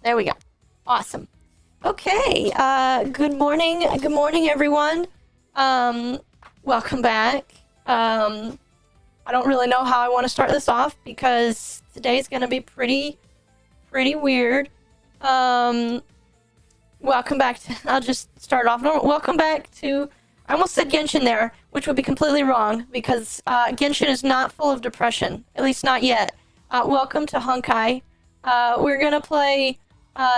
There we go. Awesome. Okay, good morning, everyone. Welcome back. I don't really know how I want to start this off because today's gonna be pretty weird. Welcome back to, I'll just start off. Welcome back to, I almost said Genshin there, which would be completely wrong because Genshin is not full of depression, at least not yet. Welcome to Honkai. We're gonna play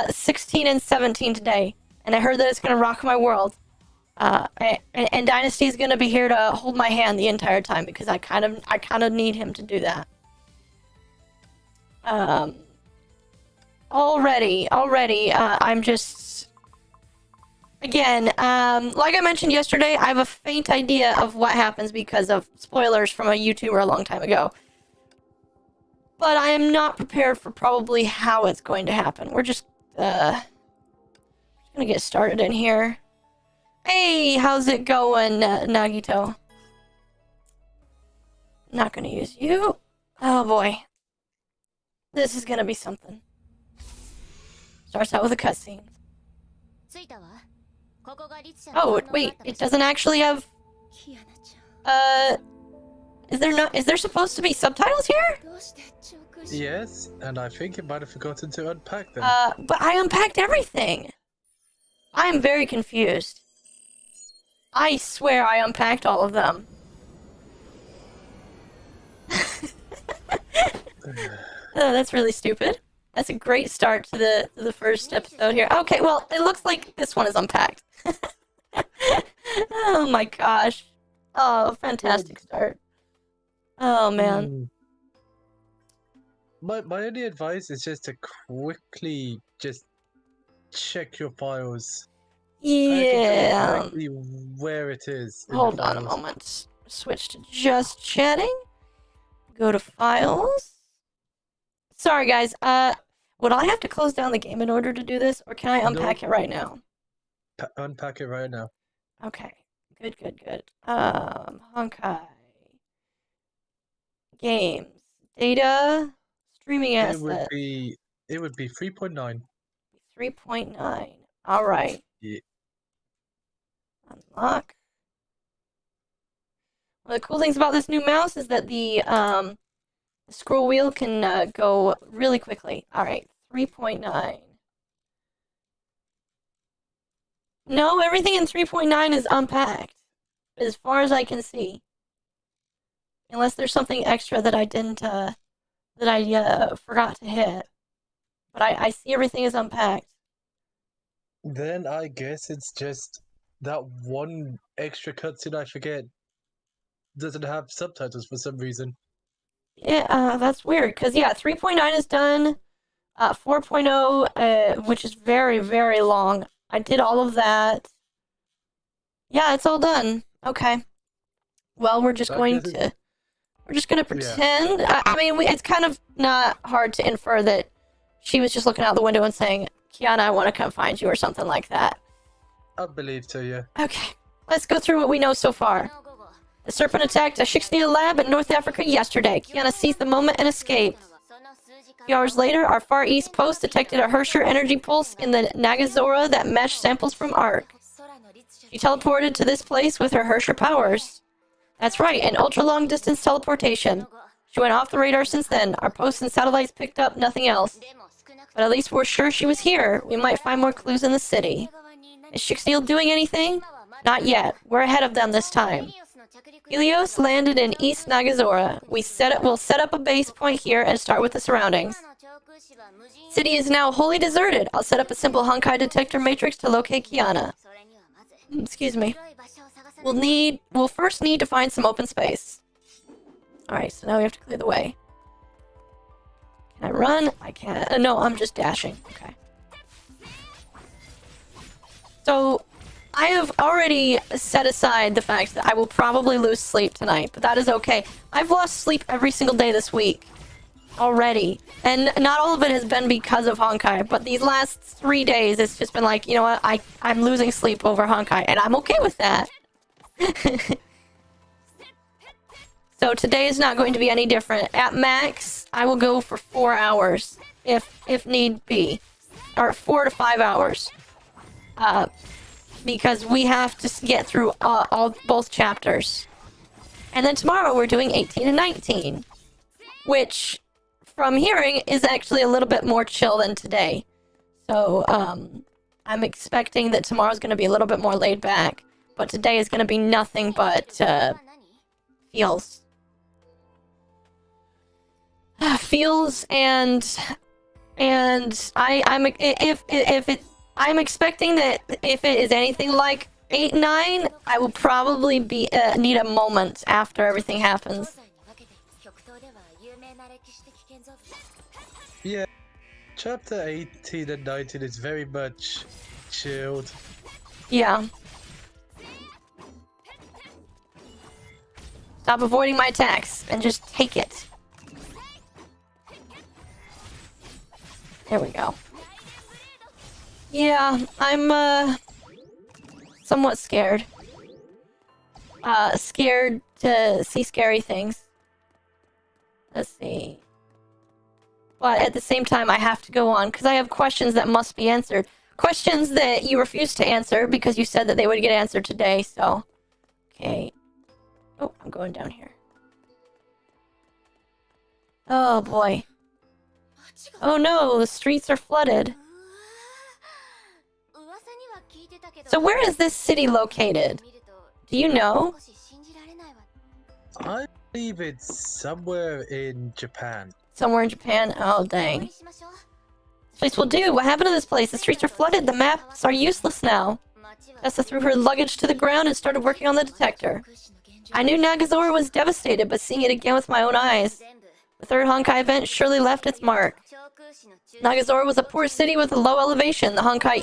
16 and 17 today, and I heard that it's gonna rock my world. And Dynasty is gonna be here to hold my hand the entire time because I kind of need him to do that. Already, I'm just, again, like I mentioned yesterday, I have a faint idea of what happens because of spoilers from a YouTuber a long time ago. But I am not prepared for probably how it's going to happen. We're just gonna get started in here. Hey, how's it going, Nagito? Not gonna use you. Oh boy. This is gonna be something. Starts out with a cutscene. Oh, wait, it doesn't actually have... Is there supposed to be subtitles here? Yes, and I think you might have forgotten to unpack them. But I unpacked everything. I am very confused. I swear I unpacked all of them. Oh, that's really stupid. That's a great start to the first episode here. Okay, well, it looks like this one is unpacked. Oh my gosh. Oh, fantastic start. Oh man. My only advice is just to quickly just check your files. Yeah. Exactly where it is. Hold on a moment. Switch to just chatting. Go to files. Sorry guys, would I have to close down the game in order to do this, or can I unpack it right now? Unpack it right now. Okay. Good. Honkai. Games. Data. Streaming assets. It would be 3.9. 3.9. Alright. Yeah. Unlock. One of the cool things about this new mouse is that the scroll wheel can go really quickly. Alright, 3.9. No, everything in 3.9 is unpacked, as far as I can see. Unless there's something extra that I didn't, that I forgot to hit. But I see everything is unpacked. Then I guess it's just that one extra cutscene I forget doesn't have subtitles for some reason. Yeah, that's weird, because yeah, 3.9 is done. 4.0, which is very, very long. I did all of that. Yeah, it's all done. Okay. Well, we're just going to pretend. Yeah. I mean, it's kind of not hard to infer that she was just looking out the window and saying, Kiana, I want to come find you, or something like that. I believe so, yeah. Okay, let's go through what we know so far. The serpent attacked a Shixnea lab in North Africa yesterday. Kiana seized the moment and escaped. A few hours later, our Far East post detected a Hersher energy pulse in the Nagazora that meshed samples from Ark. She teleported to this place with her Hersher powers. That's right, an ultra-long distance teleportation. She went off the radar since then. Our posts and satellites picked up nothing else. But at least we're sure she was here. We might find more clues in the city. Is Shixnea doing anything? Not yet. We're ahead of them this time. Helios landed in East Nagazora. We'll set up a base point here and start with the surroundings. City is now wholly deserted. I'll set up a simple Honkai detector matrix to locate Kiana. Excuse me. We'll first need to find some open space. Alright, so now we have to clear the way. Can I run? I can't. No, I'm just dashing. Okay. So, I have already set aside the fact that I will probably lose sleep tonight, but that is okay. I've lost sleep every single day this week. Already. And not all of it has been because of Honkai, but these last 3 days, it's just been like, you know what, I'm losing sleep over Honkai, and I'm okay with that. So today is not going to be any different. At max, I will go for 4 hours, if need be. or 4 to 5 hours. Because we have to get through both chapters. And then tomorrow we're doing 18 and 19. Which, from hearing, is actually a little bit more chill than today. So, I'm expecting that tomorrow's going to be a little bit more laid back. But today is going to be nothing but, feels. Feels and I'm expecting that if it is anything like 8, 9, I will probably be need a moment after everything happens. Yeah, chapter 18 and 19 is very much chilled. Yeah. Stop avoiding my attacks and just take it. There we go. Yeah, I'm somewhat scared. Scared to see scary things. Let's see. But at the same time, I have to go on because I have questions that must be answered. Questions that you refused to answer because you said that they would get answered today, so... Okay. Oh, I'm going down here. Oh boy. Oh no, the streets are flooded. So where is this city located? Do you know? I believe it's somewhere in Japan. Somewhere in Japan? Oh, dang. This place will do. What happened to this place? The streets are flooded. The maps are useless now. Tessa threw her luggage to the ground and started working on the detector. I knew Nagazora was devastated, but seeing it again with my own eyes. The third Honkai event surely left its mark. Nagazora was a poor city with a low elevation. The Honkai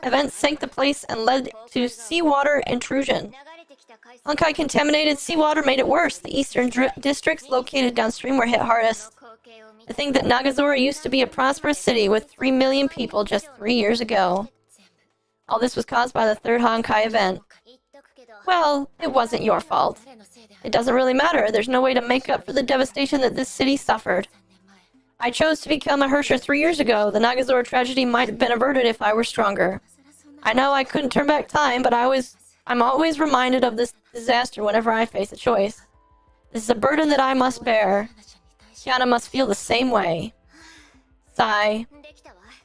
event sank the place and led to seawater intrusion. Honkai contaminated seawater made it worse. The eastern districts located downstream were hit hardest. To think that Nagazora used to be a prosperous city with 3 million people just 3 years ago. All this was caused by the third Honkai event. Well, it wasn't your fault. It doesn't really matter. There's no way to make up for the devastation that this city suffered. I chose to become a Herrscher 3 years ago. The Nagazora tragedy might have been averted if I were stronger. I know I couldn't turn back time, but I'm always reminded of this disaster whenever I face a choice. This is a burden that I must bear. Kiana must feel the same way. Sigh.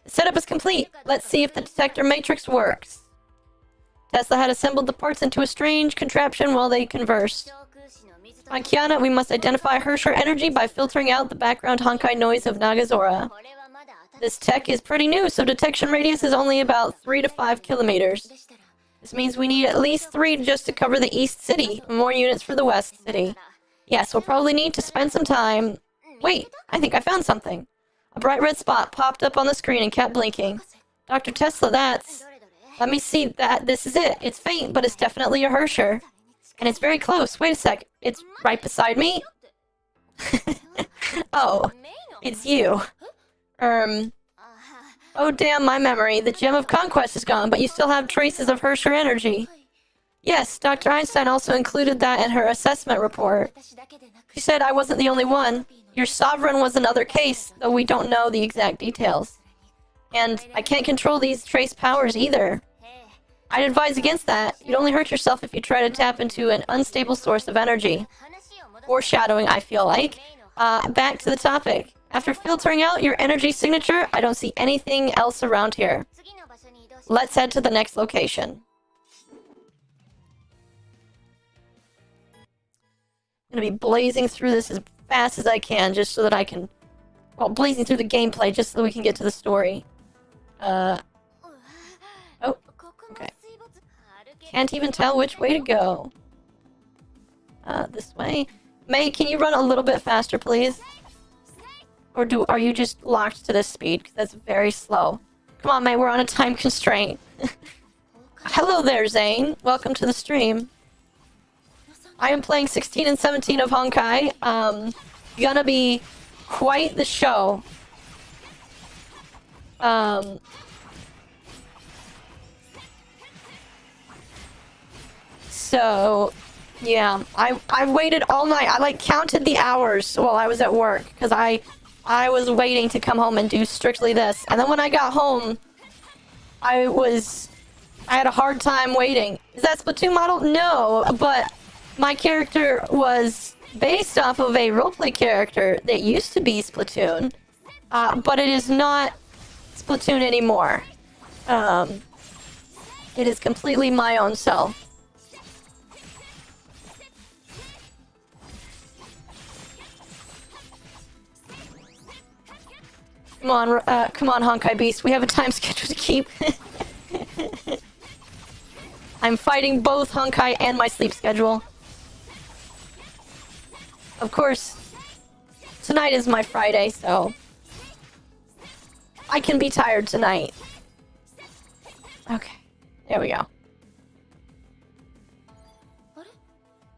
The setup is complete. Let's see if the detector matrix works. Tesla had assembled the parts into a strange contraption while they conversed. On Kiana, we must identify Herrscher energy by filtering out the background Honkai noise of Nagazora. This tech is pretty new, so detection radius is only about 3 to 5 kilometers. This means we need at least 3 just to cover the East City, and more units for the West City. Yes, we'll probably need to spend some time... Wait, I think I found something. A bright red spot popped up on the screen and kept blinking. Dr. Tesla, that's... Let me see that. This is it. It's faint, but it's definitely a Herrscher. And it's very close. Wait a sec. It's right beside me? Oh, it's you. Oh damn, my memory. The Gem of Conquest is gone, but you still have traces of Herrscher energy. Yes, Dr. Einstein also included that in her assessment report. She said I wasn't the only one. Your sovereign was another case, though we don't know the exact details. And I can't control these trace powers either. I'd advise against that. You'd only hurt yourself if you try to tap into an unstable source of energy. Foreshadowing, I feel like. Back to the topic. After filtering out your energy signature, I don't see anything else around here. Let's head to the next location. I'm gonna be blazing through this as fast as I can, just so that I can... Well, blazing through the gameplay, just so we can get to the story. Oh. Okay. Can't even tell which way to go. This way. May, can you run a little bit faster, please? Or are you just locked to this speed? Because that's very slow. Come on, May, we're on a time constraint. Hello there, Zane. Welcome to the stream. I am playing 16 and 17 of Honkai. Gonna be quite the show. So, yeah, I waited all night. I like counted the hours while I was at work because I was waiting to come home and do strictly this. And then when I got home, I had a hard time waiting. Is that Splatoon model? No, but my character was based off of a roleplay character that used to be Splatoon, but it is not Splatoon anymore. It is completely my own self. Come on, Honkai Beast. We have a time schedule to keep. I'm fighting both Honkai and my sleep schedule. Of course, tonight is my Friday, so I can be tired tonight. Okay, there we go.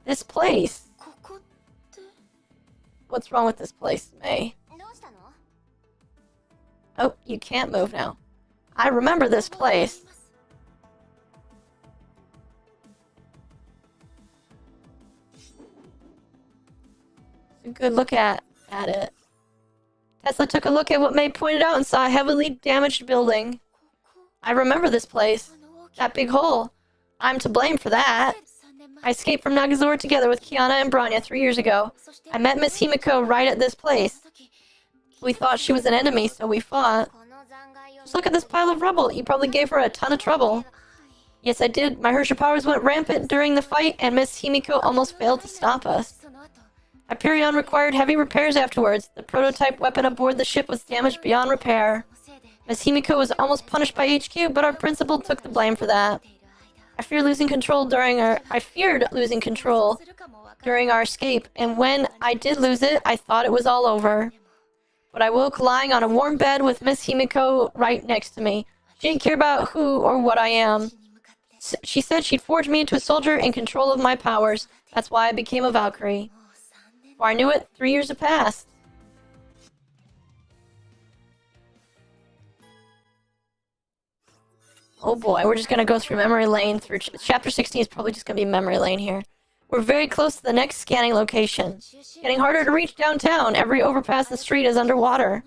This place. What's wrong with this place, May? Oh, you can't move now. I remember this place. A good look at it. Tesla took a look at what May pointed out and saw a heavily damaged building. I remember this place. That big hole. I'm to blame for that. I escaped from Nagazora together with Kiana and Branya 3 years ago. I met Miss Himiko right at this place. We thought she was an enemy, so we fought. Just look at this pile of rubble. You probably gave her a ton of trouble. Yes, I did. My Herrscher powers went rampant during the fight, and Miss Himiko almost failed to stop us. Hyperion required heavy repairs afterwards. The prototype weapon aboard the ship was damaged beyond repair. Miss Himiko was almost punished by HQ, but our principal took the blame for that. I feared losing control during our escape, and when I did lose it, I thought it was all over. But I woke lying on a warm bed with Miss Himiko right next to me. She didn't care about who or what I am. She said she'd forge me into a soldier in control of my powers. That's why I became a Valkyrie. Before I knew it, 3 years had passed. Oh boy, we're just gonna go through memory lane. Through chapter 16 is probably just gonna be memory lane here. We're very close to the next scanning location. Getting harder to reach downtown. Every overpass in the street is underwater.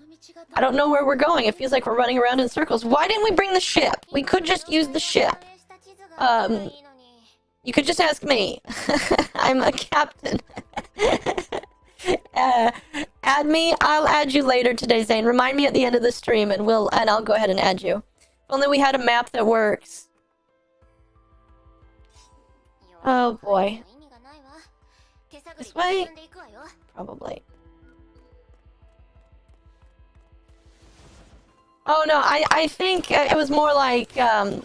I don't know where we're going. It feels like we're running around in circles. Why didn't we bring the ship? We could just use the ship. You could just ask me. I'm a captain. Add me. I'll add you later today, Zane. Remind me at the end of the stream, and I'll go ahead and add you. If only we had a map that works. Oh boy. This way? Probably. Oh no, I think it was more like,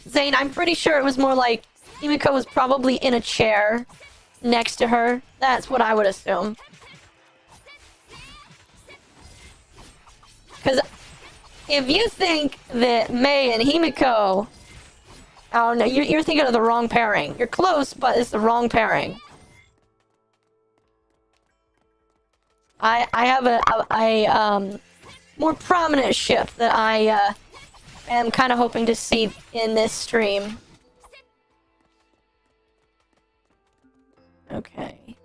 Zane, I'm pretty sure it was more like Himiko was probably in a chair next to her. That's what I would assume. Because if you think that May and Himiko... Oh no, you're thinking of the wrong pairing. You're close, but it's the wrong pairing. I have a more prominent ship that I am kind of hoping to see in this stream. Okay.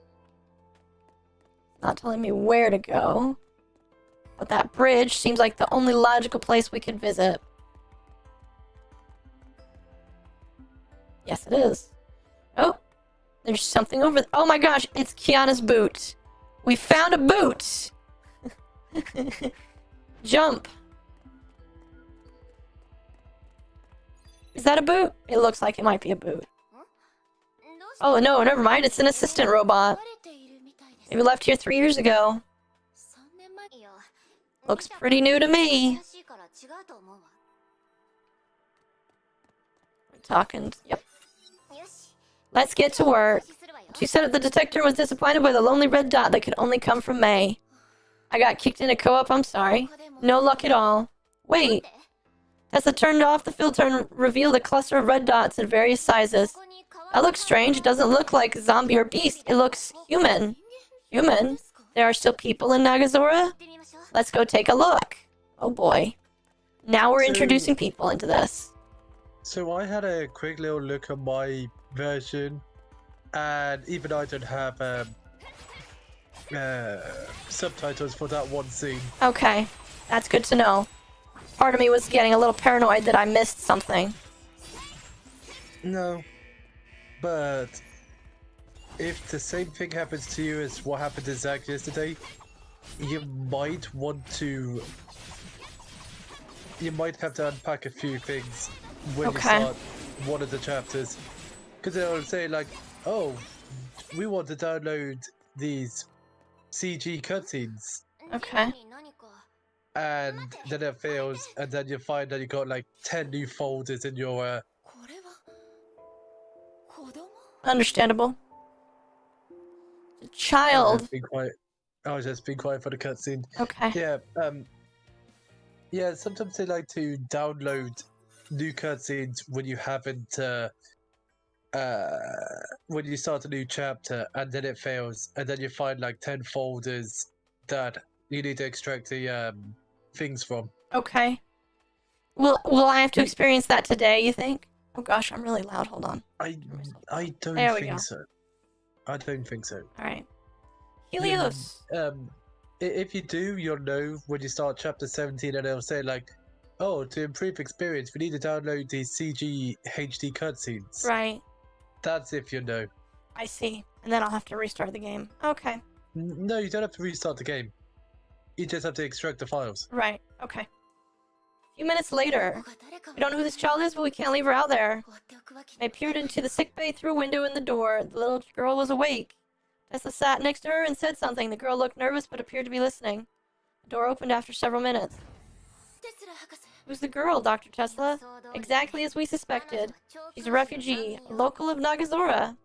Not telling me where to go. But that bridge seems like the only logical place we could visit. Yes, it is. Oh, there's something over there. Oh my gosh, it's Kiana's boot. We found a boot! Jump! Is that a boot? It looks like it might be a boot. Oh no, never mind. It's an assistant robot. Maybe left here 3 years ago. Looks pretty new to me. We're talking. Yep. Let's get to work. She said that the detector was disappointed by the lonely red dot that could only come from May. I got kicked into co-op, I'm sorry. No luck at all. Wait. Tessa turned off the filter and revealed a cluster of red dots in various sizes. That looks strange. It doesn't look like zombie or beast. It looks human. Human? There are still people in Nagazora? Let's go take a look. Oh boy. Now we're introducing people into this. So I had a quick little look at my version, and even I don't have subtitles for that one scene. Okay. That's good to know. part of me was getting a little paranoid that I missed something. No. But if the same thing happens to you as what happened to Zach yesterday, you might want to... You might have to unpack a few things when you start one of the chapters. Because they'll say like, oh, we want to download these CG cutscenes. Okay. And then it fails, and then you find that you got like 10 new folders in your... Understandable. Child. I was just being quiet for the cutscene. Okay. Yeah, yeah, sometimes they like to download new cutscenes when you haven't, when you start a new chapter, and then it fails, and then you find like 10 folders that you need to extract the, things from. Okay. Will I have to experience that today, you think? Oh gosh, I'm really loud. Hold on. I don't There we go. think so. I don't think so. Alright. Helios! If you do, you'll know when you start chapter 17 and it'll say like, oh, to improve experience, we need to download these CG HD cutscenes. Right. That's if you know. I see. And then I'll have to restart the game. Okay. No, you don't have to restart the game. You just have to extract the files. Right. Okay. A few minutes later. We don't know who this child is, but we can't leave her out there. I peered into the sickbay through a window in the door. The little girl was awake. Tessa sat next to her and said something. The girl looked nervous but appeared to be listening. The door opened after several minutes. Who's the girl, Dr. Tesla? Exactly as we suspected. She's a refugee, a local of Nagazora.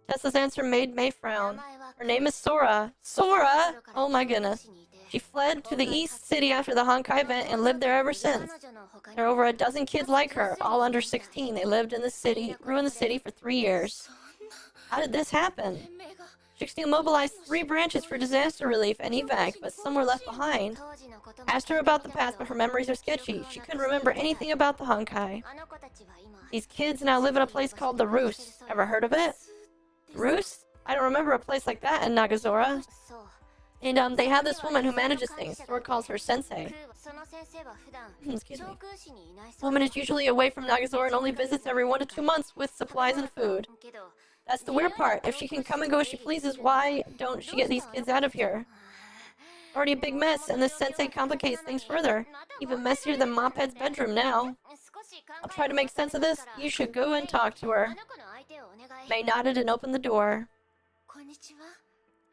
Tesla's answer made May frown. Her name is Sora. Sora? Oh my goodness. She fled to the East City after the Honkai event and lived there ever since. There are over a dozen kids like her, all under 16. They lived in the city, ruined the city for 3 years. How did this happen? 16 mobilized 3 branches for disaster relief and evac, but some were left behind. Asked her about the past, but her memories are sketchy. She couldn't remember anything about the Honkai. These kids now live in a place called the Roost. Ever heard of it? Roost? I don't remember a place like that in Nagazora. And they have this woman who manages things. Sora calls her Sensei. Excuse me. This woman is usually away from Nagazora and only visits every 1 to 2 months with supplies and food. That's the weird part. If she can come and go as she pleases, why don't she get these kids out of here? Already a big mess, and this Sensei complicates things further. Even messier than Mophead's bedroom now. I'll try to make sense of this. You should go and talk to her. May nodded and opened the door.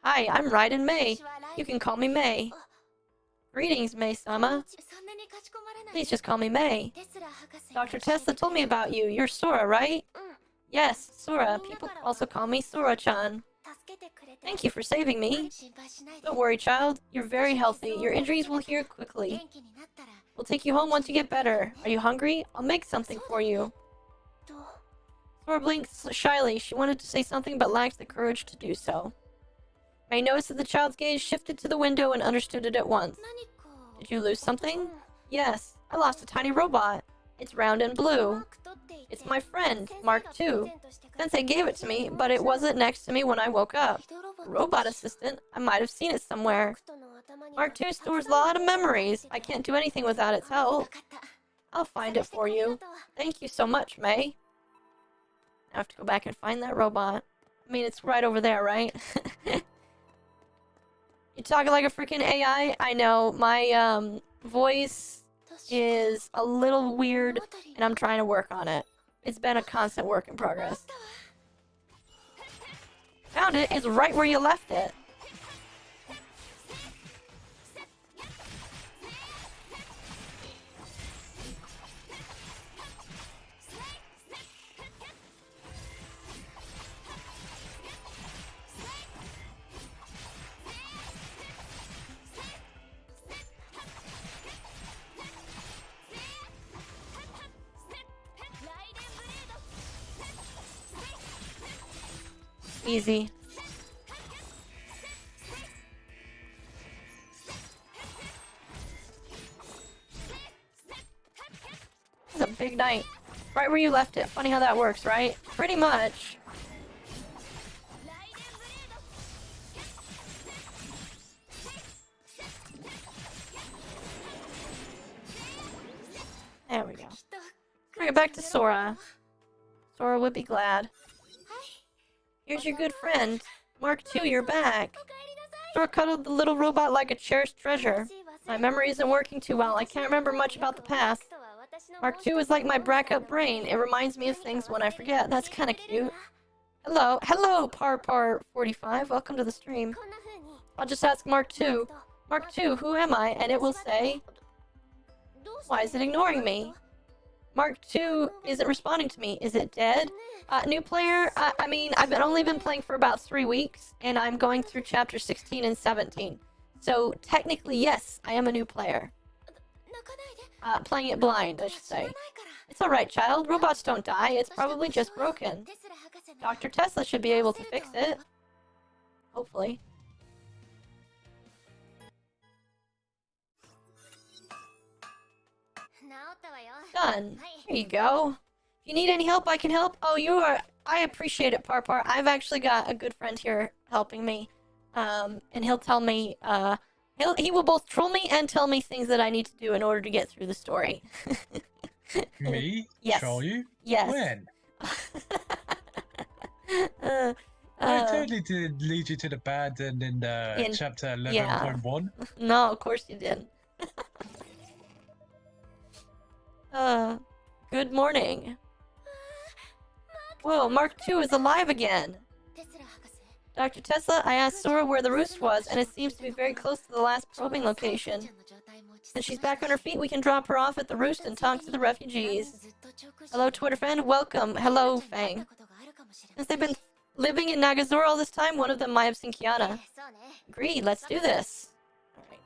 Hi, I'm Raiden May. You can call me May. Greetings, May-sama. Please just call me May. Dr. Tesla told me about you. You're Sora, right? Yes, Sora. People also call me Sora-chan. Thank you for saving me. Don't worry, child. You're very healthy. Your injuries will heal quickly. We'll take you home once you get better. Are you hungry? I'll make something for you. Sora blinked shyly. She wanted to say something but lacked the courage to do so. May noticed that the child's gaze shifted to the window and understood it at once. Did you lose something? Yes, I lost a tiny robot. It's round and blue. It's my friend, Mark II. Sensei gave it to me, but it wasn't next to me when I woke up. Robot assistant? I might have seen it somewhere. Mark II stores a lot of memories. I can't do anything without its help. I'll find it for you. Thank you so much, May. I have to go back and find that robot. I mean, it's right over there, right? You're talking like a freaking AI? I know, my voice is a little weird, and I'm trying to work on it. It's been a constant work in progress. Found it. It's right where you left it. Easy. It's a big night. Right where you left it. Funny how that works, right? Pretty much. we go. Bring it back to Sora. Sora would be glad. Here's your good friend. Mark II, you're back. Sora cuddled the little robot like a cherished treasure. My memory isn't working too well. I can't remember much about the past. Mark II is like my backup brain. It reminds me of things when I forget. That's kind of cute. Hello. Hello, Par45. Welcome to the stream. I'll just ask Mark II. Mark II, who am I? And it will say... Why is it ignoring me? Mark II isn't responding to me. Is it dead? New player? I mean, I've only been playing for about 3 weeks, and I'm going through chapter 16 and 17. So, technically, yes, I am a new player. Playing it blind, I should say. It's alright, child. Robots don't die. It's probably just broken. Dr. Tesla should be able to fix it. Hopefully. Done. Here you go. If you need any help, I can help. Oh, you are... I appreciate it, Parpar. I've actually got a good friend here helping me. And he'll tell me... He will both troll me and tell me things that I need to do in order to get through the story. Me? Yes. Troll you? Yes. When? I totally did lead you to the bad end in chapter 11.1. Yeah. No, of course you didn't. Good morning. Whoa, Mark II is alive again. Dr. Tesla, I asked Sora where the roost was, and it seems to be very close to the last probing location. Since she's back on her feet, we can drop her off at the roost and talk to the refugees. Hello, Twitter fan. Welcome. Hello, Fang. Since they've been living in Nagazora all this time, one of them might have seen Kiana. Agreed, let's do this. Alright.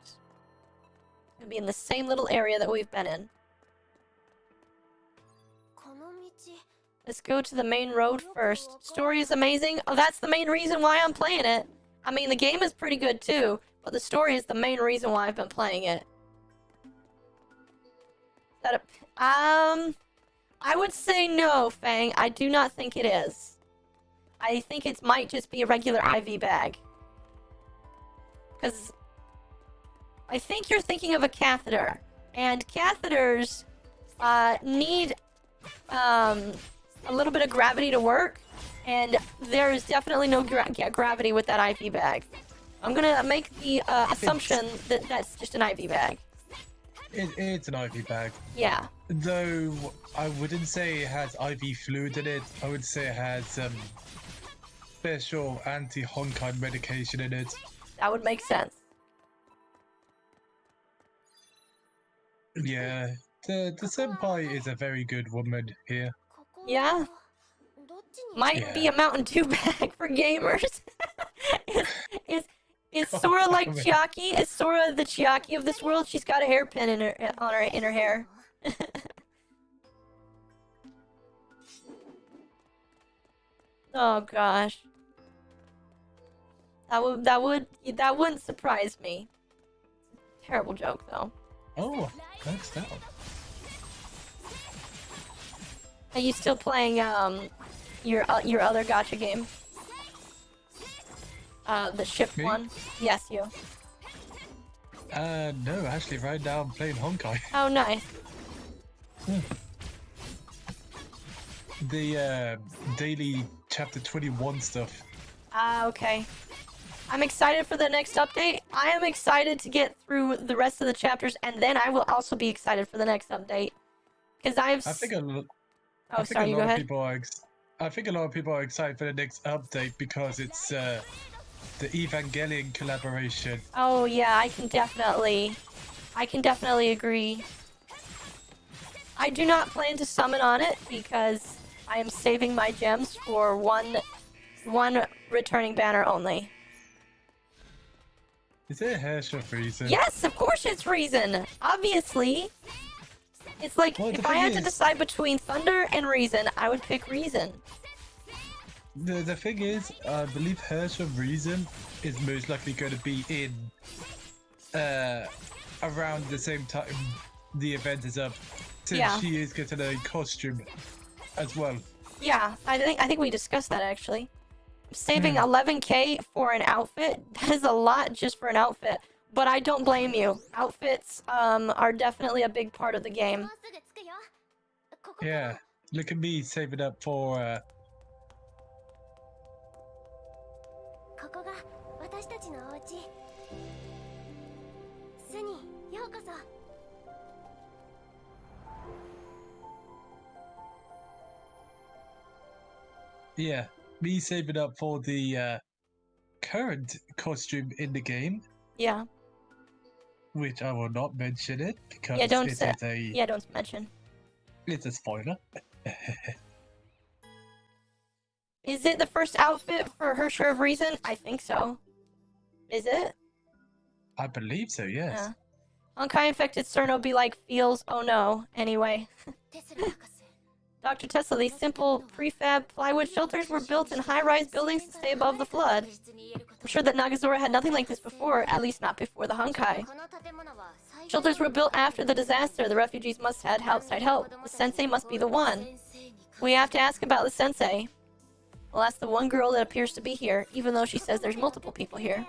Gonna be in the same little area that we've been in. Let's go to the main road first. Story is amazing. Oh, that's the main reason why I'm playing it. I mean, the game is pretty good too, but the story is the main reason why I've been playing it. Is that a... I would say no, Fang. I do not think it is. I think it might just be a regular IV bag. Because... I think you're thinking of a catheter. And catheters, need, a little bit of gravity to work, and there is definitely no gravity with that IV bag. I'm gonna make the assumption that that's just an IV bag. It's an IV bag. Yeah. Though I wouldn't say it has IV fluid in it. I would say it has special anti-Honkai medication in it. That would make sense. Yeah. The senpai is a very good woman here. Yeah? Might be a Mountain Dew bag for gamers. Is Sora like Chiaki? Is Sora the Chiaki of this world? She's got a hairpin in her hair. Oh gosh. That wouldn't surprise me. Terrible joke though. Oh, that's that. Are you still playing your other gacha game? The ship one? Yes, you. No, actually right now I'm playing Honkai. Oh, nice. The daily chapter 21 stuff. Okay. I'm excited for the next update. I am excited to get through the rest of the chapters, and then I will also be excited for the next update. Because I think a lot of people are excited for the next update because it's the Evangelion collaboration. Oh yeah, I can definitely agree. I do not plan to summon on it because I am saving my gems for one returning banner only. Is it a hash of reason? Yes, of course it's reason. Obviously. It's like, well, if I had to decide between Thunder and Reason, I would pick Reason. The thing is, I believe Hirsch of Reason is most likely going to be in around the same time the event is up, since she is getting a costume as well. Yeah, I think we discussed that actually. Saving 11k for an outfit, that is a lot just for an outfit. But I don't blame you. Outfits are definitely a big part of the game. Yeah, look at me saving up for yeah, me saving up for the current costume in the game, Yeah. which I will not mention it because Yeah, don't it say. is a Yeah, don't mention. it's a spoiler. Is it the first outfit for her share of reason? I think so. Is it? I believe so, yes. Honkai infected Cerno be like feels, oh no. Anyway. Dr. Tesla, these simple prefab plywood shelters were built in high-rise buildings to stay above the flood. I'm sure that Nagazora had nothing like this before, at least not before the Honkai. Shelters were built after the disaster. The refugees must have had outside help. The sensei must be the one. We have to ask about the sensei. Well, that's the one girl that appears to be here, even though she says there's multiple people here.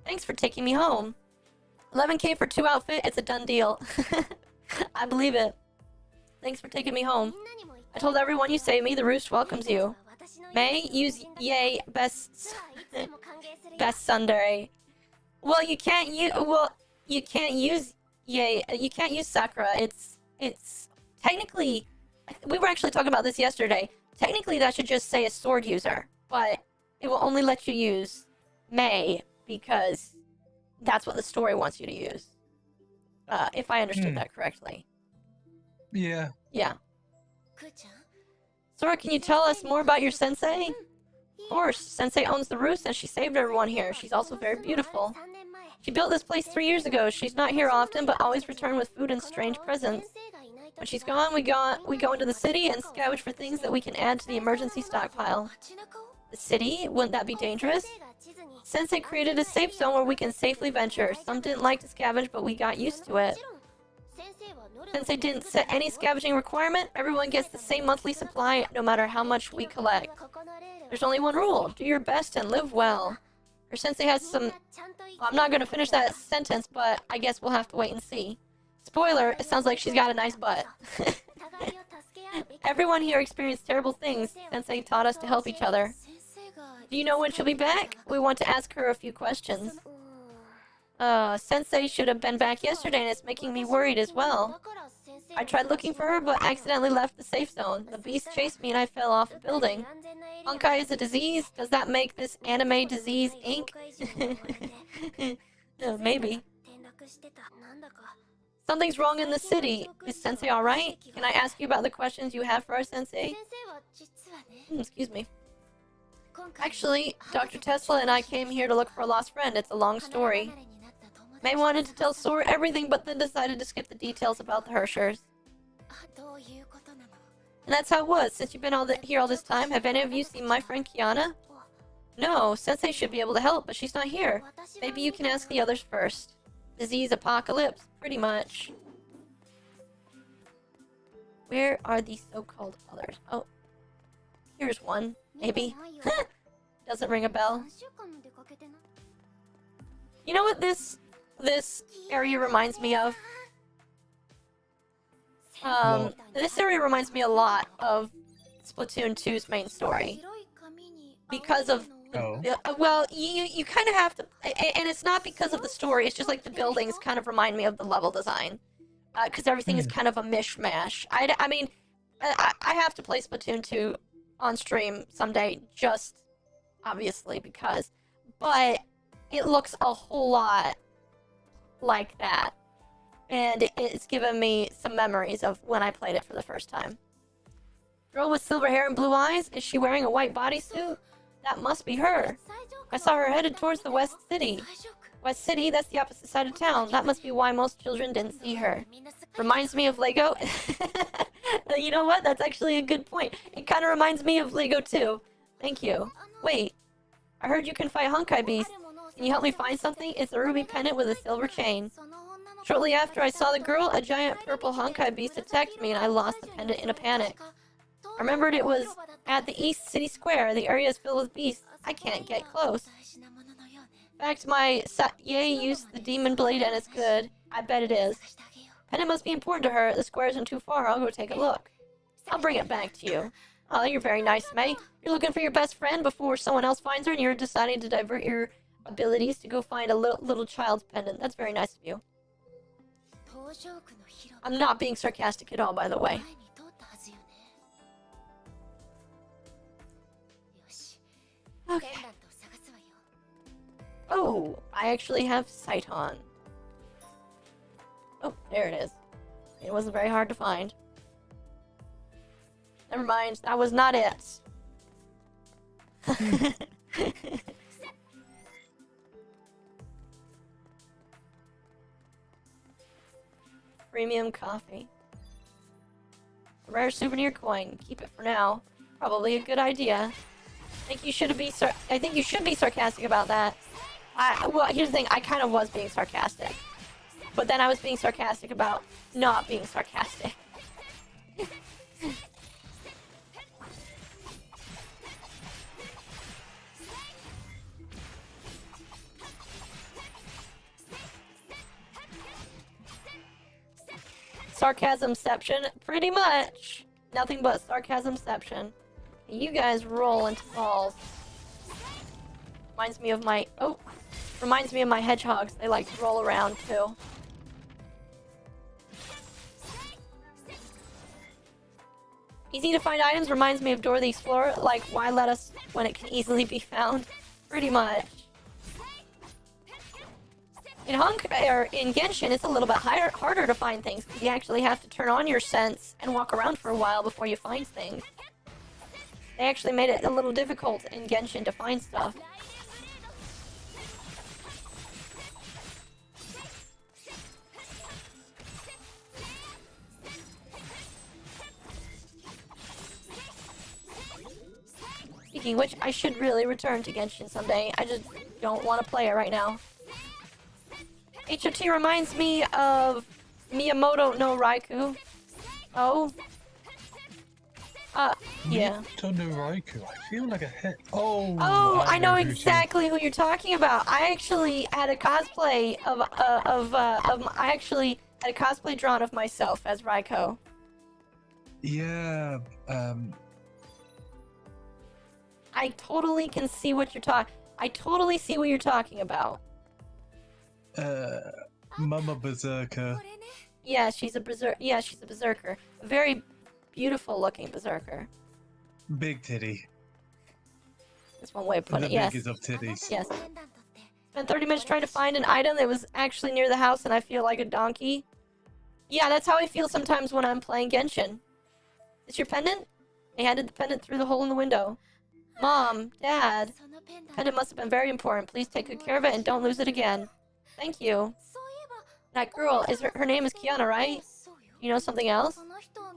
Thanks for taking me home. 11k for 2 outfit, it's a done deal. I believe it. Thanks for taking me home. I told everyone you save me, the roost welcomes you. May, use yay, best Sunday. Well, you can't use yay, you can't use Sakura. It's technically, we were actually talking about this yesterday. Technically that should just say a sword user, but it will only let you use May because that's what the story wants you to use. If I understood that correctly. Yeah. Yeah. Sora, can you tell us more about your sensei? Of course, Sensei owns the roost and she saved everyone here. She's also very beautiful. She built this place 3 years ago. She's not here often, but always return with food and strange presents. When she's gone, we go into the city and scavenge for things that we can add to the emergency stockpile. The city? Wouldn't that be dangerous? Sensei created a safe zone where we can safely venture. Some didn't like to scavenge, but we got used to it. Sensei didn't set any scavenging requirement. Everyone gets the same monthly supply, no matter how much we collect. There's only one rule. Do your best and live well. Her sensei has some... Well, I'm not going to finish that sentence, but I guess we'll have to wait and see. Spoiler, it sounds like she's got a nice butt. Everyone here experienced terrible things. Sensei taught us to help each other. Do you know when she'll be back? We want to ask her a few questions. Sensei should have been back yesterday and it's making me worried as well. I tried looking for her but accidentally left the safe zone. The beast chased me and I fell off a building. Honkai is a disease? Does that make this anime disease ink? Maybe. Something's wrong in the city. Is Sensei alright? Can I ask you about the questions you have for our Sensei? Excuse me. Actually, Dr. Tesla and I came here to look for a lost friend. It's a long story. May wanted to tell Sora everything, but then decided to skip the details about the Hershers. And that's how it was. Since you've been here all this time, have any of you seen my friend Kiana? No, Sensei should be able to help, but she's not here. Maybe you can ask the others first. Disease apocalypse, pretty much. Where are the so-called others? Oh, here's one. Maybe. Doesn't ring a bell. You know what this area reminds me of? This area reminds me a lot of Splatoon 2's main story. Because of well, you kind of have to, and it's not because of the story, it's just like the buildings kind of remind me of the level design. Because everything is kind of a mishmash. I mean, I have to play Splatoon 2 on stream someday, just obviously because, but it looks a whole lot like that. And it's given me some memories of when I played it for the first time. Girl with silver hair and blue eyes? Is she wearing a white bodysuit? That must be her. I saw her headed towards the West City. West City? That's the opposite side of town. That must be why most children didn't see her. Reminds me of Lego. You know what? That's actually a good point. It kind of reminds me of Lego too. Thank you. Wait. I heard you can fight Honkai Beast. Can you help me find something? It's a ruby pendant with a silver chain. Shortly after I saw the girl, a giant purple Honkai Beast attacked me and I lost the pendant in a panic. I remembered it was at the East City Square. The area is filled with beasts. I can't get close. In fact, my Yay used the demon blade and it's good. I bet it is. Pendant must be important to her. The square isn't too far. I'll go take a look. I'll bring it back to you. Oh, you're very nice, May. You're looking for your best friend before someone else finds her, and you're deciding to divert your abilities to go find a little child's pendant. That's very nice of you. I'm not being sarcastic at all, by the way. Okay. Oh, I actually have sight on. Oh, there it is. It wasn't very hard to find. Never mind, that was not it. Premium coffee. A rare souvenir coin. Keep it for now. Probably a good idea. I think you should be sarcastic about that. Well, here's the thing. I kind of was being sarcastic, but then I was being sarcastic about not being sarcastic. Sarcasmception, pretty much. Nothing but sarcasmception. You guys roll into balls. Reminds me of my hedgehogs. They like to roll around too. Easy to find items reminds me of Dora the Explorer. Like, why let us when it can easily be found? Pretty much. In Genshin, it's a little bit harder to find things because you actually have to turn on your sense and walk around for a while before you find things. They actually made it a little difficult in Genshin to find stuff. Speaking of which, I should really return to Genshin someday. I just don't want to play it right now. HOT reminds me of Miyamoto no Raikou. Oh. Yeah. Miyamoto no Raikou. I feel like a hit. Oh. Oh, I know exactly who you're talking about. I actually had a cosplay I actually had a cosplay drawn of myself as Raikou. Yeah. I totally can see what you're I totally see what you're talking about. Mama Berserker. Yeah, she's a berserker. A very beautiful looking berserker. Big titty. That's one way of putting it, yes. The biggest of titties. Yes. Spent 30 minutes trying to find an item that was actually near the house and I feel like a donkey. Yeah, that's how I feel sometimes when I'm playing Genshin. Is your pendant? I handed the pendant through the hole in the window. Mom, Dad. The pendant must have been very important. Please take good care of it and don't lose it again. Thank you. That girl, her name is Kiana, right? You know something else?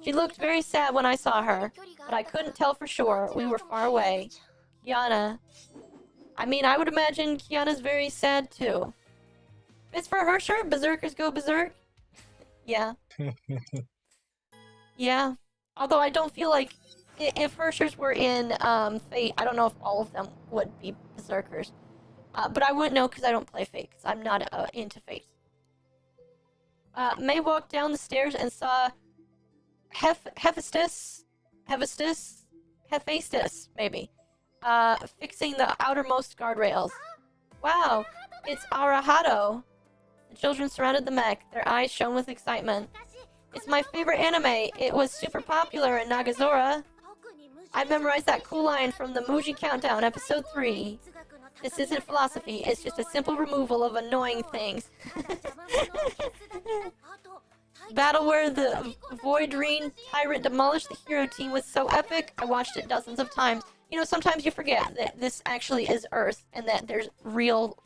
She looked very sad when I saw her, but I couldn't tell for sure. We were far away. Kiana. I mean, I would imagine Kiana's very sad too. It's for her shirt. Berserkers go berserk. Yeah. Yeah. Although I don't feel like if Hershers were in Fate, I don't know if all of them would be berserkers. But I wouldn't know because I don't play Fate, because I'm not into Fate. May walked down the stairs and saw Hephaestus, maybe, fixing the outermost guardrails. Wow, it's Arahato. The children surrounded the mech, their eyes shone with excitement. It's my favorite anime. It was super popular in Nagazora. I memorized that cool line from the Muji Countdown, episode 3. This isn't philosophy, it's just a simple removal of annoying things. Battle where the Voidrene Tyrant demolished the hero team was so epic, I watched it dozens of times. You know, sometimes you forget that this actually is Earth, and that there's real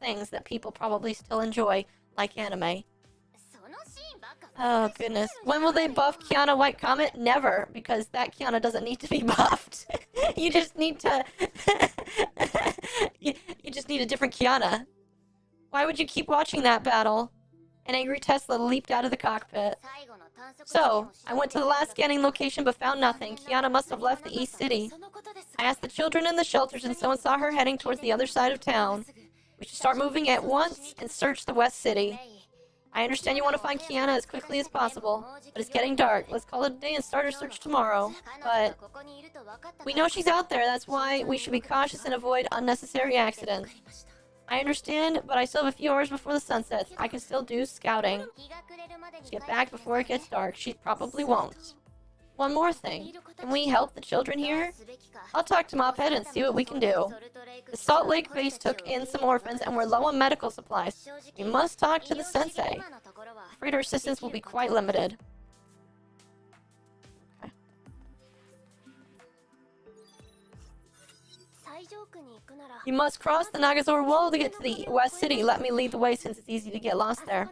things that people probably still enjoy, like anime. Oh goodness. When will they buff Kiana White Comet? Never, because that Kiana doesn't need to be buffed. You just need to... you just need a different Kiana. Why would you keep watching that battle? An angry Tesla leaped out of the cockpit. So, I went to the last scanning location but found nothing. Kiana must have left the East City. I asked the children in the shelters and someone saw her heading towards the other side of town. We should start moving at once and search the West City. I understand you want to find Kiana as quickly as possible, but it's getting dark. Let's call it a day and start our search tomorrow. But we know she's out there, that's why we should be cautious and avoid unnecessary accidents. I understand, but I still have a few hours before the sun sets. I can still do scouting. Just get back before it gets dark. She probably won't. One more thing. Can we help the children here? I'll talk to Mophead and see what we can do. The Salt Lake base took in some orphans and we're low on medical supplies. We must talk to the sensei. I'm afraid our assistance will be quite limited. Okay. You must cross the Nagazor Wall to get to the West City. Let me lead the way since it's easy to get lost there.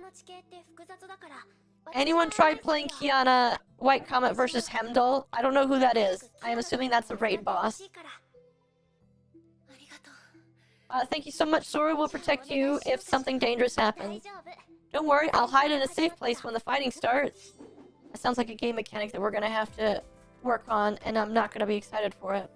Anyone tried playing Kiana White Comet versus Hemdall? I don't know who that is. I am assuming that's a raid boss. Thank you so much. Sora will protect you if something dangerous happens. Don't worry, I'll hide in a safe place when the fighting starts. That sounds like a game mechanic that we're gonna have to work on, and I'm not gonna be excited for it.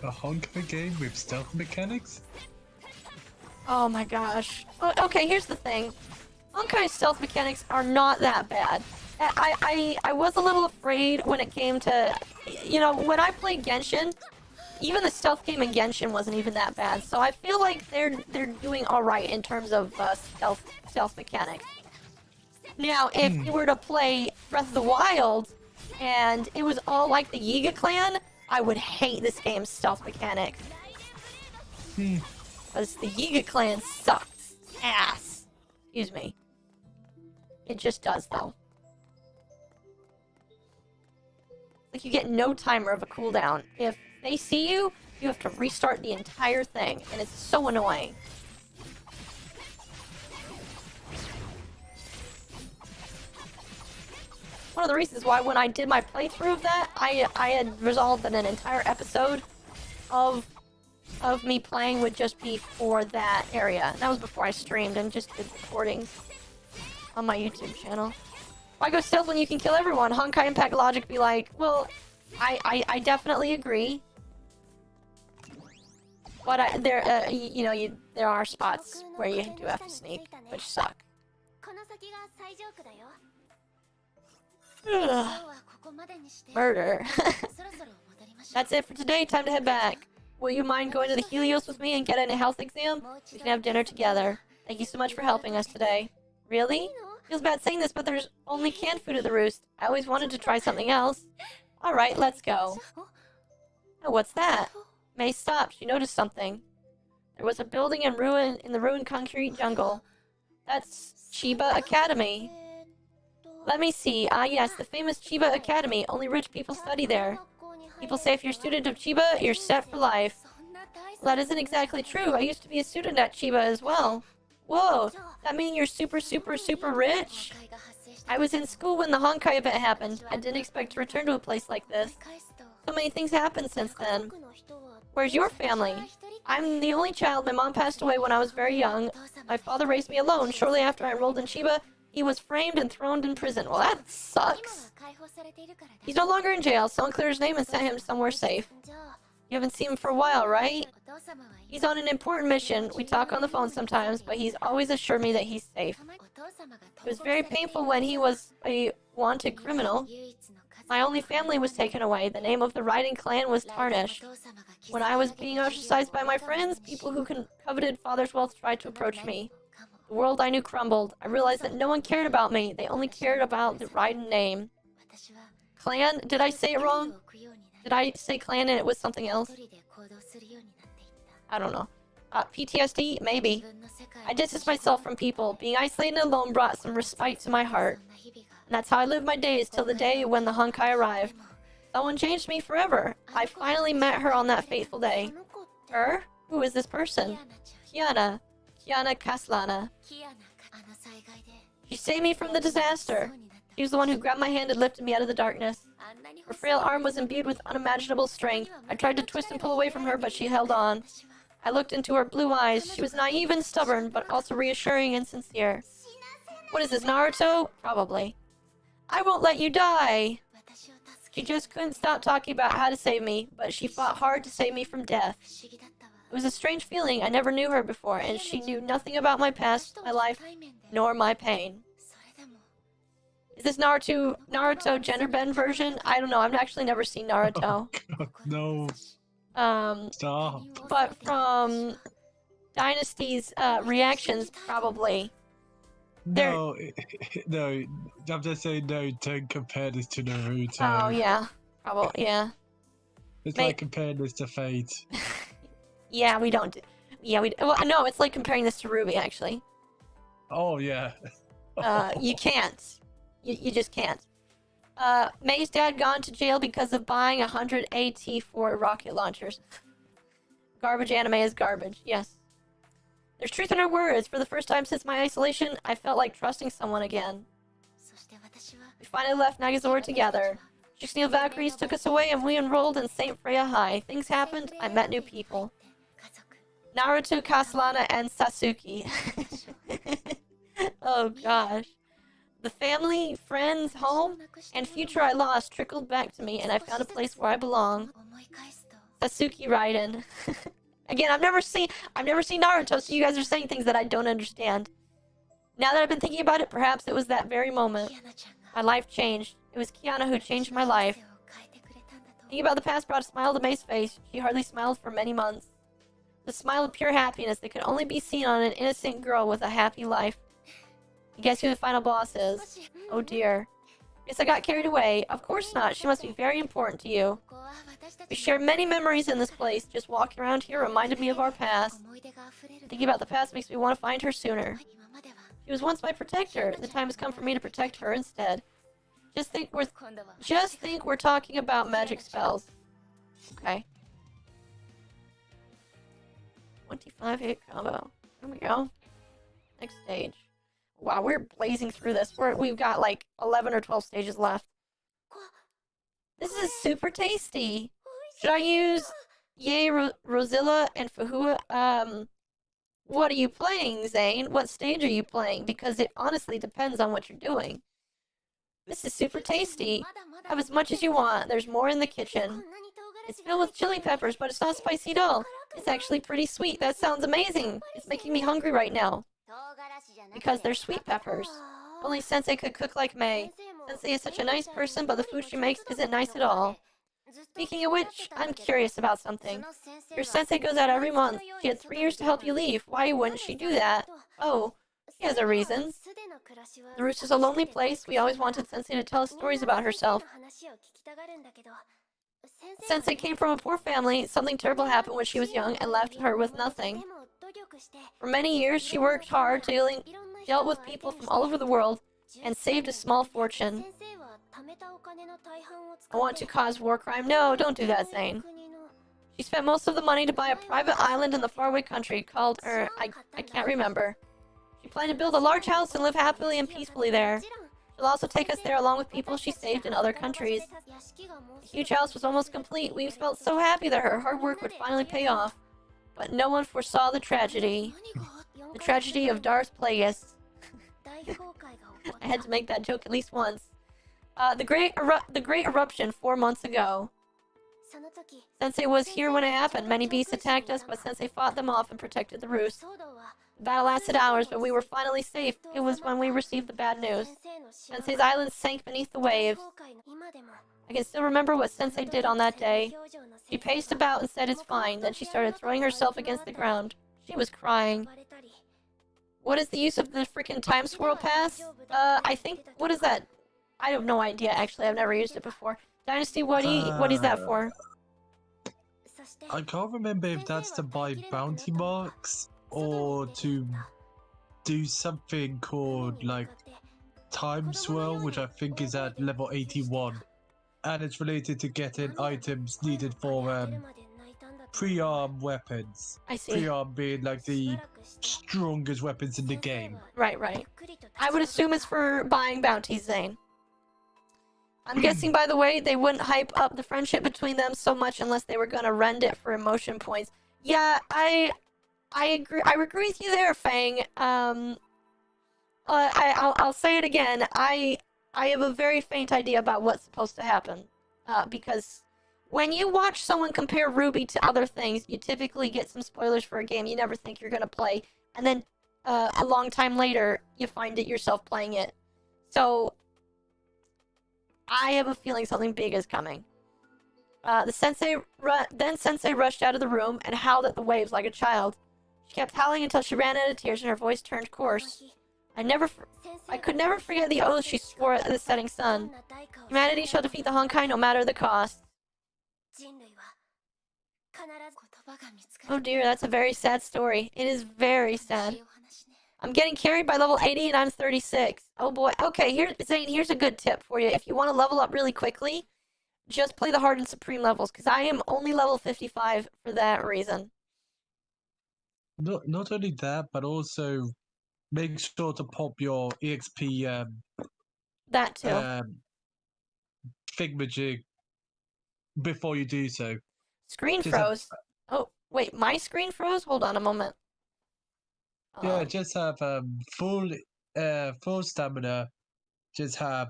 A Honkai game with stealth mechanics? Oh my gosh. Okay, here's the thing. Honkai's stealth mechanics are not that bad. I was a little afraid when it came to... You know, when I played Genshin, even the stealth game in Genshin wasn't even that bad. So I feel like they're doing alright in terms of stealth mechanics. Now, if you were to play Breath of the Wild, and it was all like the Yiga clan, I would hate this game's stealth mechanics. Because the Yiga clan sucks ass. Excuse me. It just does, though. Like, you get no timer of a cooldown. If they see you, you have to restart the entire thing, and it's so annoying. One of the reasons why when I did my playthrough of that, I had resolved that an entire episode of me playing would just be for that area. That was before I streamed and just did recordings on my YouTube channel. Why go stealth when you can kill everyone? Honkai Impact logic be like, well, I definitely agree. But there are spots where you do have to sneak, which suck. Ugh. Murder. That's it for today. Time to head back. Will you mind going to the Helios with me and getting a health exam? We can have dinner together. Thank you so much for helping us today. Really? Feels bad saying this, but there's only canned food at the Roost. I always wanted to try something else. Alright, let's go. Oh, what's that? May stopped. She noticed something. There was a building in the ruined concrete jungle. That's Chiba Academy. Let me see. Ah, yes, the famous Chiba Academy. Only rich people study there. People say if you're a student of Chiba, you're set for life. Well, that isn't exactly true. I used to be a student at Chiba as well. Whoa, that mean you're super, super, super rich? I was in school when the Honkai event happened. I didn't expect to return to a place like this. So many things happened since then. Where's your family? I'm the only child. My mom passed away when I was very young. My father raised me alone. Shortly after I enrolled in Chiba, he was framed and thrown in prison. Well, that sucks. He's no longer in jail. Someone cleared his name and sent him somewhere safe. You haven't seen him for a while, right? He's on an important mission. We talk on the phone sometimes, but he's always assured me that he's safe. It was very painful when he was a wanted criminal. My only family was taken away. The name of the Raiden clan was tarnished. When I was being ostracized by my friends, people who coveted father's wealth tried to approach me. The world I knew crumbled. I realized that no one cared about me. They only cared about the Raiden name. Clan? Did I say it wrong? Did I say clan and it was something else? I don't know. PTSD? Maybe. I distanced myself from people. Being isolated and alone brought some respite to my heart. And that's how I lived my days till the day when the Honkai arrived. Someone changed me forever. I finally met her on that fateful day. Her? Who is this person? Kiana. Kiana Kaslana. She saved me from the disaster. She was the one who grabbed my hand and lifted me out of the darkness. Her frail arm was imbued with unimaginable strength. I tried to twist and pull away from her, but she held on. I looked into her blue eyes. She was naive and stubborn, but also reassuring and sincere. What is this, Naruto? Probably. I won't let you die! She just couldn't stop talking about how to save me, but she fought hard to save me from death. It was a strange feeling. I never knew her before, and she knew nothing about my past, my life, nor my pain. Is this Naruto gender bend version? I don't know. I've actually never seen Naruto. Oh, God, no. Stop. But from Dynasty's reactions, probably. No, no. I'm just saying no. Don't compare this to Naruto. Oh yeah, probably yeah. It's like comparing this to Fate. Yeah, we don't. Well, no, it's like comparing this to Ruby actually. Oh yeah. You can't. You just can't. May's dad gone to jail because of buying 100 AT-4 rocket launchers. Garbage anime is garbage. Yes. There's truth in her words. For the first time since my isolation, I felt like trusting someone again. We finally left Nagazora together. 16 Valkyries took us away and we enrolled in St. Freya High. Things happened. I met new people. Naruto, Kaslana, and Sasuke. Oh gosh. The family, friends, home, and future I lost trickled back to me and I found a place where I belong. Sasuke Raiden. Again, I've never seen Naruto, so you guys are saying things that I don't understand. Now that I've been thinking about it, perhaps it was that very moment. My life changed. It was Kiana who changed my life. Thinking about the past brought a smile to May's face. She hardly smiled for many months. The smile of pure happiness that could only be seen on an innocent girl with a happy life. Guess who the final boss is? Oh dear. Guess I got carried away. Of course not. She must be very important to you. We share many memories in this place. Just walking around here reminded me of our past. Thinking about the past makes me want to find her sooner. She was once my protector. The time has come for me to protect her instead. Just think we're talking about magic spells. Okay. 25 hit combo. Here we go. Next stage. Wow, we're blazing through this. We've got like 11 or 12 stages left. This is super tasty. Should I use Yay, Rosilla, and Fahua? What are you playing, Zane? What stage are you playing? Because it honestly depends on what you're doing. This is super tasty. Have as much as you want. There's more in the kitchen. It's filled with chili peppers, but it's not spicy at all. It's actually pretty sweet. That sounds amazing. It's making me hungry right now. Because they're sweet peppers. Only Sensei could cook like May. Sensei is such a nice person, but the food she makes isn't nice at all. Speaking of which, I'm curious about something. Your Sensei goes out every month. She had 3 years to help you leave. Why wouldn't she do that? Oh, he has a reason. The Roost is a lonely place. We always wanted Sensei to tell us stories about herself. Sensei came from a poor family. Something terrible happened when she was young and left her with nothing. For many years, she worked hard, dealt with people from all over the world, and saved a small fortune. I want to cause war crime? No, don't do that, Zane. She spent most of the money to buy a private island in the faraway country called, I can't remember. She planned to build a large house and live happily and peacefully there. She'll also take us there along with people she saved in other countries. The huge house was almost complete. We felt so happy that her hard work would finally pay off. But no one foresaw the tragedy. The tragedy of Darth Plagueis. I had to make that joke at least once. The great eruption 4 months ago. Sensei was here when it happened. Many beasts attacked us, but Sensei fought them off and protected the roost. The battle lasted hours, but we were finally safe. It was when we received the bad news. Sensei's island sank beneath the waves. I can still remember what Sensei did on that day. She paced about and said it's fine. Then she started throwing herself against the ground. She was crying. What is the use of the freaking time swirl pass? I think, what is that? I have no idea, actually. I've never used it before. Dynasty, what is that for? I can't remember if that's to buy bounty marks or to do something called like time swirl, which I think is at level 81, and it's related to getting items needed for pre-arm weapons. I see. Pre-arm being like the strongest weapons in the game. Right. I would assume it's for buying bounties, Zane. I'm guessing, by the way, they wouldn't hype up the friendship between them so much unless they were gonna rend it for emotion points. Yeah, I agree. I agree with you there, Fang. I'll say it again. I have a very faint idea about what's supposed to happen. because when you watch someone compare Ruby to other things, you typically get some spoilers for a game you never think you're gonna play, and then a long time later, you find it yourself playing it. So, I have a feeling something big is coming. Then Sensei rushed out of the room and howled at the waves like a child. She kept howling until she ran out of tears and her voice turned coarse. I could never forget the oath she swore at the setting sun. Humanity shall defeat the Honkai no matter the cost. Oh dear, that's a very sad story. It is very sad. I'm getting carried by level 80 and I'm 36. Oh boy. Okay, Zane, here's a good tip for you. If you want to level up really quickly, just play the hard and supreme levels, because I am only level 55 for that reason. Not only that, but also make sure to pop your EXP that too. thingamajig before you do so. Screen froze. Oh, wait, my screen froze? Hold on a moment. Yeah, just have full stamina. Just have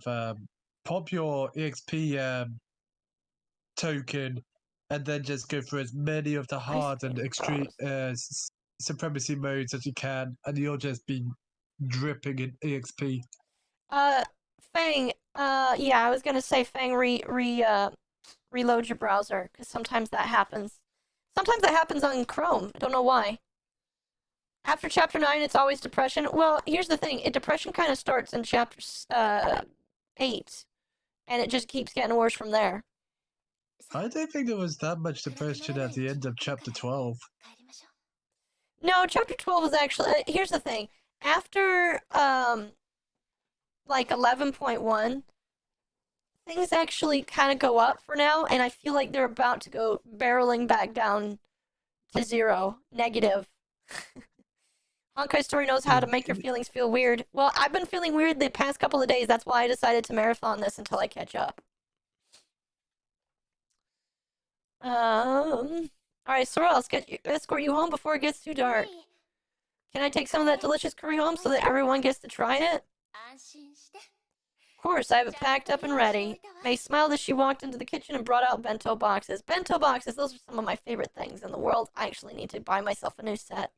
pop your EXP token, and then just go through as many of the hard and extreme supremacy modes as you can, and you'll just be dripping in EXP. Fang, yeah, I was gonna say, Fang, reload your browser, because sometimes that happens. Sometimes that happens on Chrome. I don't know why. After Chapter 9, it's always depression. Well, here's the thing. Depression kind of starts in Chapter 8, and it just keeps getting worse from there. I don't think there was that much depression at the end of Chapter 12. No, Chapter 12 is actually... here's the thing. After, like, 11.1, things actually kind of go up for now, and I feel like they're about to go barreling back down to 0, negative. Honkai Story knows how to make your feelings feel weird. Well, I've been feeling weird the past couple of days. That's why I decided to marathon this until I catch up. Alright, Sora, I'll escort you home before it gets too dark. Can I take some of that delicious curry home so that everyone gets to try it? Of course, I have it packed up and ready. May smiled as she walked into the kitchen and brought out bento boxes. Bento boxes, those are some of my favorite things in the world. I actually need to buy myself a new set,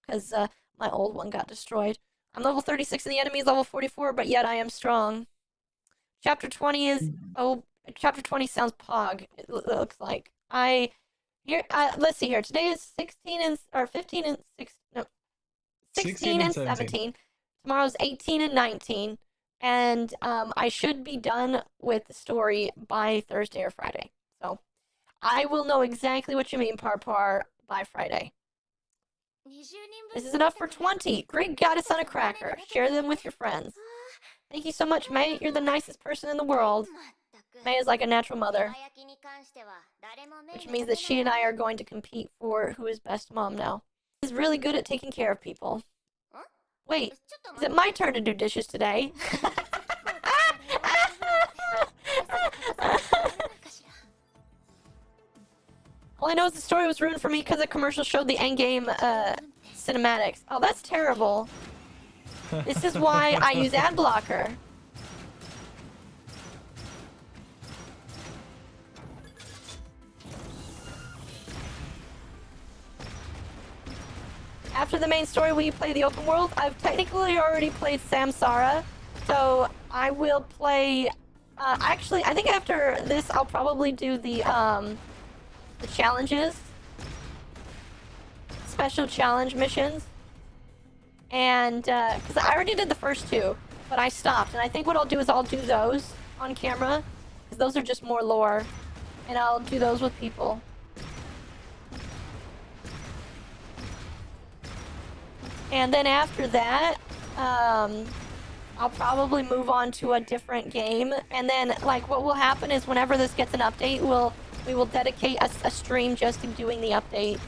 because my old one got destroyed. I'm level 36 and the enemy is level 44, but yet I am strong. Chapter 20 is... oh, Chapter 20 sounds pog, it looks like. Let's see here. Today is 16 and... or 15 and... 16 and 17. Tomorrow's 18 and 19. And I should be done with the story by Thursday or Friday. So I will know exactly what you mean, Parpar, by Friday. This is enough for 20. Great goddess on a cracker. Share them with your friends. Thank you so much, May. You're the nicest person in the world. May is like a natural mother. Which means that she and I are going to compete for who is best mom now. She's really good at taking care of people. Wait, is it my turn to do dishes today? All I know is the story was ruined for me because the commercial showed the endgame cinematics. Oh, that's terrible. This is why I use ad blocker. After the main story, will you play the open world? I've technically already played Samsara, so I will play... actually, I think after this, I'll probably do the challenges. Special challenge missions. And, because I already did the first two, but I stopped. And I think what I'll do is I'll do those on camera, because those are just more lore. And I'll do those with people. And then after that, I'll probably move on to a different game. And then, like, what will happen is whenever this gets an update, we will dedicate a stream just to doing the update.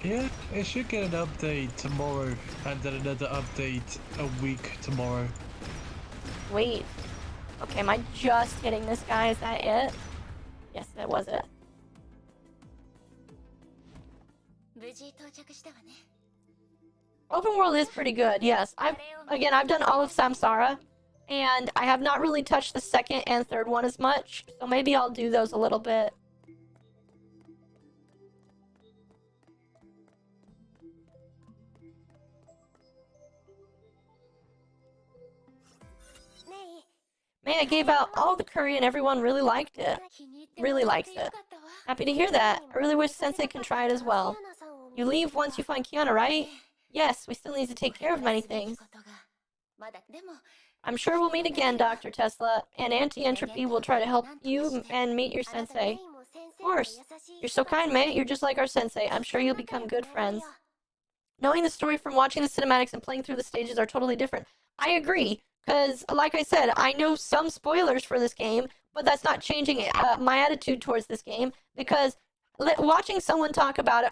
Yeah, it should get an update tomorrow, and then another update a week tomorrow. Wait. Okay, am I just hitting this guy? Is that it? Yes, that was it. Open world is pretty good, yes. I've done all of Samsara. And I have not really touched the second and third one as much, so maybe I'll do those a little bit. May, I gave out all the curry and everyone really liked it. Really likes it. Happy to hear that. I really wish Sensei can try it as well. You leave once you find Kiana, right? Yes, we still need to take care of many things. I'm sure we'll meet again, Dr. Tesla, and Auntie Entropy will try to help you and meet your sensei. Of course. You're so kind, mate. You're just like our sensei. I'm sure you'll become good friends. Knowing the story from watching the cinematics and playing through the stages are totally different. I agree, because, like I said, I know some spoilers for this game, but that's not changing my attitude towards this game, because watching someone talk about it,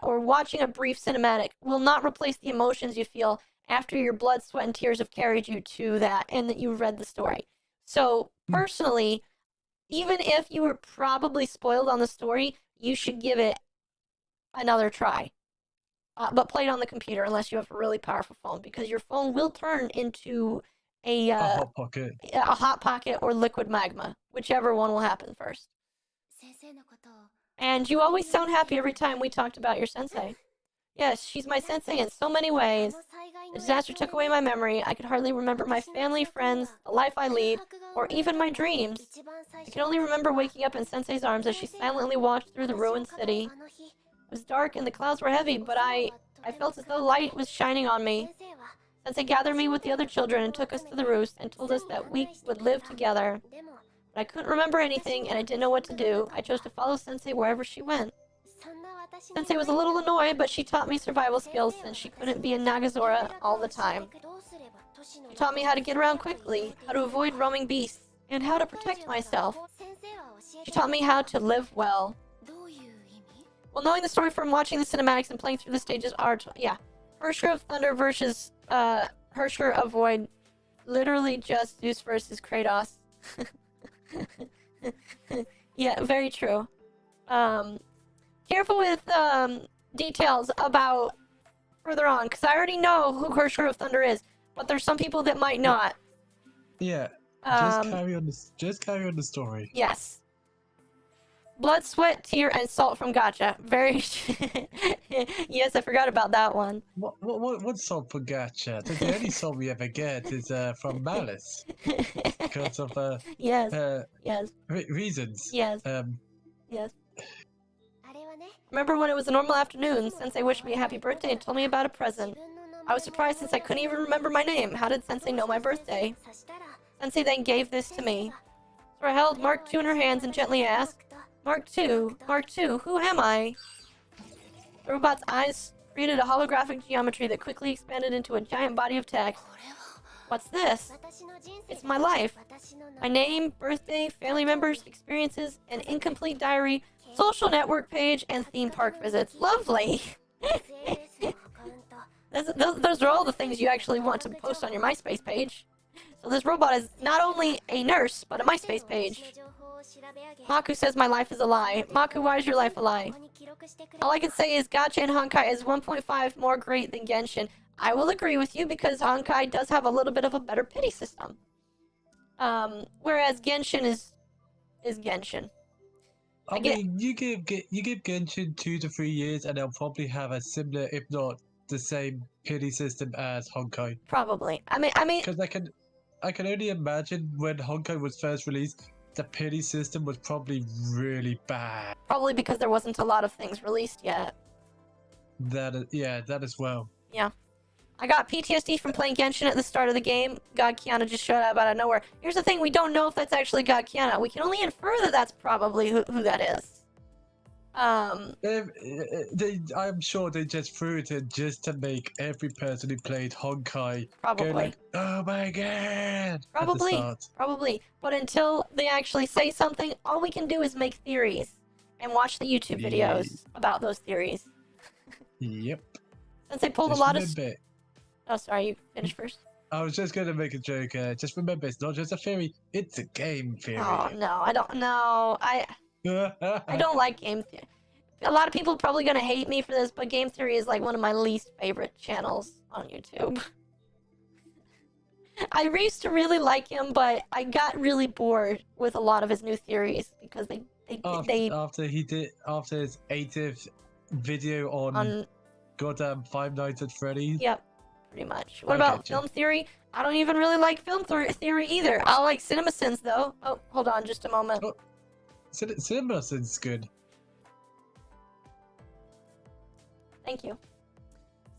or watching a brief cinematic will not replace the emotions you feel after your blood, sweat, and tears have carried you to that, and that you've read the story. So, personally, even if you were probably spoiled on the story, you should give it another try. But play it on the computer unless you have a really powerful phone, because your phone will turn into a Hot Pocket. A hot pocket or liquid magma, whichever one will happen first. And you always sound happy every time we talked about your sensei. Yes, she's my sensei in so many ways. The disaster took away my memory. I could hardly remember my family, friends, the life I lead, or even my dreams. I can only remember waking up in Sensei's arms as she silently walked through the ruined city. It was dark and the clouds were heavy, but I felt as though light was shining on me. Sensei gathered me with the other children and took us to the roost and told us that we would live together. But I couldn't remember anything and I didn't know what to do. I chose to follow Sensei wherever she went. Sensei was a little annoyed, but she taught me survival skills since she couldn't be in Nagazora all the time. She taught me how to get around quickly, how to avoid roaming beasts, and how to protect myself. She taught me how to live well. Well, knowing the story from watching the cinematics and playing through the stages are... yeah. Hersher of Thunder versus Hersher of Void. Literally just Zeus versus Kratos. Yeah, very true. Careful with details about further on, because I already know who Hersher of Thunder is, but there's some people that might not. Yeah. Just carry on the story. Yes. Blood, sweat, tear, and salt from Gacha. Very... yes, I forgot about that one. What's salt for Gacha? The only salt we ever get is from Malice. Because of yes. reasons. Yes. Yes. Remember when it was a normal afternoon, Sensei wished me a happy birthday and told me about a present. I was surprised since I couldn't even remember my name. How did Sensei know my birthday? Sensei then gave this to me. So I held Mark II in her hands and gently asked, Mark II, who am I? The robot's eyes created a holographic geometry that quickly expanded into a giant body of text. What's this? It's my life. My name, birthday, family members, experiences, an incomplete diary, social network page, and theme park visits. Lovely! Those are all the things you actually want to post on your MySpace page. So this robot is not only a nurse, but a MySpace page. Maku says my life is a lie. Maku, why is your life a lie? All I can say is Gacha and Honkai is 1.5 more great than Genshin. I will agree with you because Honkai does have a little bit of a better pity system. Whereas Genshin is Genshin. I mean, you give Genshin 2 to 3 years and they'll probably have a similar, if not the same, pity system as Honkai. Probably. I mean, because I can only imagine when Honkai was first released, the pity system was probably really bad. Probably because there wasn't a lot of things released yet. That as well. Yeah. I got PTSD from playing Genshin at the start of the game. God Kiana just showed up out of nowhere. Here's the thing, we don't know if that's actually God Kiana. We can only infer that that's probably who that is. I'm sure they just threw it in just to make every person who played Honkai go like, oh my god! Probably. But until they actually say something, all we can do is make theories and watch the YouTube videos about those theories. Yep. Since they pulled a lot of... Oh, sorry, you finished first? I was just going to make a joke. Just remember, it's not just a theory, it's a game theory. Oh, no, I don't know. I don't like game theory. A lot of people are probably going to hate me for this, but game theory is like one of my least favorite channels on YouTube. I used to really like him, but I got really bored with a lot of his new theories because they After his 80th video on goddamn Five Nights at Freddy's. Yep, pretty much. What about film theory? I don't even really like film theory either. I like CinemaSins though. Oh, hold on just a moment. Oh, CinemaSins good. Thank you.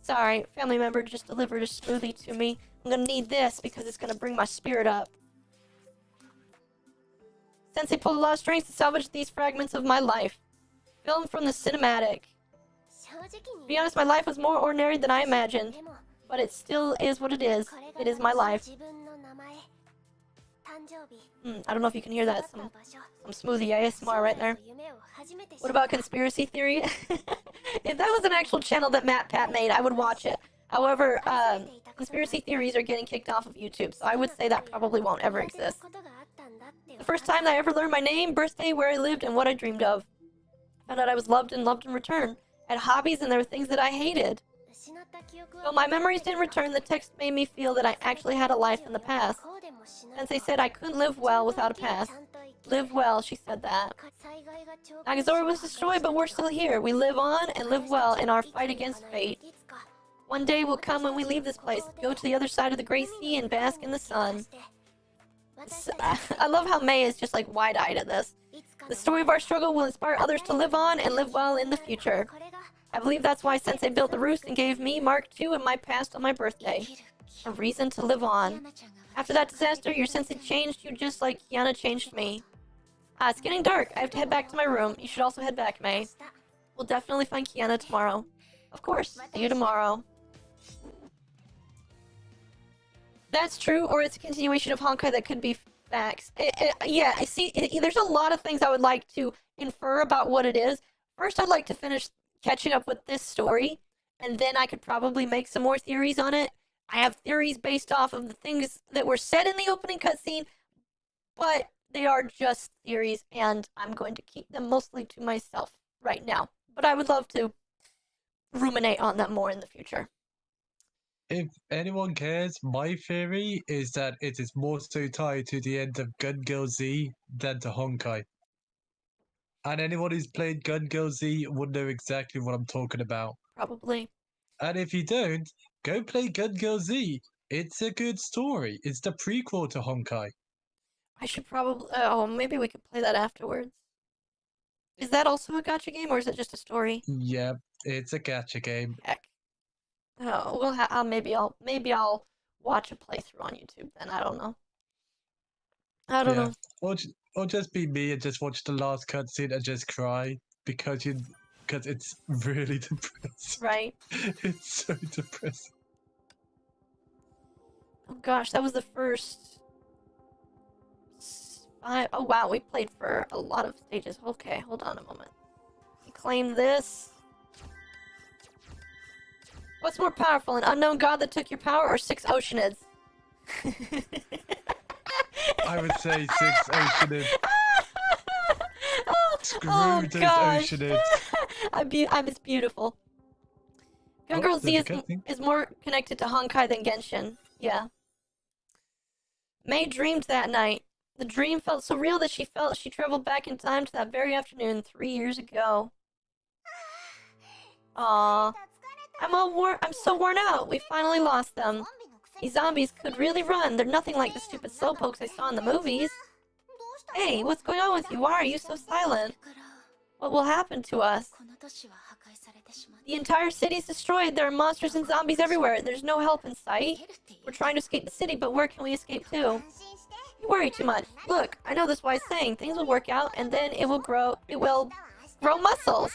Sorry, family member just delivered a smoothie to me. I'm gonna need this because it's gonna bring my spirit up. Sensei pulled a lot of strings to salvage these fragments of my life. Filmed from the cinematic. To be honest, my life was more ordinary than I imagined. But it still is what it is. It is my life. I don't know if you can hear that. Some smoothie ASMR right there. What about conspiracy theory? If that was an actual channel that Pat made, I would watch it. However, conspiracy theories are getting kicked off of YouTube, so I would say that probably won't ever exist. The first time I ever learned my name, birthday, where I lived, and what I dreamed of. I found out I was loved and loved in return. I had hobbies and there were things that I hated. Though my memories didn't return, the text made me feel that I actually had a life in the past. Sensei said I couldn't live well without a past. Live well, she said that. Nagazora was destroyed, but we're still here. We live on and live well in our fight against fate. One day will come when we leave this place, go to the other side of the Great Sea and bask in the sun. I love how May is just like wide-eyed at this. The story of our struggle will inspire others to live on and live well in the future. I believe that's why Sensei built the roost and gave me, Mark II, and my past on my birthday. A reason to live on. After that disaster, your sensei changed you just like Kiana changed me. It's getting dark. I have to head back to my room. You should also head back, May. We'll definitely find Kiana tomorrow. Of course. See you tomorrow. That's true, or it's a continuation of Honkai that could be facts. Yeah, I see. There's a lot of things I would like to infer about what it is. First, I'd like to finish catching up with this story, and then I could probably make some more theories on it. I have theories based off of the things that were said in the opening cutscene, but they are just theories, and I'm going to keep them mostly to myself right now. But I would love to ruminate on them more in the future. If anyone cares, my theory is that it is more so tied to the end of Gun Girl Z than to Honkai. And anyone who's played Gun Girl Z would know exactly what I'm talking about. Probably. And if you don't, go play Gun Girl Z. It's a good story. It's the prequel to Honkai. I should probably... Oh, maybe we could play that afterwards. Is that also a gacha game, or is it just a story? Yeah, it's a gacha game. Heck. Oh, well, maybe I'll watch a playthrough on YouTube then. I don't know. I don't know. Or just be me and just watch the last cutscene and just cry because it's really depressing. Right. It's so depressing. Oh gosh, that was the first... Oh wow, we played for a lot of stages. Okay, hold on a moment. We claim this. What's more powerful, an unknown god that took your power, or 6 Oceanids? I would say 6 Oceanids. Screw those Oceanids. It's beautiful. Gun Girl Z is more connected to Honkai than Genshin. Yeah. May dreamed that night. The dream felt so real that she felt she traveled back in time to that very afternoon 3 years ago. Aww. I'm so worn out. We finally lost them. These zombies could really run. They're nothing like the stupid slowpokes I saw in the movies. Hey, what's going on with you? Why are you so silent? What will happen to us? The entire city's destroyed. There are monsters and zombies everywhere. There's no help in sight. We're trying to escape the city, but where can we escape to? You worry too much. Look, I know this wise saying. Things will work out, and then it will grow muscles.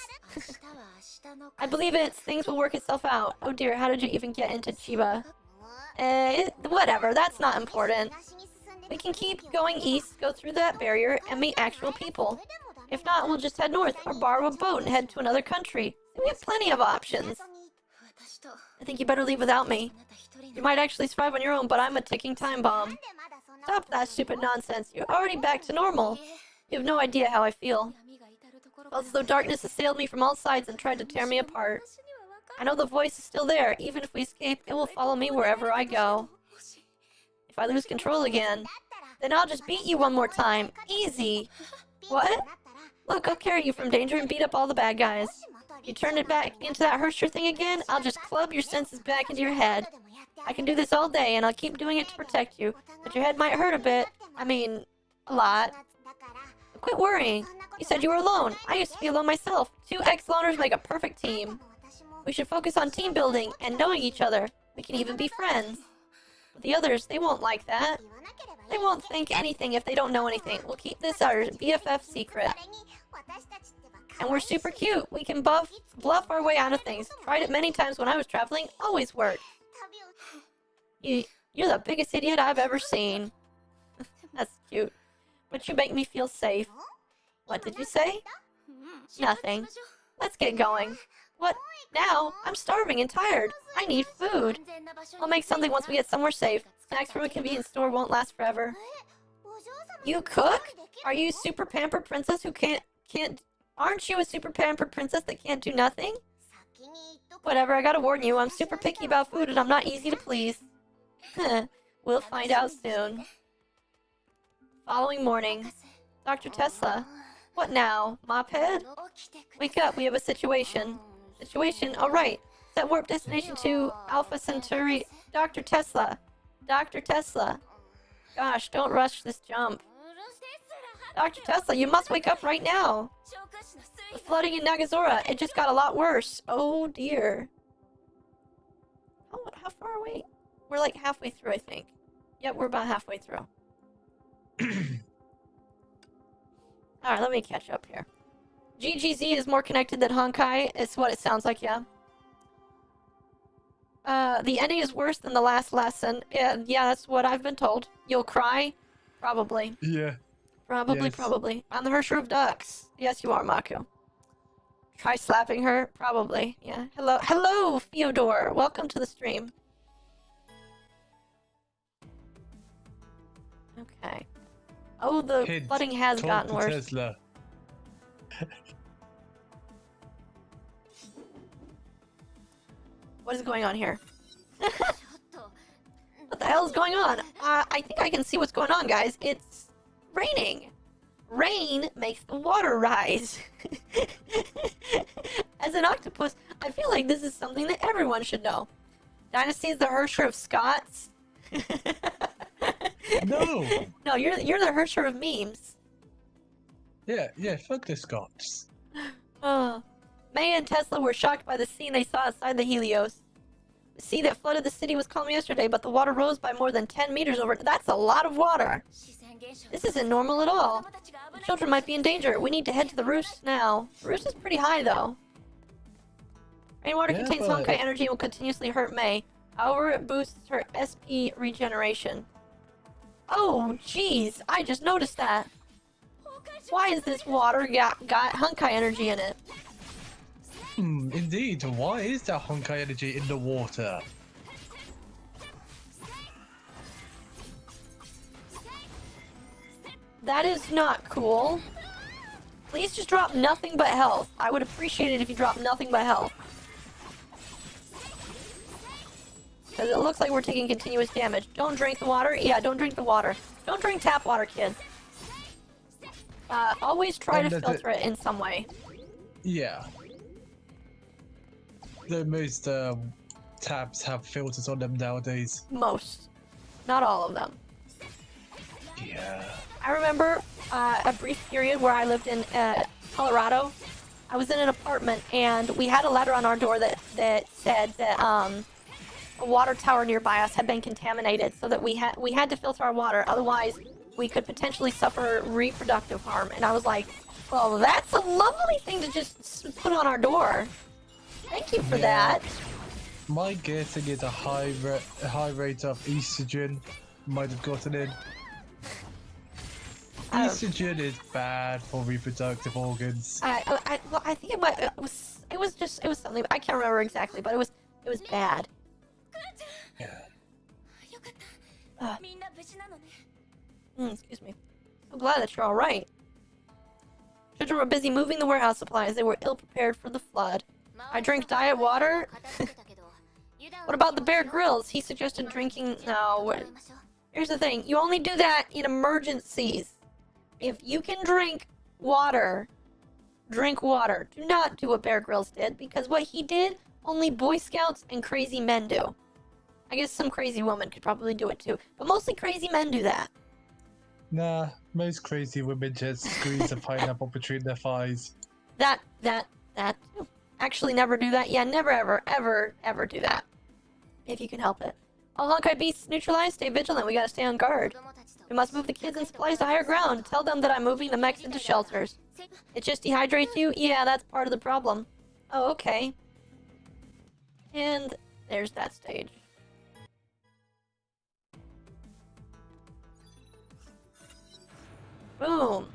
I believe things will work itself out. Oh dear, how did you even get into Chiba? Whatever, that's not important. We can keep going east, go through that barrier, and meet actual people. If not, we'll just head north, or borrow a boat and head to another country. We have plenty of options. I think you better leave without me. You might actually survive on your own, but I'm a ticking time bomb. Stop that stupid nonsense. You're already back to normal. You have no idea how I feel. It felt as though darkness assailed me from all sides and tried to tear me apart. I know the voice is still there. Even if we escape, it will follow me wherever I go. If if I lose control again. Then I'll just beat you one more time. Easy. What? Look, I'll carry you from danger and beat up all the bad guys. You turn it back into that Hersher thing again, I'll just club your senses back into your head. I can do this all day, and I'll keep doing it to protect you. But your head might hurt a bit. I mean, a lot. Quit worrying. You said you were alone. I used to be alone myself. Two ex-loners make a perfect team. We should focus on team building and knowing each other. We can even be friends. But the others, they won't like that. They won't think anything if they don't know anything. We'll keep this our BFF secret. And we're super cute. We can bluff our way out of things. Tried it many times when I was traveling. Always worked. You're the biggest idiot I've ever seen. That's cute. But you make me feel safe. What did you say? Nothing. Let's get going. What? Now? I'm starving and tired. I need food. I'll make something once we get somewhere safe. Snacks from a convenience store won't last forever. You cook? Are you a super pampered princess who can't... Aren't you a super pampered princess that can't do nothing? Whatever, I gotta warn you, I'm super picky about food and I'm not easy to please. We'll find out soon. Following morning. Dr. Tesla. What now? Mophead? Wake up, we have a situation. Situation? Oh right. Set warp destination to Alpha Centauri. Dr. Tesla. Dr. Tesla. Gosh, don't rush this jump. Dr. Tesla, you must wake up right now. The flooding in Nagazora, it just got a lot worse. Oh dear. How far are we? We're like halfway through, I think. Yep, we're about halfway through. Alright, let me catch up here. GGZ is more connected than Honkai. It's what it sounds like, yeah. The ending is worse than the last lesson. Yeah, that's what I've been told. You'll cry? Probably. Yeah. Probably, yes. Probably. I'm the Hersher of Ducks. Yes, you are, Mako. Try slapping her? Probably. Yeah. Hello, Fyodor. Welcome to the stream. Okay. Oh, the flooding has gotten worse. Tesla. What is going on here? What the hell is going on? I think I can see what's going on, guys. It's raining. Rain makes the water rise. As an octopus, I feel like this is something that everyone should know. Dynasty is the Hersher of Scots. No. No, you're the Hersher of memes. Yeah, fuck the Scots. May and Tesla were shocked by the scene they saw outside the Helios. The sea that flooded the city was calm yesterday, but the water rose by more than 10 meters over. That's a lot of water. This isn't normal at all. The children might be in danger. We need to head to the roost now. The roost is pretty high, though. Rainwater contains Honkai energy and will continuously hurt May. However, it boosts her SP regeneration. Oh, jeez. I just noticed that. Why is this water got Honkai energy in it? Indeed. Why is there Honkai energy in the water? That is not cool. Please just drop nothing but health. I would appreciate it if you dropped nothing but health. Because it looks like we're taking continuous damage. Don't drink the water. Yeah, don't drink the water. Don't drink tap water, kids. Always try to filter it in some way. Yeah. The most taps have filters on them nowadays. Most. Not all of them. Yeah. I remember a brief period where I lived in Colorado. I was in an apartment and we had a letter on our door that said that a water tower nearby us had been contaminated, so that we had to filter our water, otherwise we could potentially suffer reproductive harm. And I was like, well, that's a lovely thing to just put on our door. Thank you for that. My guessing is a high rate of estrogen might have gotten in. Estrogen is bad for reproductive organs. Well, I think it was something, I can't remember exactly, but it was bad. Yeah. Excuse me. I'm glad that you're all right. Children were busy moving the warehouse supplies. They were ill prepared for the flood. I drink diet water. What about the Bear Grylls? He suggested drinking. No, Here's the thing. You only do that in emergencies. If you can drink water, drink water. Do not do what Bear Grylls did, because what he did, only Boy Scouts and crazy men do. I guess some crazy woman could probably do it too, but mostly crazy men do that. Nah, most crazy women just squeeze a pineapple between their thighs. That too. Actually, never do that. Yeah, never, ever do that. If you can help it. All Honkai beasts neutralized, stay vigilant, we gotta stay on guard. We must move the kids and supplies to higher ground. Tell them that I'm moving the mechs into shelters. It just dehydrates you? Yeah, that's part of the problem. Oh, okay. And there's that stage. Boom.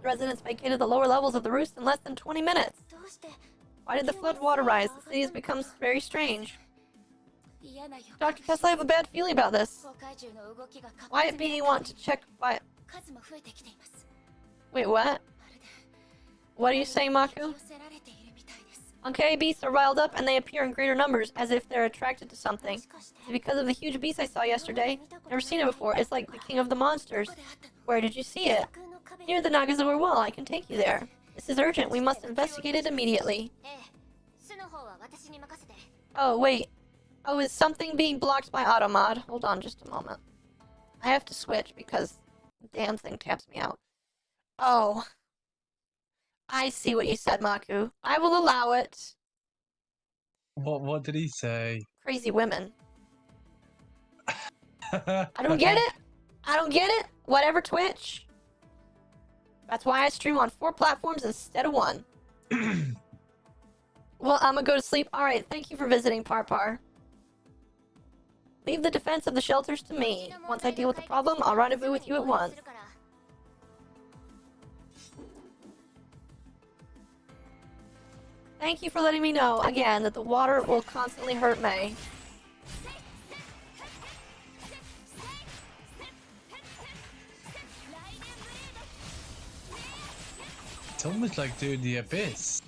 Residents vacated the lower levels of the roost in less than 20 minutes. Why did the flood water rise? The city has become very strange. Dr. Tesla, I have a bad feeling about this. Wyatt B want to check Wyatt. Wait, what? What are you saying, Maku? Honkai beasts are riled up and they appear in greater numbers, as if they're attracted to something. It's because of the huge beast I saw yesterday. Never seen it before. It's like the king of the monsters. Where did you see it? Near the Nagasawa wall. I can take you there. This is urgent. We must investigate it immediately. Oh, wait. Oh, is something being blocked by automod? Hold on just a moment. I have to switch because the damn thing taps me out. Oh. I see what you said, Maku. I will allow it. What did he say? Crazy women. I don't get it. I don't get it. Whatever, Twitch. That's why I stream on 4 platforms instead of 1. Well, I'm gonna go to sleep. Alright, thank you for visiting, Parpar. Leave the defense of the shelters to me. Once I deal with the problem, I'll rendezvous with you at once. Thank you for letting me know, again, that the water will constantly hurt me. It's almost like doing the Abyss,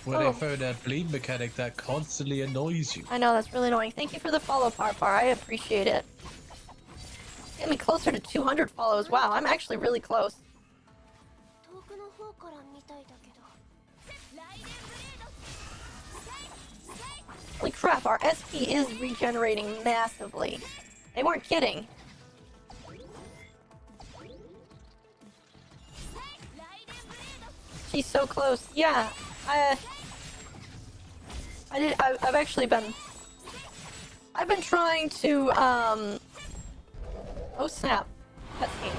where they throw that bleed mechanic that constantly annoys you. I know, that's really annoying. Thank you for the follow, Parpar. I appreciate it. Get me closer to 200 follows. Wow, I'm actually really close. Holy crap, our SP is regenerating massively. They weren't kidding. She's so close. Yeah, I've actually been... I've been trying to, oh snap. Cutscene.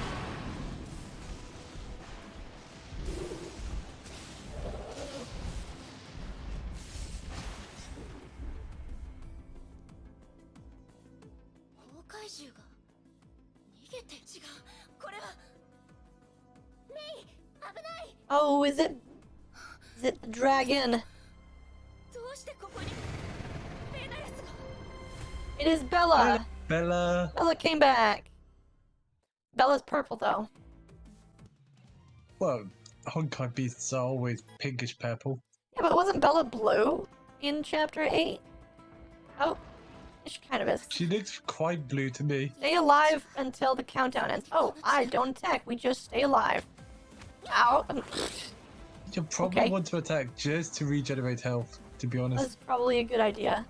Oh, is it the dragon? It is Bella! Bella! Bella came back! Bella's purple, though. Well, Honkai beasts are always pinkish purple. Yeah, but wasn't Bella blue in Chapter 8? Oh, she kind of is. She looks quite blue to me. Stay alive until the countdown ends. Oh, I don't attack, we just stay alive. Ow. You probably want to attack just to regenerate health, to be honest. That's probably a good idea.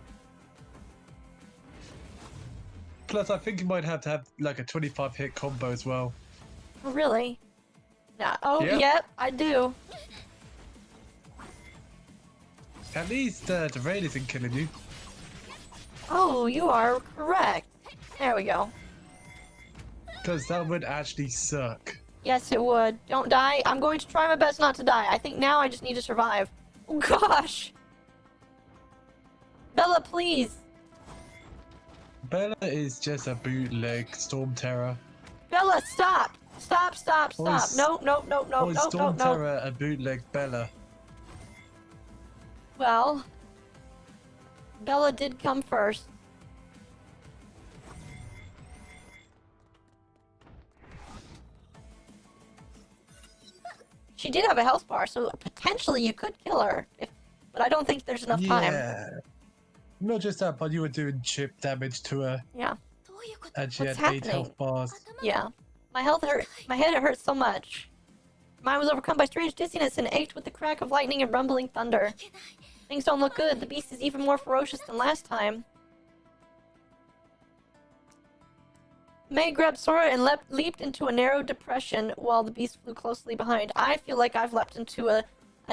Plus, I think you might have to have like a 25 hit combo as well. Oh, really? Yeah. Oh, Yep. yep, I do. At least the raid isn't killing you. Oh, you are correct. There we go. Because that would actually suck. Yes, it would. Don't die. I'm going to try my best not to die. I think now I just need to survive. Oh, gosh. Bella, please. Bella is just a bootleg Storm Terror. Bella, stop. Stop, stop, stop. No, no, no, no, Or is no, Storm no, no. Terror a bootleg Bella? Well, Bella did come first. She did have a health bar, so potentially you could kill her. But I don't think there's enough time. Not just that, but you were doing chip damage to her, Yeah. and she What's had 8 happening? health bars. Yeah. My health hurt. My head hurt so much. Mine was overcome by strange dizziness and ached with the crack of lightning and rumbling thunder. Things don't look good. The beast is even more ferocious than last time. May grabbed Sora and leaped into a narrow depression while the beast flew closely behind. I feel like I've leapt into a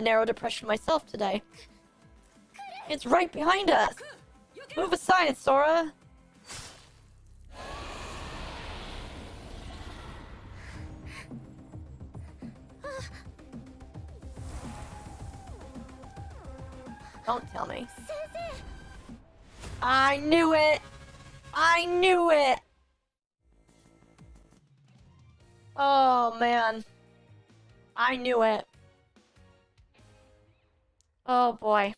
narrow depression myself today. It's right behind us! Move aside, Sora! Don't tell me. I knew it! I knew it! Oh, man. I knew it. Oh, boy.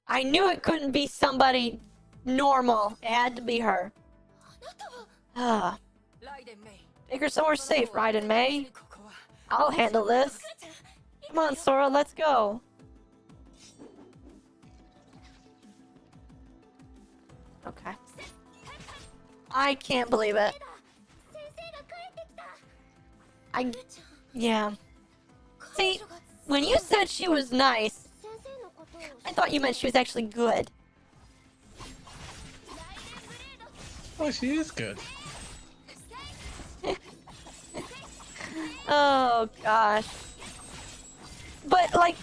I knew it couldn't be somebody normal. It had to be her. Ah. Take her somewhere safe, Raiden May. I'll handle this. Come on, Sora, let's go. Okay. I can't believe it. Yeah. See, when you said she was nice, I thought you meant she was actually good. Oh, she is good. Oh, gosh. But, like,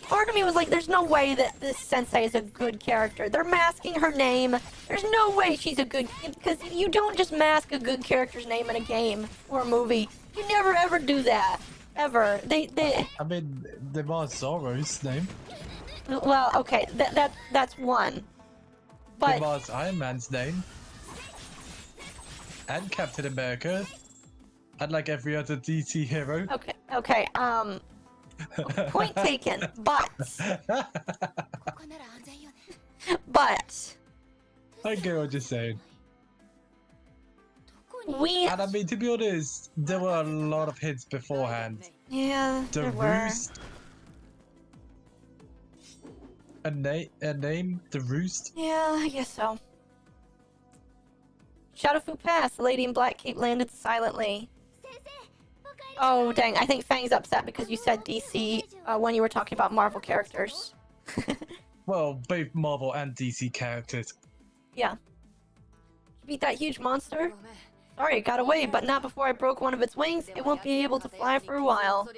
part of me was like, there's no way that this sensei is a good character. They're masking her name. There's no way she's a good... Because you don't just mask a good character's name in a game or a movie. You never ever do that. Ever. They... I mean, they was Zoro's name. Well, okay. That's one. But... It was Iron Man's name. And Captain America. And like every other DC hero. Okay, point taken, but I get what you're saying. we... And I mean, to be honest, there were a lot of hints beforehand. Yeah, The there were. Roost. A name? The Roost? Yeah, I guess so. Shadowfu passed. The lady in black cape landed silently. Oh, dang. I think Fang's upset because you said DC when you were talking about Marvel characters. Well, both Marvel and DC characters. Yeah. Did you beat that huge monster? Sorry, it got away, but not before I broke one of its wings. It won't be able to fly for a while.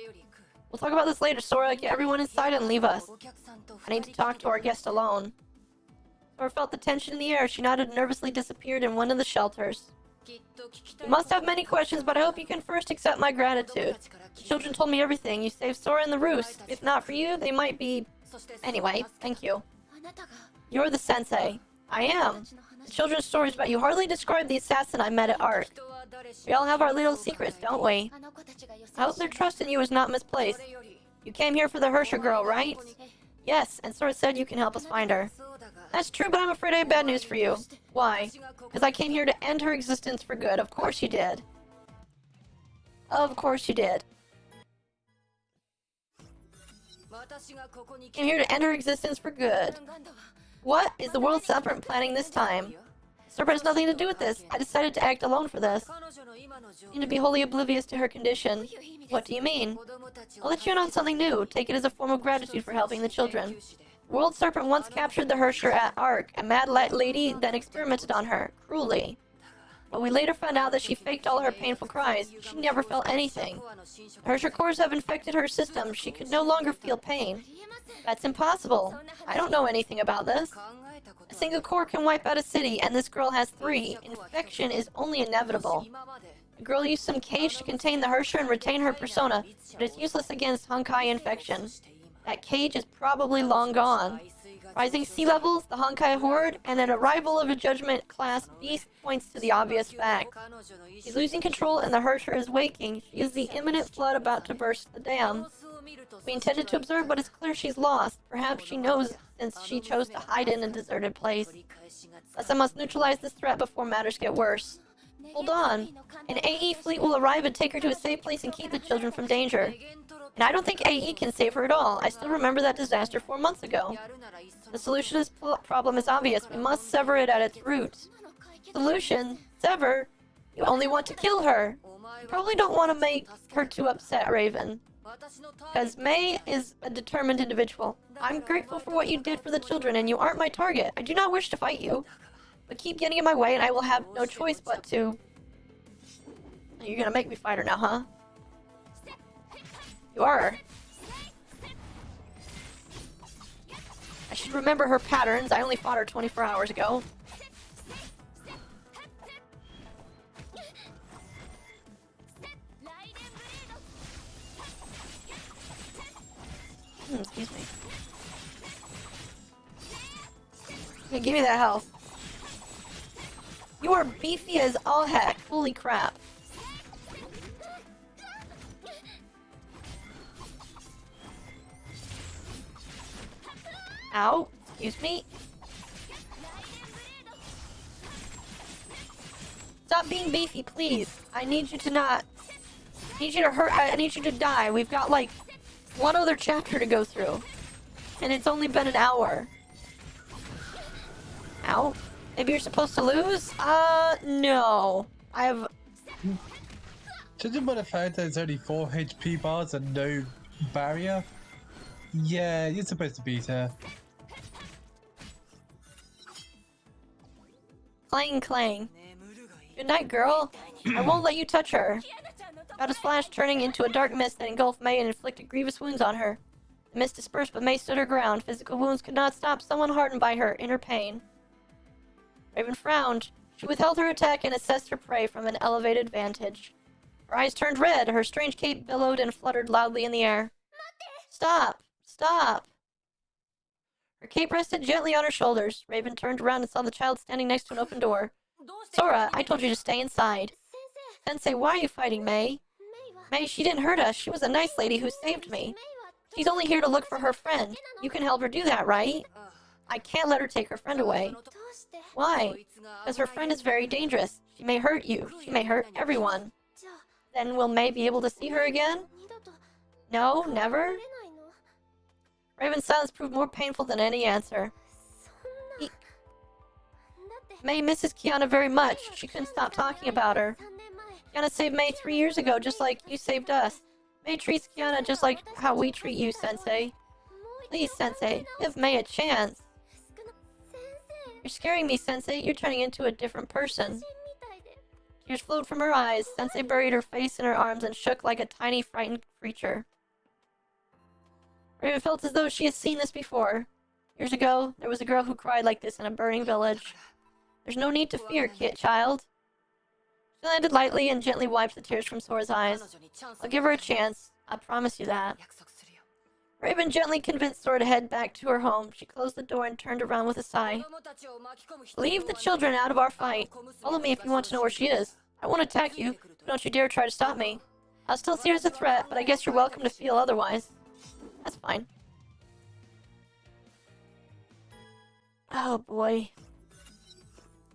We'll talk about this later, Sora. Get everyone inside and leave us. I need to talk to our guest alone. Sora felt the tension in the air. She nodded and nervously disappeared in one of the shelters. You must have many questions, but I hope you can first accept my gratitude. The children told me everything. You saved Sora and the Roost. If not for you, they might be... Anyway, thank you. You're the sensei. I am. The children's stories about you hardly describe the assassin I met at Ark. We all have our little secrets, don't we? I hope their trust in you is not misplaced. You came here for the Hersher girl, right? Yes, and Sora said you can help us find her. That's true, but I'm afraid I have bad news for you. Why? Because I came here to end her existence for good. Of course you did. Of course you did. Came here to end her existence for good. What is the World Serpent planning this time? Serpent has nothing to do with this. I decided to act alone for this. I need to be wholly oblivious to her condition. What do you mean? I'll let you in on something new. Take it as a form of gratitude for helping the children. World Serpent once captured the Hersher at Ark. A mad lady then experimented on her, cruelly. But we later found out that she faked all her painful cries. She never felt anything. The Hersher cores have infected her system. She could no longer feel pain. That's impossible. I don't know anything about this. A single core can wipe out a city, and this girl has 3. Infection is only inevitable. The girl used some cage to contain the Hersher and retain her persona, but it's useless against Honkai infection. That cage is probably long gone. Rising sea levels, the Honkai Horde, and an arrival of a Judgment-class beast points to the obvious fact. She's losing control and the Hersher is waking. She is the imminent flood about to burst the dam. We intended to observe, but it's clear she's lost. Perhaps she knows since she chose to hide in a deserted place. Thus I must neutralize this threat before matters get worse. Hold on. An AE fleet will arrive and take her to a safe place and keep the children from danger. And I don't think AE can save her at all. I still remember that disaster 4 months ago. The solution to this problem is obvious. We must sever it at its roots. Solution? Sever? You only want to kill her. You probably don't want to make her too upset, Raven. Because May is a determined individual. I'm grateful for what you did for the children, and you aren't my target. I do not wish to fight you. But keep getting in my way, and I will have no choice but to... You're gonna make me fight her now, huh? You are. I should remember her patterns. I only fought her 24 hours ago. Excuse me. Okay, give me that health. You are beefy as all heck. Holy crap. Ow. Excuse me. Stop being beefy, please. I need you to not... I need you to hurt... I need you to die. We've got, like, one other chapter to go through. And it's only been an hour. Ow. Maybe you're supposed to lose? No. I have... Judging by the fact there's only 4 HP bars and no barrier, yeah, you're supposed to beat her. Clang, clang. Good night, girl. I won't let you touch her. Got a flash turning into a dark mist that engulfed May and inflicted grievous wounds on her. The mist dispersed, but May stood her ground. Physical wounds could not stop someone hardened by her inner pain. Raven frowned. She withheld her attack and assessed her prey from an elevated vantage. Her eyes turned red. Her strange cape billowed and fluttered loudly in the air. Stop! Stop! Her cape rested gently on her shoulders. Raven turned around and saw the child standing next to an open door. Sora, I told you to stay inside. Sensei, why are you fighting May? May, she didn't hurt us. She was a nice lady who saved me. She's only here to look for her friend. You can help her do that, right? I can't let her take her friend away. Why? Because her friend is very dangerous. She may hurt you. She may hurt everyone. Then will May be able to see her again? No, never? Raven's silence proved more painful than any answer. May misses Kiana very much. She couldn't stop talking about her. Kiana saved May 3 years ago, just like you saved us. May treats Kiana just like how we treat you, Sensei. Please, Sensei, give May a chance. You're scaring me, Sensei. You're turning into a different person. Tears flowed from her eyes. Sensei buried her face in her arms and shook like a tiny, frightened creature. Raven felt as though she had seen this before. Years ago, there was a girl who cried like this in a burning village. There's no need to fear, child. She landed lightly and gently wiped the tears from Sora's eyes. I'll give her a chance. I promise you that. Raven gently convinced Sora to head back to her home. She closed the door and turned around with a sigh. Leave the children out of our fight. Follow me if you want to know where she is. I won't attack you, but don't you dare try to stop me. I'll still see her as a threat, but I guess you're welcome to feel otherwise. That's fine. Oh boy.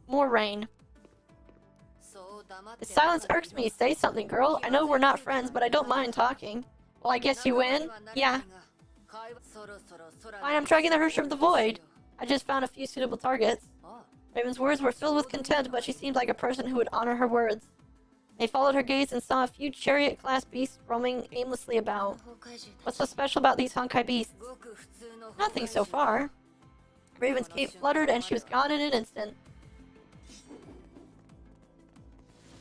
More rain. The silence irks me. Say something, girl. I know we're not friends, but I don't mind talking. Well, I guess you win? Yeah. Fine, I'm tracking the Hersher of the Void. I just found a few suitable targets. Raven's words were filled with contempt, but she seemed like a person who would honor her words. They followed her gaze and saw a few chariot-class beasts roaming aimlessly about. What's so special about these Honkai beasts? Nothing so far. Raven's cape fluttered and she was gone in an instant.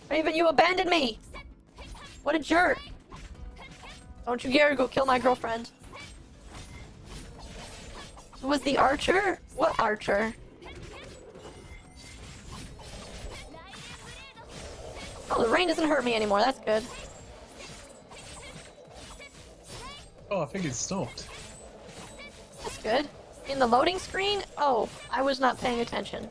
Raven, you abandoned me! What a jerk! Don't you dare go kill my girlfriend. Who was the archer? What archer? Oh, the rain doesn't hurt me anymore. That's good. Oh, I think it stopped. That's good. In the loading screen? Oh, I was not paying attention.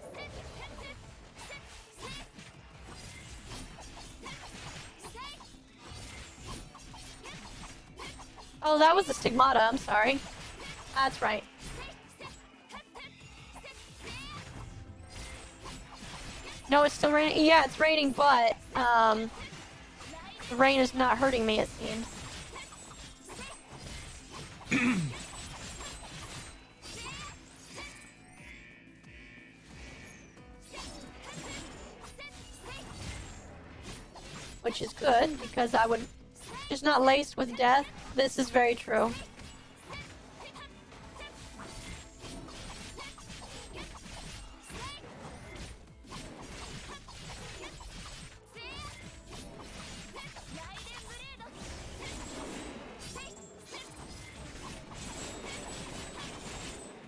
Oh, that was the stigmata. I'm sorry. That's right. No, it's still raining. Yeah, it's raining, but the rain is not hurting me, it seems. which is good, because I would... Just not laced with death. This is very true.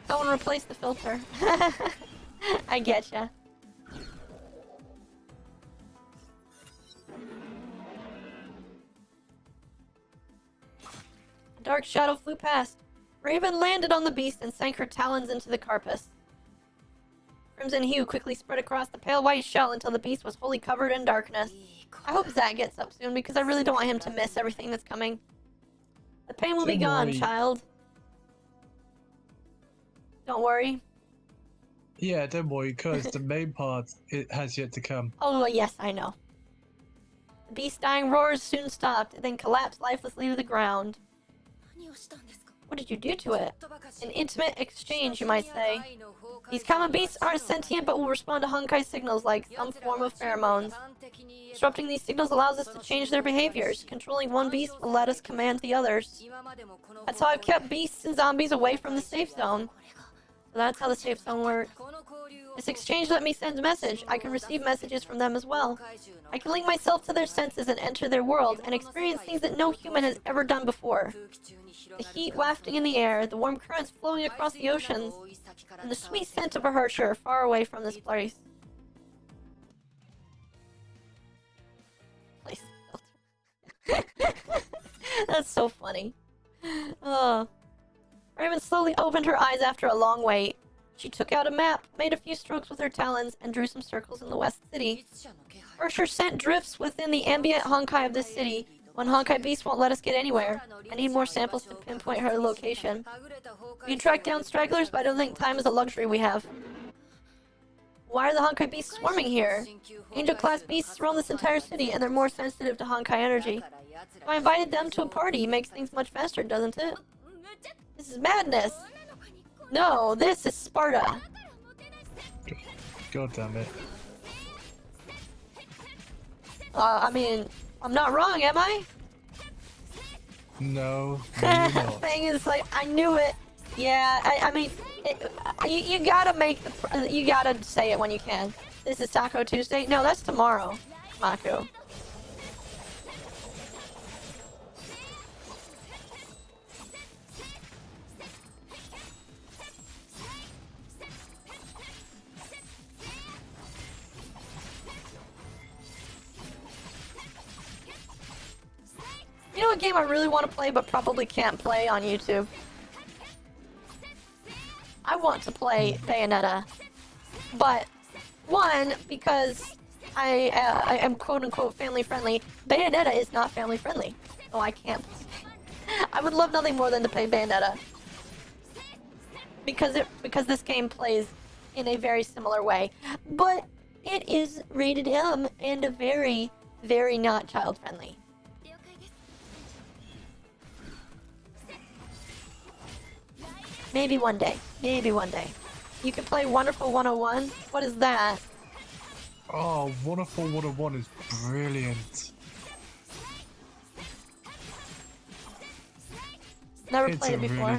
Don't replace the filter. I getcha. A dark shadow flew past. Raven landed on the beast and sank her talons into the carapace. Crimson hue quickly spread across the pale white shell until the beast was wholly covered in darkness. I hope Zach gets up soon because I really don't want him to miss everything that's coming. The pain will be gone, child. Don't worry. Yeah, don't worry, because the main part it has yet to come. Oh, yes, I know. The beast's dying roars soon stopped, and then collapsed lifelessly to the ground. What did you do to it? An intimate exchange, you might say. These common beasts aren't sentient, but will respond to Honkai signals like some form of pheromones. Disrupting these signals allows us to change their behaviors. Controlling one beast will let us command the others. That's how I've kept beasts and zombies away from the safe zone. So that's how the safe zone works. This exchange let me send a message. I can receive messages from them as well. I can link myself to their senses and enter their world, and experience things that no human has ever done before. The heat wafting in the air, the warm currents flowing across the oceans, and the sweet scent of a Herrscher far away from this place. That's so funny. Oh. Raven slowly opened her eyes after a long wait. She took out a map, made a few strokes with her talons, and drew some circles in the West City. Herrscher scent drifts within the ambient Honkai of this city. One Honkai beast won't let us get anywhere. I need more samples to pinpoint her location. We can track down stragglers, but I don't think time is a luxury we have. Why are the Honkai beasts swarming here? Angel-class beasts roam this entire city, and they're more sensitive to Honkai energy. If I invited them to a party, it makes things much faster, doesn't it? This is madness! No, this is Sparta! God damn it. I mean, I'm not wrong, am I? No, you're not. Thing is, like, I knew it. Yeah, I mean, you gotta make the, you gotta say it when you can. This is Taco Tuesday? No, that's tomorrow, Mako. You know what game I really want to play but probably can't play on YouTube? I want to play Bayonetta, but one, because I am quote-unquote family-friendly, Bayonetta is not family-friendly, so I can't play. I would love nothing more than to play Bayonetta, because this game plays in a very similar way, but it is rated M and very, very not child-friendly. Maybe one day. Maybe one day. You can play Wonderful 101. What is that? Oh, Wonderful 101 is brilliant. Never played it before.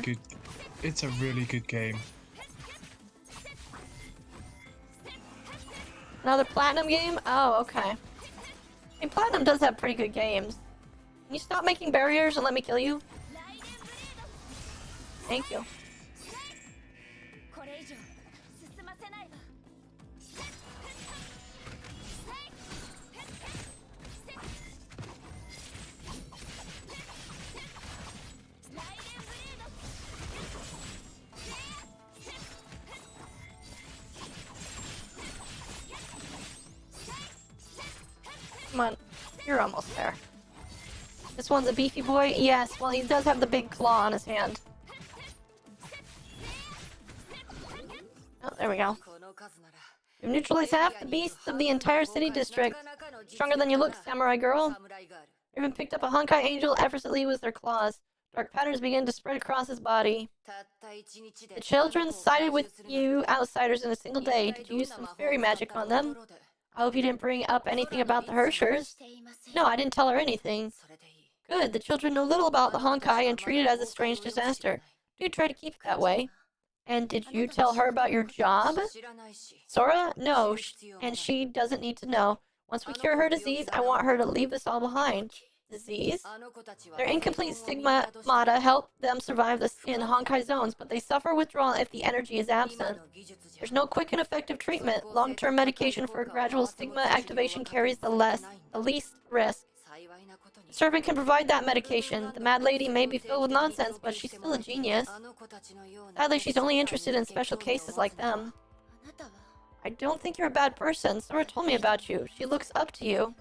It's a really good game. Another Platinum game? Oh, okay. I mean, Platinum does have pretty good games. Can you stop making barriers and let me kill you? Thank you. Come on, you're almost there. This one's a beefy boy? Yes, well he does have the big claw on his hand. Oh, there we go. You've neutralized half the beasts of the entire city district. Stronger than you look, samurai girl. Even picked up a Honkai angel effortlessly with their claws. Dark patterns begin to spread across his body. The children sided with you outsiders in a single day. Did you use some fairy magic on them? I hope you didn't bring up anything about the Hershers. No, I didn't tell her anything. Good, the children know little about the Honkai and treat it as a strange disaster. Do try to keep it that way. And did you tell her about your job? Sora? No, and she doesn't need to know. Once we cure her disease, I want her to leave this all behind. Disease? Their incomplete stigmata help them survive in Honkai zones, but they suffer withdrawal if the energy is absent. There's no quick and effective treatment. Long-term medication for gradual stigma activation carries the least risk. The servant can provide that medication. The mad lady may be filled with nonsense, but she's still a genius. Sadly, she's only interested in special cases like them. I don't think you're a bad person. Sora told me about you. She looks up to you.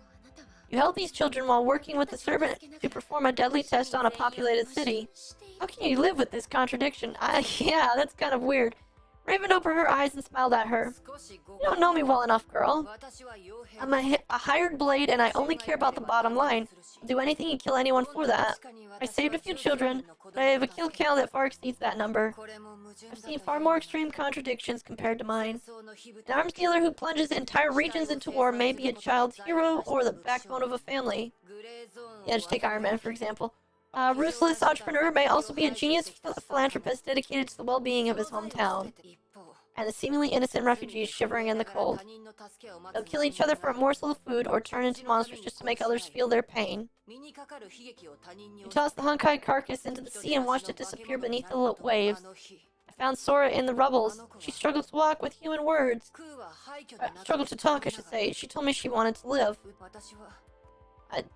You held these children while working with the servant to perform a deadly test on a populated city. How can you live with this contradiction? Yeah, that's kind of weird. Raven opened her eyes and smiled at her. You don't know me well enough, girl. I'm a hired blade and I only care about the bottom line. I'll do anything and kill anyone for that. I saved a few children, but I have a kill count that far exceeds that number. I've seen far more extreme contradictions compared to mine. An arms dealer who plunges entire regions into war may be a child's hero or the backbone of a family. Yeah, just take Iron Man, for example. A ruthless entrepreneur may also be a genius philanthropist dedicated to the well-being of his hometown. And the seemingly innocent refugees shivering in the cold. They'll kill each other for a morsel of food or turn into monsters just to make others feel their pain. You tossed the Honkai carcass into the sea and watched it disappear beneath the waves. I found Sora in the rubbles. She struggled to walk with human words. Struggled to talk, I should say. She told me she wanted to live.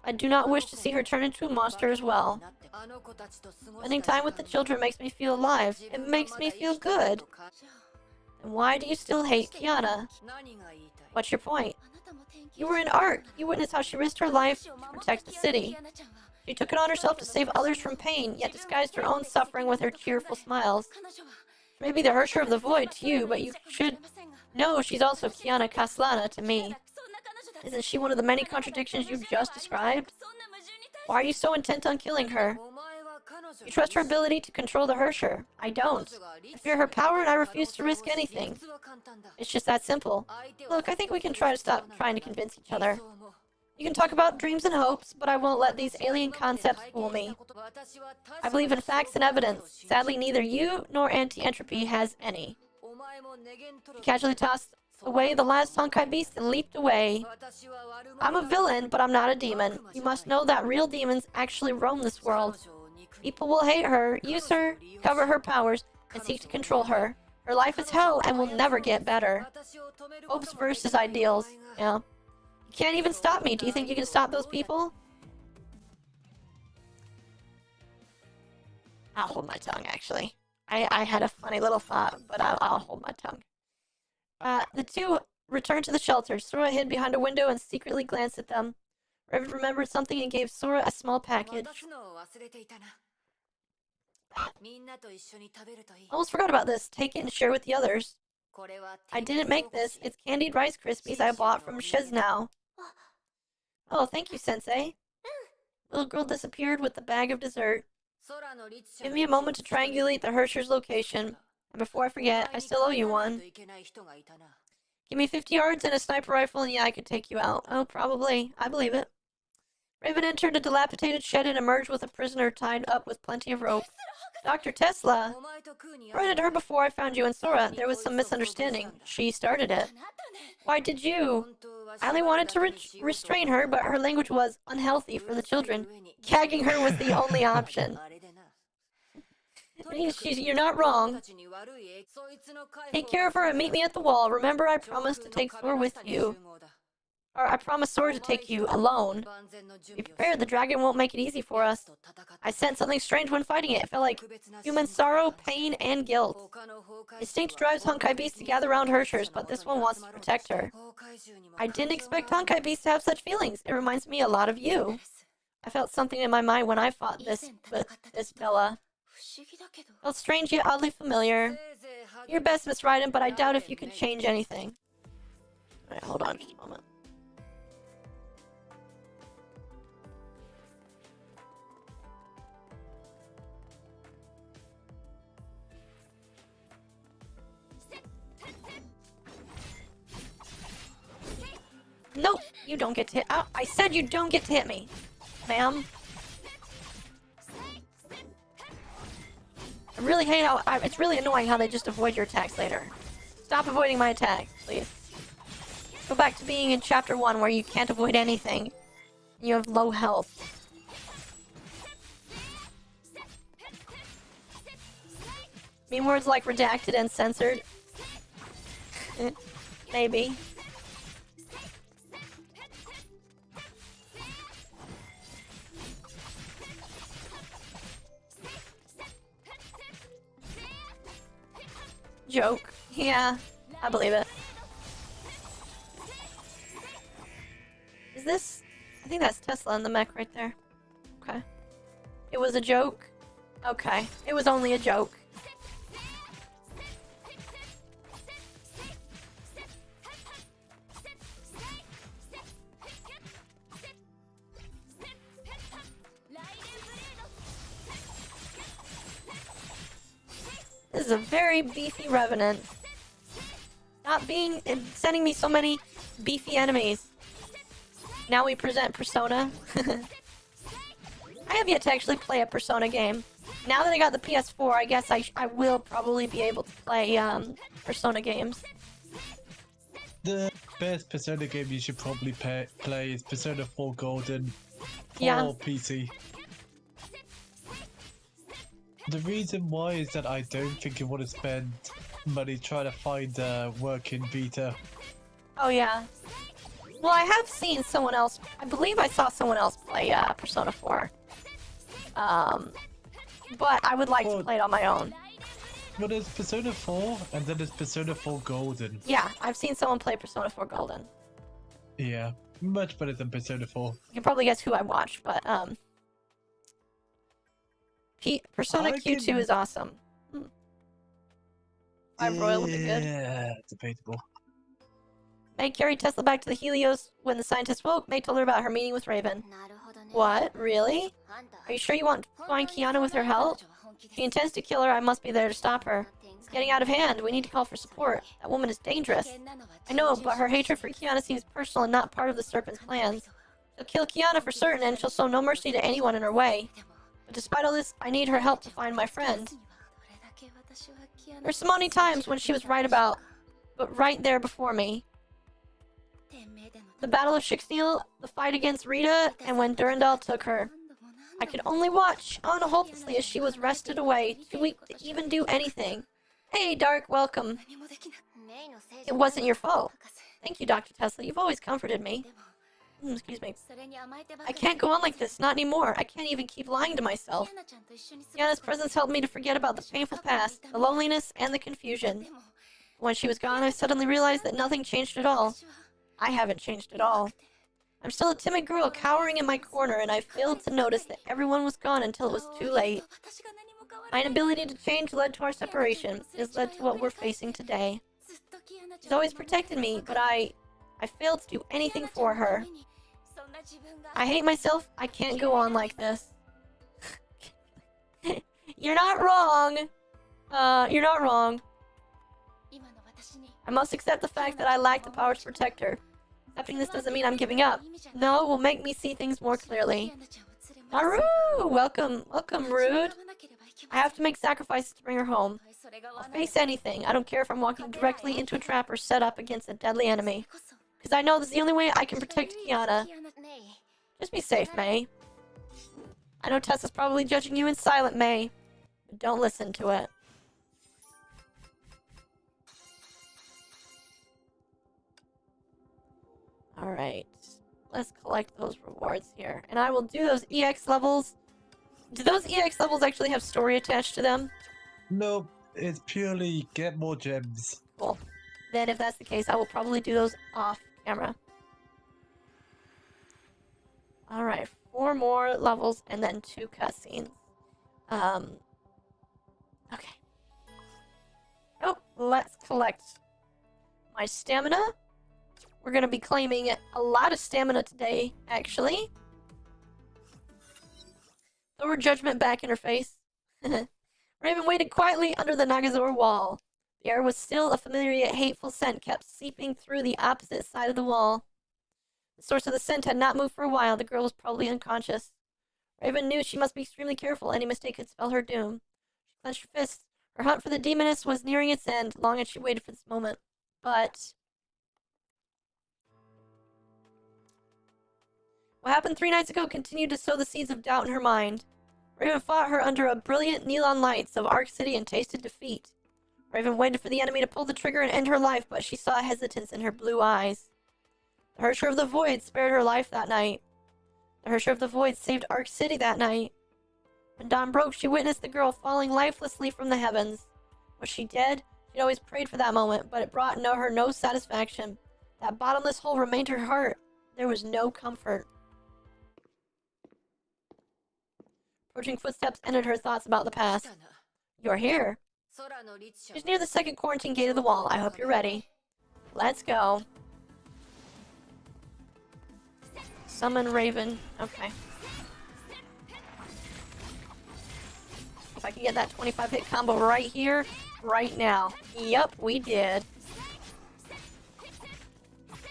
I do not wish to see her turn into a monster as well. Spending time with the children makes me feel alive. It makes me feel good. And why do you still hate Kiana? What's your point? You were in Ark. You witnessed how she risked her life to protect the city. She took it on herself to save others from pain, yet disguised her own suffering with her cheerful smiles. Maybe the Hersher of the Void to you, but you should know she's also Kiana Kaslana to me. Isn't she one of the many contradictions you've just described? Why are you so intent on killing her? You trust her ability to control the Hersher. I don't. I fear her power and I refuse to risk anything. It's just that simple. Look, I think we can try to stop trying to convince each other. You can talk about dreams and hopes, but I won't let these alien concepts fool me. I believe in facts and evidence. Sadly, neither you nor Anti-Entropy has any. She casually tossed away the last Honkai beast and leaped away. I'm a villain, but I'm not a demon. You must know that real demons actually roam this world. People will hate her, use her, cover her powers, and seek to control her. Her life is hell and will never get better. Hopes versus ideals. Yeah. You can't even stop me. Do you think you can stop those people? I'll hold my tongue, actually. I had a funny little thought, but I'll hold my tongue. The two returned to the shelter. Sora hid behind a window and secretly glanced at them. Raven remembered something and gave Sora a small package. Almost forgot about this. Take it and share with the others. I didn't make this. It's candied Rice Krispies I bought from Shiznao. Oh, thank you, Sensei. Little girl disappeared with the bag of dessert. Give me a moment to triangulate the Hersher's location. And before I forget, I still owe you one. Give me 50 yards and a sniper rifle and yeah, I could take you out. Oh, probably. I believe it. Raven entered a dilapidated shed and emerged with a prisoner tied up with plenty of rope. Dr. Tesla! I ran into her before I found you and Sora. There was some misunderstanding. She started it. Why did you? I only wanted to restrain her, but her language was unhealthy for the children. Gagging her was the only option. You're not wrong. Take care of her and meet me at the wall. Remember, I promised to take Thur with you. Or I promised Sora to take you alone. Be prepared, the dragon won't make it easy for us. I sensed something strange when fighting it. It felt like human sorrow, pain, and guilt. Instinct drives Honkai beasts to gather around Hershers, but this one wants to protect her. I didn't expect Honkai beasts to have such feelings. It reminds me a lot of you. I felt something in my mind when I fought this Bella. Felt strange yet oddly familiar. Your best, Miss Raiden, but I doubt if you could change anything. Alright, hold on just a moment. Nope, you don't get to hit. I said you don't get to hit me, ma'am. I really hate how it's really annoying how they just avoid your attacks later. Stop avoiding my attacks, please. Go back to being in chapter 1 where you can't avoid anything. You have low health. Mean words like redacted and censored? Maybe. Joke. Yeah, I believe it. Is this... I think that's Tesla in the mech right there. Okay. It was a joke? Okay. It was only a joke. This is a very beefy Revenant. Stop sending me so many beefy enemies. Now we present Persona. I have yet to actually play a Persona game. Now that I got the PS4, I guess I will probably be able to play Persona games. The best Persona game you should probably play is Persona 4 Golden for PC. The reason why is that I don't think you want to spend money trying to find work in Vita. Oh yeah. Well, I have seen someone else. I believe I saw someone else play Persona 4. But I would like to play it on my own. Well, there's Persona 4, and then there's Persona 4 Golden. Yeah, I've seen someone play Persona 4 Golden. Yeah, much better than Persona 4. You can probably guess who I watched, but Persona Q2 is awesome. 5 Royal would be good. Yeah, debatable. May carried Tesla back to the Helios when the scientist woke. May told her about her meeting with Raven. What? Really? Are you sure you want to find Kiana with her help? If she intends to kill her, I must be there to stop her. It's getting out of hand. We need to call for support. That woman is dangerous. I know, but her hatred for Kiana seems personal and not part of the Serpent's plans. She'll kill Kiana for certain, and she'll show no mercy to anyone in her way. But despite all this, I need her help to find my friend. There's so many times when she was right there before me. The Battle of Shixneel, the fight against Rita, and when Durandal took her. I could only watch on hopelessly as she was wrested away, too weak to even do anything. Hey, Dark, welcome. It wasn't your fault. Thank you, Dr. Tesla. You've always comforted me. Excuse me. I can't go on like this, not anymore. I can't even keep lying to myself. Kiana's presence helped me to forget about the painful past, the loneliness, and the confusion. When she was gone, I suddenly realized that nothing changed at all. I haven't changed at all. I'm still a timid girl cowering in my corner, and I failed to notice that everyone was gone until it was too late. My inability to change led to our separation. It has led to what we're facing today. She's always protected me, but I failed to do anything for her. I hate myself. I can't go on like this. You're not wrong. You're not wrong. I must accept the fact that I lack the power to protect her. Accepting this doesn't mean I'm giving up. No, it will make me see things more clearly. Naru! Welcome, Rude. I have to make sacrifices to bring her home. I'll face anything. I don't care if I'm walking directly into a trap or set up against a deadly enemy. Because I know this is the only way I can protect Kiana. Just be safe, May. I know Tessa's probably judging you in silence, May. But don't listen to it. Alright. Let's collect those rewards here. And I will do those EX levels. Do those EX levels actually have story attached to them? No, it's purely get more gems. Cool. Then if that's the case, I will probably do those off camera. Alright, 4 more levels and then 2 cutscenes. Okay. Oh, let's collect my stamina. We're gonna be claiming a lot of stamina today, actually. Throw her judgment back in her face. Raven waited quietly under the Nagazor wall. The air was still a familiar yet hateful scent kept seeping through the opposite side of the wall. The source of the scent had not moved for a while. The girl was probably unconscious. Raven knew she must be extremely careful. Any mistake could spell her doom. She clenched her fists. Her hunt for the demoness was nearing its end. Long had she waited for this moment. But what happened 3 nights ago continued to sow the seeds of doubt in her mind. Raven fought her under a brilliant neon lights of Arc City and tasted defeat. Raven waited for the enemy to pull the trigger and end her life, but she saw hesitance in her blue eyes. The Hersher of the Void spared her life that night. The Hersher of the Void saved Arc City that night. When dawn broke, she witnessed the girl falling lifelessly from the heavens. Was she dead? She'd always prayed for that moment, but it brought her no satisfaction. That bottomless hole remained her heart. There was no comfort. Approaching footsteps ended her thoughts about the past. You're here. She's near the second quarantine gate of the wall. I hope you're ready. Let's go. Summon Raven. Okay. If I can get that 25 hit combo right here, right now. Yup, we did.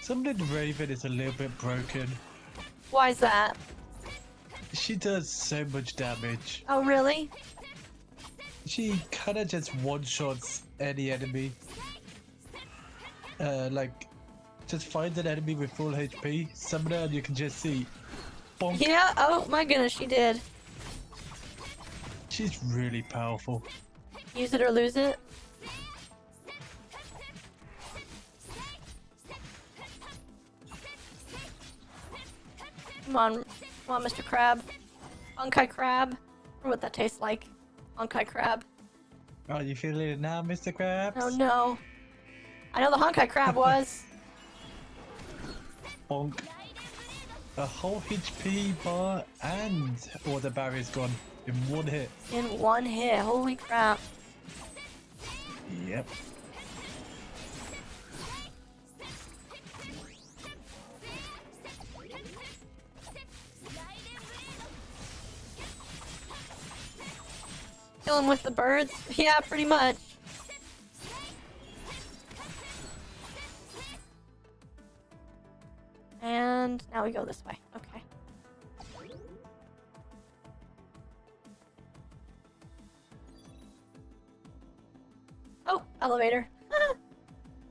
Summoning Raven is a little bit broken. Why is that? She does so much damage. Oh, really? She kinda just one-shots any enemy. Like, just find an enemy with full HP, summon her, and you can just see. Bonk. Yeah, oh my goodness, she did. She's really powerful. Use it or lose it. Come on, Mr. Crab. Honkai Crab. I wonder what that tastes like. Honkai Crab. Are you feeling it now, Mr. Krabs? Oh no. I know the Honkai Crab was. Bonk. A whole HP bar and all the barrier's gone in one hit. In one hit. Holy crap. Yep. Kill him with the birds? Yeah, pretty much. And now we go this way. Okay. Oh, elevator.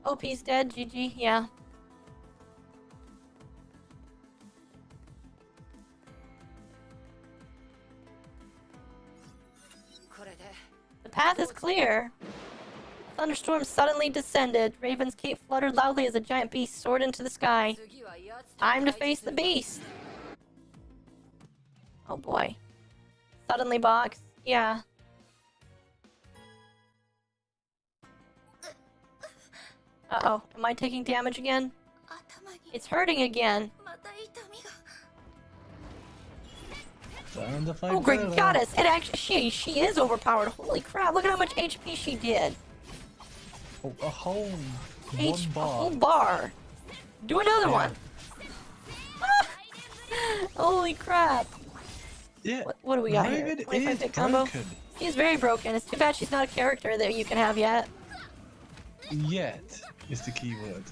OP's dead. GG. Yeah. The path is clear. Thunderstorm suddenly descended. Raven's cape fluttered loudly as a giant beast soared into the sky. Time to face the beast. Oh boy. Suddenly box. Yeah. Uh-oh. Am I taking damage again? It's hurting again. Oh, great goddess! It actually, she is overpowered. Holy crap! Look at how much HP she did. Oh, a whole A bar. whole bar. Do another one. Holy crap! Yeah. What do we got here? Raven 25 is hit combo. broken. She's very broken. It's too bad she's not a character that you can have yet. Yet is the key word.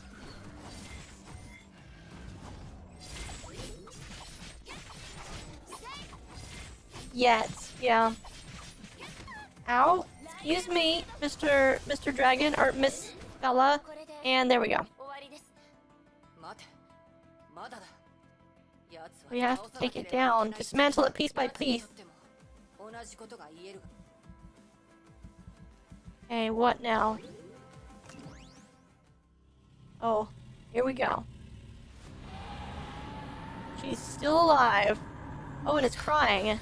Yet, yeah. Ow! Excuse me, Mr. Dragon or Miss Bella. And there we go. We have to take it down. Dismantle it piece by piece. Okay, what now? Oh, here we go. She's still alive. Oh, and it's crying.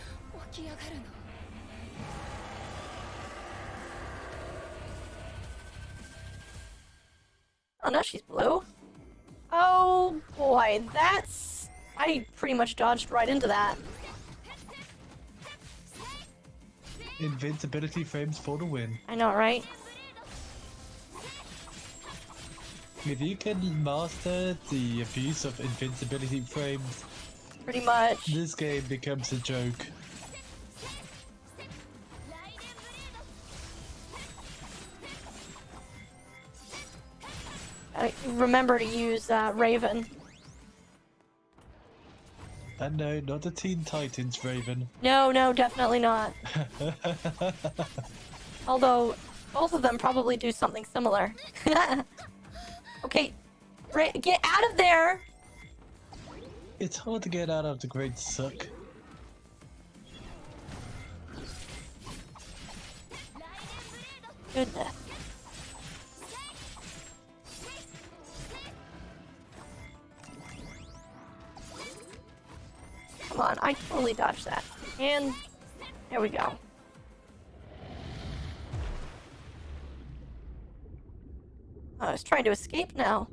Oh no, she's blue. Oh boy, that's... I pretty much dodged right into that. Invincibility frames for the win. I know, right? If you can master the abuse of invincibility frames, Pretty much. this game becomes a joke. Remember to use Raven. And no, not the Teen Titans, Raven. No, no, definitely not. Although, both of them probably do something similar. Okay, get out of there! It's hard to get out of the Great Suck. Goodness. Come on, I totally dodged that. And there we go. Oh, I was trying to escape now.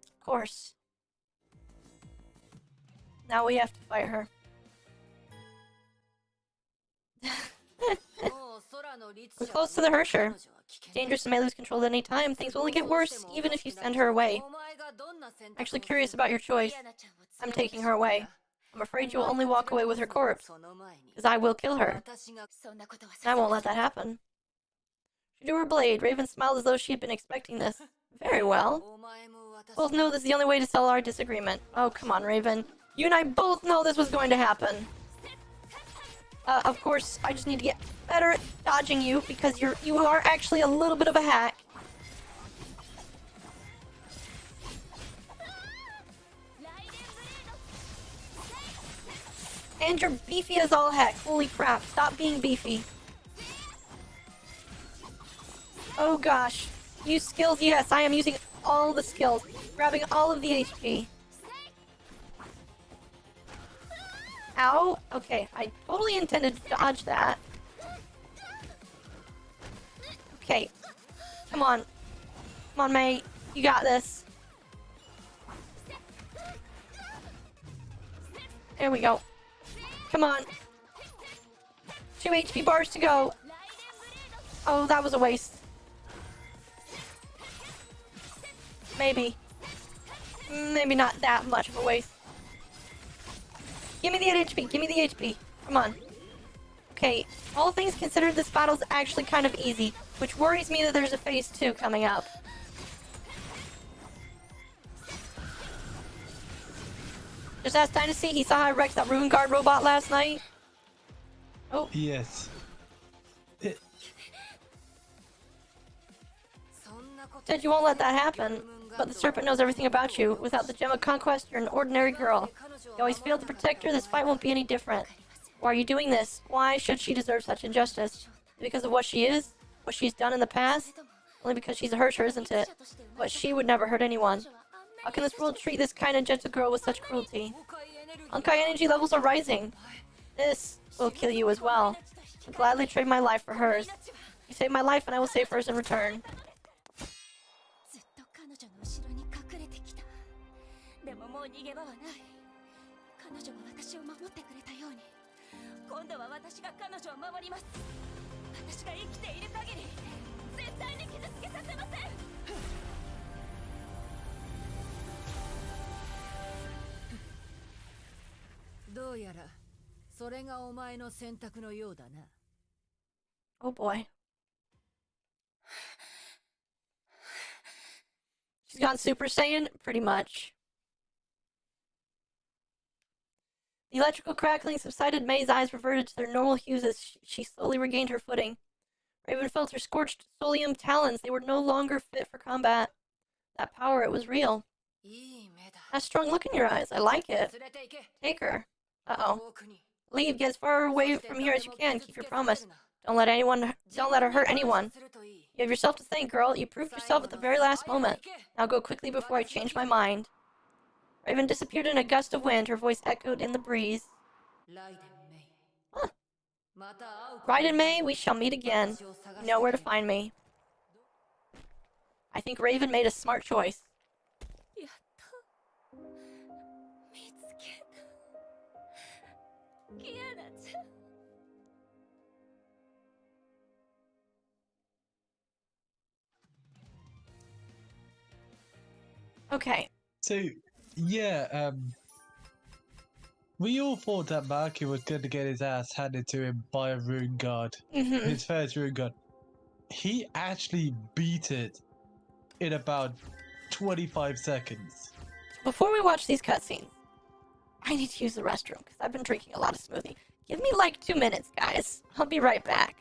Of course. Now we have to fight her. We're close to the Hersher. Dangerous and may lose control at any time. Things will only get worse, even if you send her away. Actually curious about your choice. I'm taking her away. I'm afraid you'll only walk away with her corpse, because I will kill her. And I won't let that happen. She drew her blade. Raven smiled as though she had been expecting this. Very well. Both know this is the only way to settle our disagreement. Oh, come on, Raven. You and I both know this was going to happen. Of course, I just need to get better at dodging you, because you are actually a little bit of a hack. And you're beefy as all heck. Holy crap, stop being beefy. Oh gosh. Use skills, yes, I am using all the skills. Grabbing all of the HP. Ow. Okay, I totally intended to dodge that. Okay. Come on. Come on, mate. You got this. There we go. Come on. 2 HP bars to go. Oh, that was a waste. Maybe. Maybe not that much of a waste. Give me the HP. Give me the HP. Come on. Okay, all things considered, this battle's actually kind of easy, which worries me that there's a phase 2 coming up. Just ask Dynasty, he saw how I wrecked that Ruin Guard robot last night. Oh. Yes. Said you won't let that happen, but the Serpent knows everything about you. Without the Gem of Conquest, you're an ordinary girl. You always failed to protect her, this fight won't be any different. Why are you doing this? Why should she deserve such injustice? Because of what she is? What she's done in the past? Only because she's a Hersher, isn't it? But she would never hurt anyone. How can this world treat this kind and gentle girl with such cruelty? Honkai energy levels are rising. This will kill you as well. I'll gladly trade my life for hers. You save my life and I will save hers in return. Oh boy. She's gone Super Saiyan? Pretty much. The electrical crackling subsided. May's eyes reverted to their normal hues as she slowly regained her footing. Raven felt her scorched solium talons. They were no longer fit for combat. That power, it was real. That strong look in your eyes. I like it. Take her. Uh-oh. Leave. Get as far away from here as you can. Keep your promise. Don't let her hurt anyone. You have yourself to thank, girl. You proved yourself at the very last moment. Now go quickly before I change my mind. Raven disappeared in a gust of wind. Her voice echoed in the breeze. Huh. Raiden May, we shall meet again. You know where to find me. I think Raven made a smart choice. Okay. So, yeah, we all thought that Maki was going to get his ass handed to him by a rune guard. His first rune guard. He actually beat it in about 25 seconds. Before we watch these cutscenes, I need to use the restroom because I've been drinking a lot of smoothie. Give me like 2 minutes, guys. I'll be right back.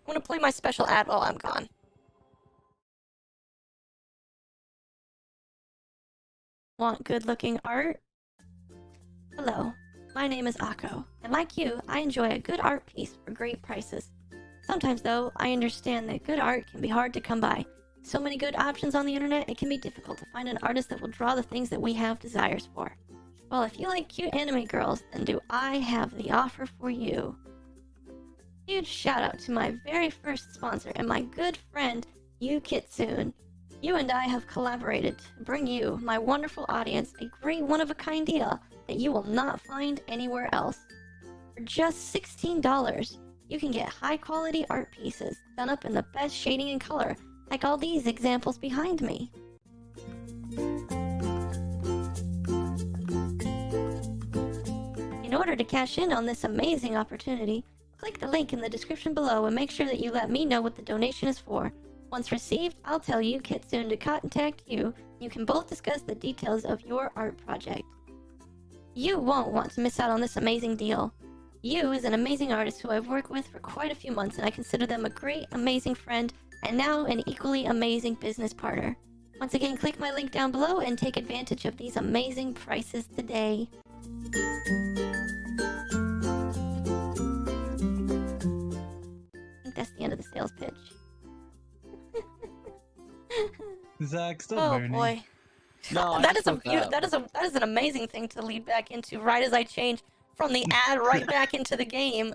I'm gonna play my special ad while I'm gone. Want good-looking art? Hello, my name is Akko, and like you, I enjoy a good art piece for great prices. Sometimes, though, I understand that good art can be hard to come by. So many good options on the internet, it can be difficult to find an artist that will draw the things that we have desires for. Well, if you like cute anime girls, then do I have the offer for you. Huge shout out to my very first sponsor and my good friend, Yu Kitsune. You and I have collaborated to bring you, my wonderful audience, a great one-of-a-kind deal that you will not find anywhere else. For just $16, you can get high-quality art pieces done up in the best shading and color, like all these examples behind me. In order to cash in on this amazing opportunity, click the link in the description below and make sure that you let me know what the donation is for. Once received, I'll tell you Kitsune to contact you. You can both discuss the details of your art project. You won't want to miss out on this amazing deal. Yu is an amazing artist who I've worked with for quite a few months, and I consider them a great, amazing friend, and now an equally amazing business partner. Once again, click my link down below and take advantage of these amazing prices today. I think that's the end of the sales pitch. Zach, stop Oh moaning. boy. No, that is an amazing thing to lead back into right as I change from the ad right back into the game.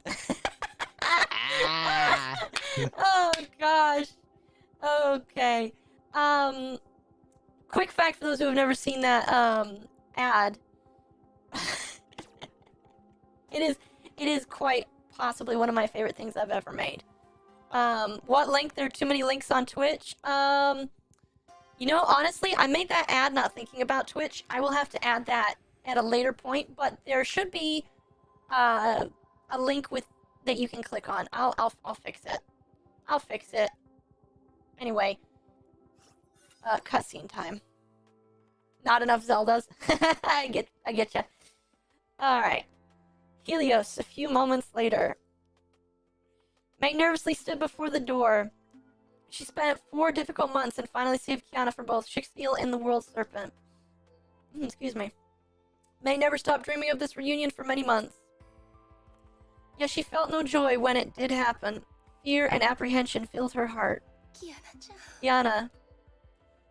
Oh gosh. Okay. Quick fact for those who have never seen that ad. It is quite possibly one of my favorite things I've ever made. What link? There are too many links on Twitch. You know, honestly, I made that ad not thinking about Twitch. I will have to add that at a later point, but there should be a link with that you can click on. I'll fix it. I'll fix it. Anyway, cutscene time. Not enough Zeldas. I get ya. All right. Helios. A few moments later. Meg nervously stood before the door. She spent 4 difficult months and finally saved Kiana from both Shixfield and the World Serpent. Excuse me. May never stopped dreaming of this reunion for many months. Yet she felt no joy when it did happen. Fear and apprehension filled her heart. Kiana.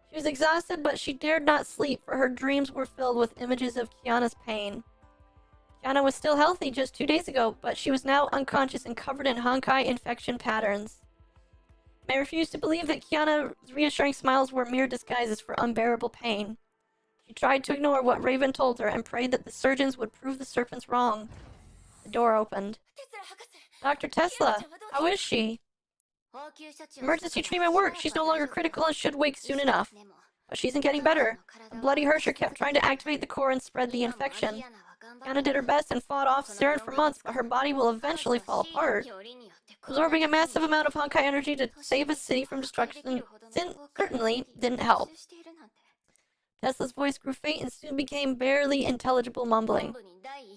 She was exhausted, but she dared not sleep, for her dreams were filled with images of Kiana's pain. Kiana was still healthy just 2 days ago, but she was now unconscious and covered in Honkai infection patterns. May refused to believe that Kiana's reassuring smiles were mere disguises for unbearable pain. She tried to ignore what Raven told her and prayed that the surgeons would prove the serpents wrong. The door opened. Dr. Tesla, how is she? Emergency treatment worked. She's no longer critical and should wake soon enough. But she isn't getting better. The bloody Hersher kept trying to activate the core and spread the infection. Kiana did her best and fought off Saren for months, but her body will eventually fall apart. Absorbing a massive amount of Honkai energy to save a city from destruction certainly didn't help. Tesla's voice grew faint and soon became barely intelligible mumbling.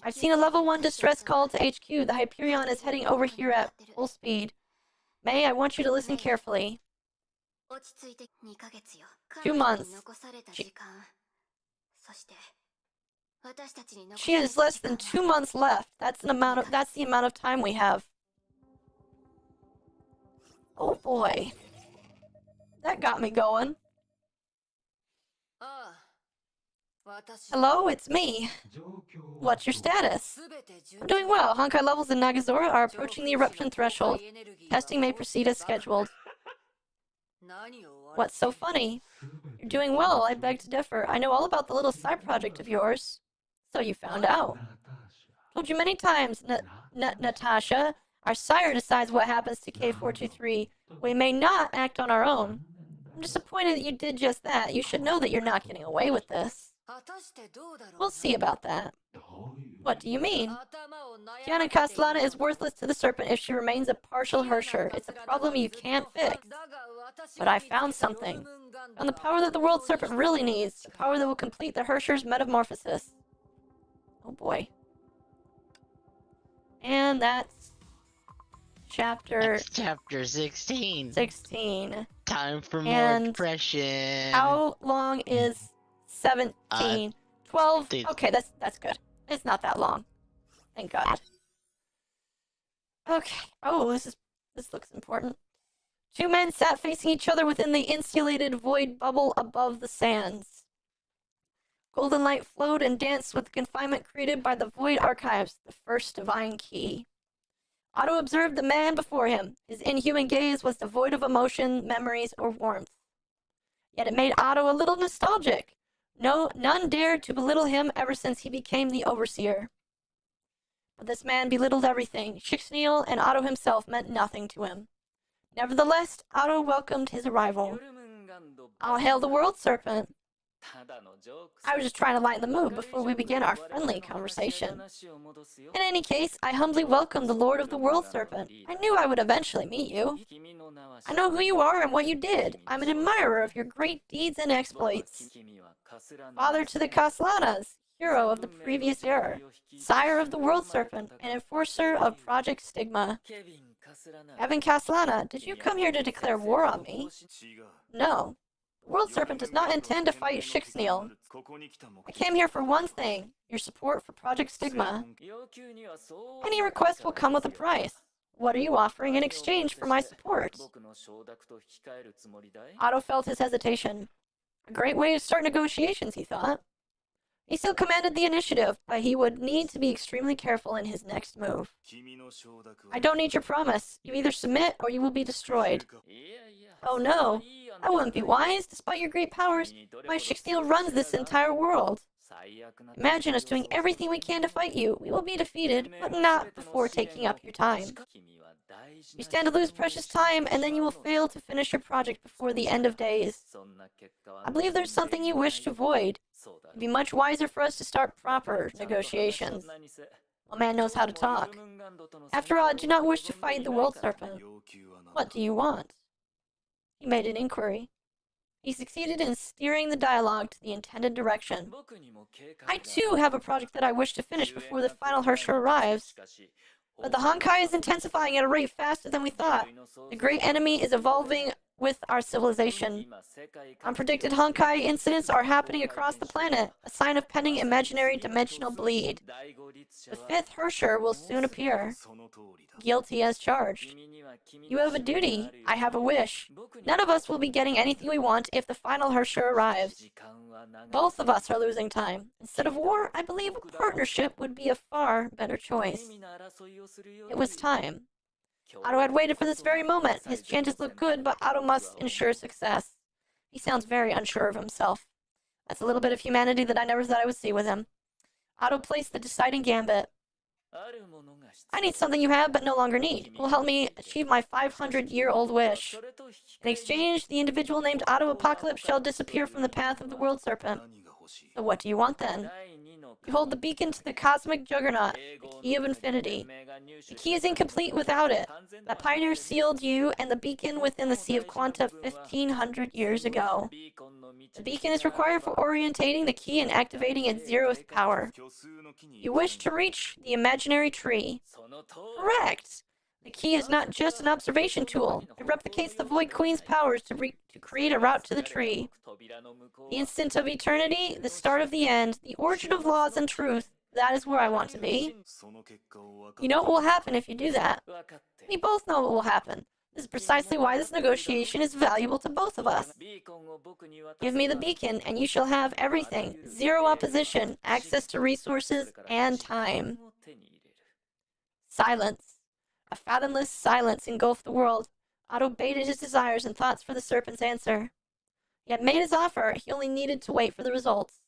I've seen a level 1 distress call to HQ. The Hyperion is heading over here at full speed. May, I want you to listen carefully. 2 months. She has less than 2 months left. That's the amount of time we have. Oh boy. That got me going. Hello, it's me. What's your status? I'm doing well. Honkai levels in Nagazora are approaching the eruption threshold. Testing may proceed as scheduled. What's so funny? You're doing well, I beg to differ. I know all about the little side project of yours. So you found out. Told you many times, Natasha. Our sire decides what happens to K423. We may not act on our own. I'm disappointed that you did just that. You should know that you're not getting away with this. We'll see about that. What do you mean? Kiana Castellana is worthless to the serpent if she remains a partial Hersher. It's a problem you can't fix. But I found something. Found the power that the world serpent really needs. The power that will complete the Hersher's metamorphosis. Oh boy. And that's chapter 16. Time for more And depression. how long is 17? 12? Okay, that's good. It's not that long. Thank God. Okay. Oh, this looks important. Two men sat facing each other within the insulated void bubble above the sands. Golden light flowed and danced with the confinement created by the void archives, the first divine key. Otto observed the man before him. His inhuman gaze was devoid of emotion, memories, or warmth. Yet it made Otto a little nostalgic. None dared to belittle him ever since he became the overseer. But this man belittled everything. Shixniel and Otto himself meant nothing to him. Nevertheless, Otto welcomed his arrival. I'll hail the world serpent. I was just trying to lighten the mood before we began our friendly conversation. In any case, I humbly welcome the Lord of the World Serpent. I knew I would eventually meet you. I know who you are and what you did. I'm an admirer of your great deeds and exploits. Father to the Castellanas, hero of the previous era, sire of the World Serpent, and enforcer of Project Stigma. Kevin Castellana, did you come here to declare war on me? No. The World Serpent does not intend to fight Shixniel. I came here for one thing, your support for Project Stigma. Any request will come with a price. What are you offering in exchange for my support? Otto felt his hesitation. A great way to start negotiations, he thought. He still commanded the initiative, but he would need to be extremely careful in his next move. I don't need your promise. You either submit or you will be destroyed. Oh no, that wouldn't be wise. Despite your great powers, my Shixniel runs this entire world. Imagine us doing everything we can to fight you. We will be defeated, but not before taking up your time. You stand to lose precious time, and then you will fail to finish your project before the end of days. I believe there's something you wish to avoid. It'd be much wiser for us to start proper negotiations. A man knows how to talk. After all, I do not wish to fight the World Serpent. What do you want? He made an inquiry. He succeeded in steering the dialogue to the intended direction. I too have a project that I wish to finish before the final Hersher arrives. But the Honkai is intensifying at a rate faster than we thought. The great enemy is evolving with our civilization. Unpredicted Honkai incidents are happening across the planet, a sign of pending imaginary dimensional bleed. The fifth Hersher will soon appear. Guilty as charged. You have a duty. I have a wish. None of us will be getting anything we want if the final Hersher arrives. Both of us are losing time. Instead of war, I believe a partnership would be a far better choice. It was time. Otto had waited for this very moment. His chances look good, but Otto must ensure success. He sounds very unsure of himself. That's a little bit of humanity that I never thought I would see with him. Otto placed the deciding gambit. I need something you have but no longer need. It will help me achieve my 500-year-old wish. In exchange, the individual named Otto Apocalypse shall disappear from the path of the World Serpent. So what do you want then? You hold the beacon to the cosmic juggernaut, the key of infinity. The key is incomplete without it. That pioneer sealed you and the beacon within the Sea of Quanta 1,500 years ago. The beacon is required for orientating the key and activating its zeroth power. You wish to reach the imaginary tree. Correct! The key is not just an observation tool. It replicates the Void Queen's powers to create a route to the tree. The instant of eternity, the start of the end, the origin of laws and truth, that is where I want to be. You know what will happen if you do that. We both know what will happen. This is precisely why this negotiation is valuable to both of us. Give me the beacon, and you shall have everything. Zero opposition, access to resources, and time. Silence. A fathomless silence engulfed the world. Otto baited his desires and thoughts for the serpent's answer. He had made his offer, he only needed to wait for the results.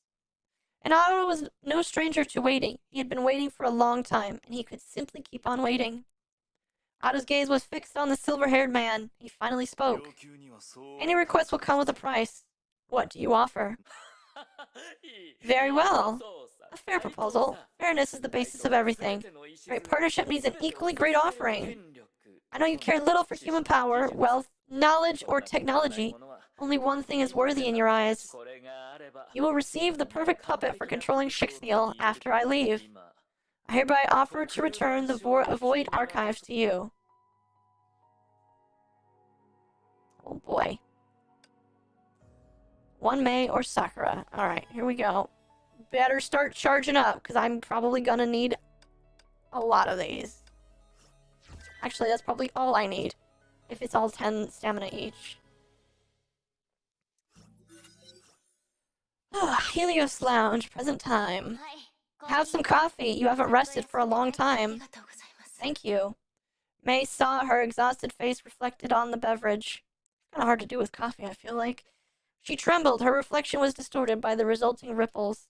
And Otto was no stranger to waiting. He had been waiting for a long time, and he could simply keep on waiting. Otto's gaze was fixed on the silver-haired man. He finally spoke. Any request will come with a price. What do you offer? Very well. A fair proposal. Fairness is the basis of everything. Great partnership needs an equally great offering. I know you care little for human power, wealth, knowledge, or technology. Only one thing is worthy in your eyes. You will receive the perfect puppet for controlling Shixniel after I leave. I hereby offer to return the Void Archives to you. Oh boy. One Mei or Sakura. Alright, here we go. Better start charging up, because I'm probably gonna need a lot of these. Actually, that's probably all I need. If it's all 10 stamina each. Helios Lounge, present time. Have some coffee. You haven't rested for a long time. Thank you. Mei saw her exhausted face reflected on the beverage. Kind of hard to do with coffee, I feel like. She trembled. Her reflection was distorted by the resulting ripples.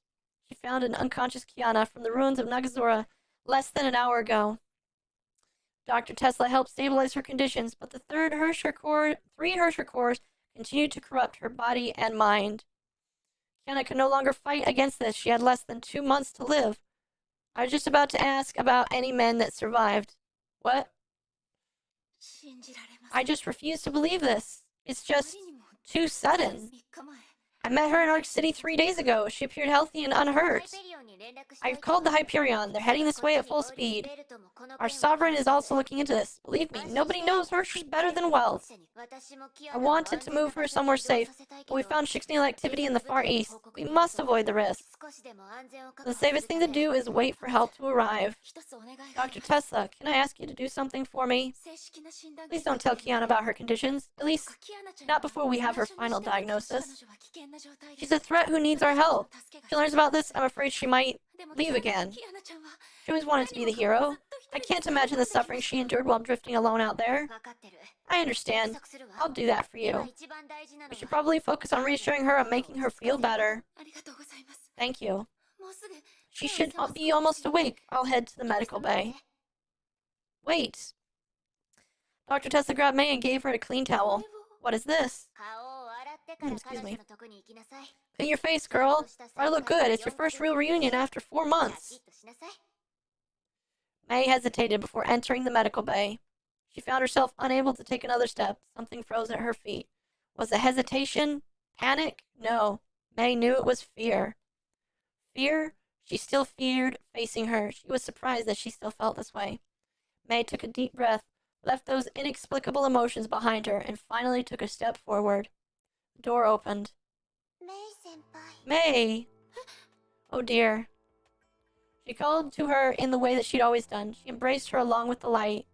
She found an unconscious Kiana from the ruins of Nagazora less than an hour ago. Dr. Tesla helped stabilize her conditions, but the three Hersher cores continued to corrupt her body and mind. Kiana could no longer fight against this. She had less than 2 months to live. I was just about to ask about any men that survived. What? I just refuse to believe this. It's just too sudden. I met her in Arc City 3 days ago. She appeared healthy and unhurt. I've called the Hyperion. They're heading this way at full speed. Our Sovereign is also looking into this. Believe me, nobody knows Hershers better than Wells. I wanted to move her somewhere safe, but we found Shixniel activity in the Far East. We must avoid the risk. The safest thing to do is wait for help to arrive. Dr. Tesla, can I ask you to do something for me? Please don't tell Kiana about her conditions. At least, not before we have her final diagnosis. She's a threat who needs our help. If she learns about this, I'm afraid she might leave again. She always wanted to be the hero. I can't imagine the suffering she endured while drifting alone out there. I understand. I'll do that for you. We should probably focus on reassuring her and making her feel better. Thank you. She should be almost awake. I'll head to the medical bay. Wait. Dr. Tesla grabbed Mei and gave her a clean towel. What is this? Excuse me. Clean your face, girl. I look good. It's your first real reunion after 4 months. Mei hesitated before entering the medical bay. She found herself unable to take another step. Something froze at her feet. Was it hesitation? Panic? No. Mei knew it was fear. Fear? She still feared facing her. She was surprised that she still felt this way. Mei took a deep breath, left those inexplicable emotions behind her, and finally took a step forward. The door opened. Mei! Oh dear. She called to her in the way that she'd always done. She embraced her along with the light.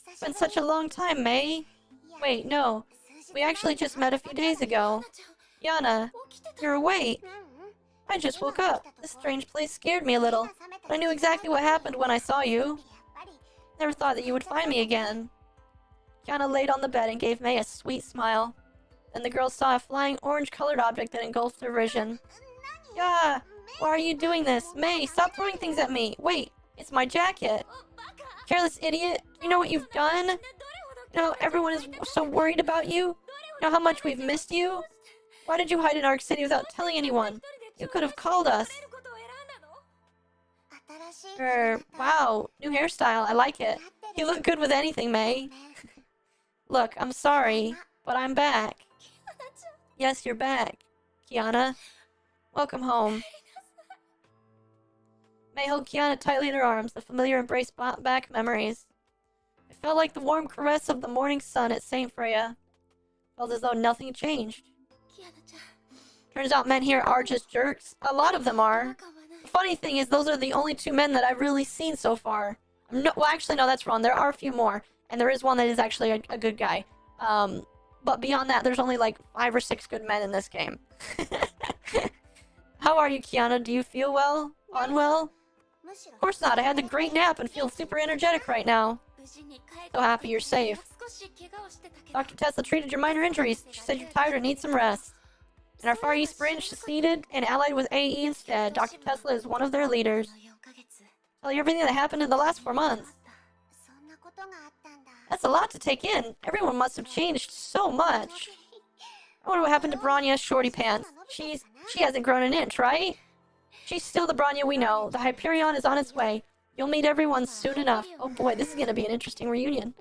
It's been such a long time, Mei. Wait, no. We actually just met a few days ago. Yana, you're awake. I just woke up. This strange place scared me a little, but I knew exactly what happened when I saw you. Never thought that you would find me again. Yana laid on the bed and gave Mei a sweet smile. Then the girl saw a flying orange-colored object that engulfed her vision. Yeah, why are you doing this? Mei, stop throwing things at me. Wait, it's my jacket. Careless idiot, you know what you've done? You know everyone is so worried about you? You know how much we've missed you? Why did you hide in Arc City without telling anyone? You could have called us. Wow, new hairstyle, I like it. You look good with anything, Mei. Look, I'm sorry, but I'm back. Yes, you're back, Kiana. Welcome home. Mei held Kiana tightly in her arms. The familiar embrace brought back memories. It felt like the warm caress of the morning sun at St. Freya. Felt as though nothing changed. Turns out men here are just jerks. A lot of them are. The funny thing is, those are the only 2 men that I've really seen so far. No, well, actually, no, that's wrong. There are a few more. And there is one that is actually a good guy. But beyond that, there's only like 5 or 6 good men in this game. How are you, Kiana? Do you feel well? Unwell? Of course not. I had a great nap and feel super energetic right now. So happy you're safe. Dr. Tesla treated your minor injuries. She said you're tired and need some rest. In our Far East branch, seceded and allied with AE instead. Dr. Tesla is one of their leaders. Tell you everything that happened in the last 4 months. That's a lot to take in. Everyone must have changed so much. I wonder what happened to Branya's shorty pants. She hasn't grown an inch, right? She's still the Branya we know. The Hyperion is on its way. You'll meet everyone soon enough. Oh boy, this is gonna be an interesting reunion.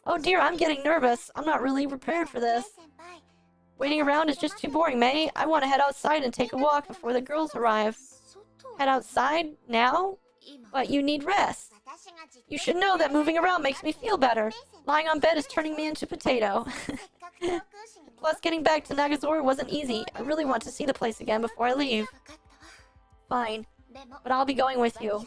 Oh dear, I'm getting nervous. I'm not really prepared for this. Waiting around is just too boring, May. I want to head outside and take a walk before the girls arrive. Head outside? Now? But you need rest. You should know that moving around makes me feel better. Lying on bed is turning me into potato. Plus, getting back to Nagazora wasn't easy. I really want to see the place again before I leave. Fine, but I'll be going with you.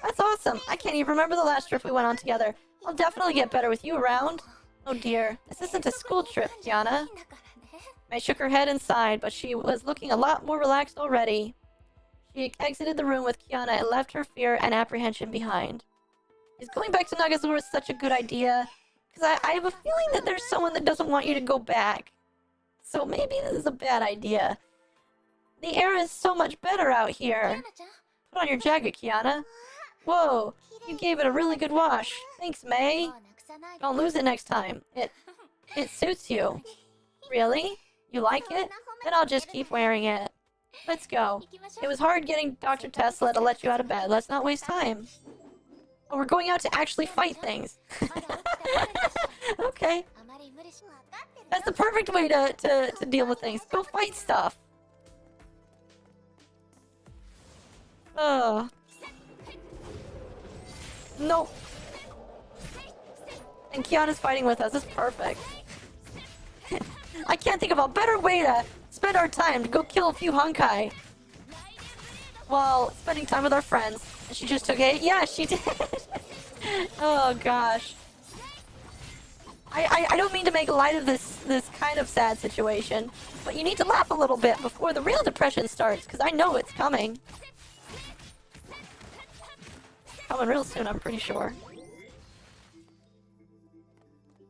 That's awesome. I can't even remember the last trip we went on together. I'll definitely get better with you around. Oh dear, this isn't a school trip, Kiana. May shook her head and sighed, but she was looking a lot more relaxed already. She exited the room with Kiana and left her fear and apprehension behind. Is going back to Nagazora such a good idea? Because I have a feeling that there's someone that doesn't want you to go back. So maybe this is a bad idea. The air is so much better out here. Put on your jacket, Kiana. Whoa, you gave it a really good wash. Thanks, May. Don't lose it next time. It suits you. Really? You like it? Then I'll just keep wearing it. Let's go. It was hard getting Dr. Tesla to let you out of bed. Let's not waste time. Oh, we're going out to actually fight things. Okay. That's the perfect way to deal with things. Go fight stuff. Nope. And Kiana's fighting with us. It's perfect. I can't think of a better way to spend our time to go kill a few Honkai while spending time with our friends. And she just took it. Yeah, she did. Oh gosh. I don't mean to make light of this kind of sad situation, but you need to laugh a little bit before the real depression starts, because I know it's coming. Coming real soon, I'm pretty sure.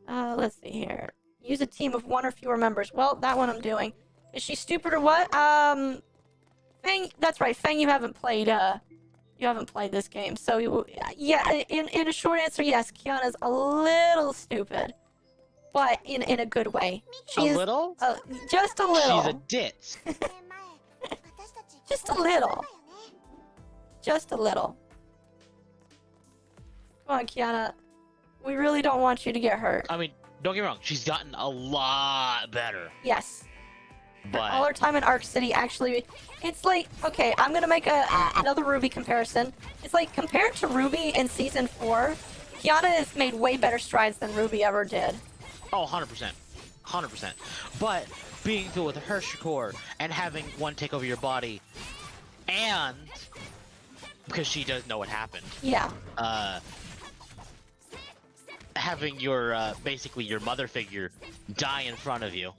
Let's see here. Use a team of 1 or fewer members. Well, that one I'm doing. Is she stupid or what? Fang, that's right. Fang, you haven't played this game. So, yeah, in a short answer, yes, Kiana's a little stupid. But in a good way. A little? Just a little. She's a ditz. Just a little. Just a little. Come on, Kiana. We really don't want you to get hurt. I mean, don't get me wrong. She's gotten a lot better. Yes. But all our time in Arc City, actually, it's like, okay, I'm gonna make another Ruby comparison. It's like, compared to Ruby in Season 4, Kiana has made way better strides than Ruby ever did. oh, 100%. 100%. But being filled with a Hershey core and having one take over your body, and because she does know what happened. Yeah. Having your basically your mother figure die in front of you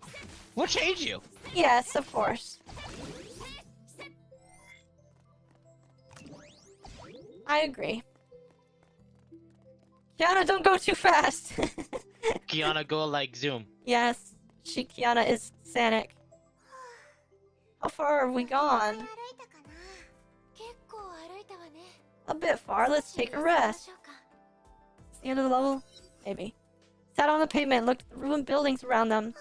will change you. Yes, of course. I agree. Kiana, don't go too fast. Kiana, go like Zoom. Yes, Kiana is Sanic. How far have we gone? A bit far. Let's take a rest. It's the end of the level? Maybe. Sat on the pavement and looked at the ruined buildings around them.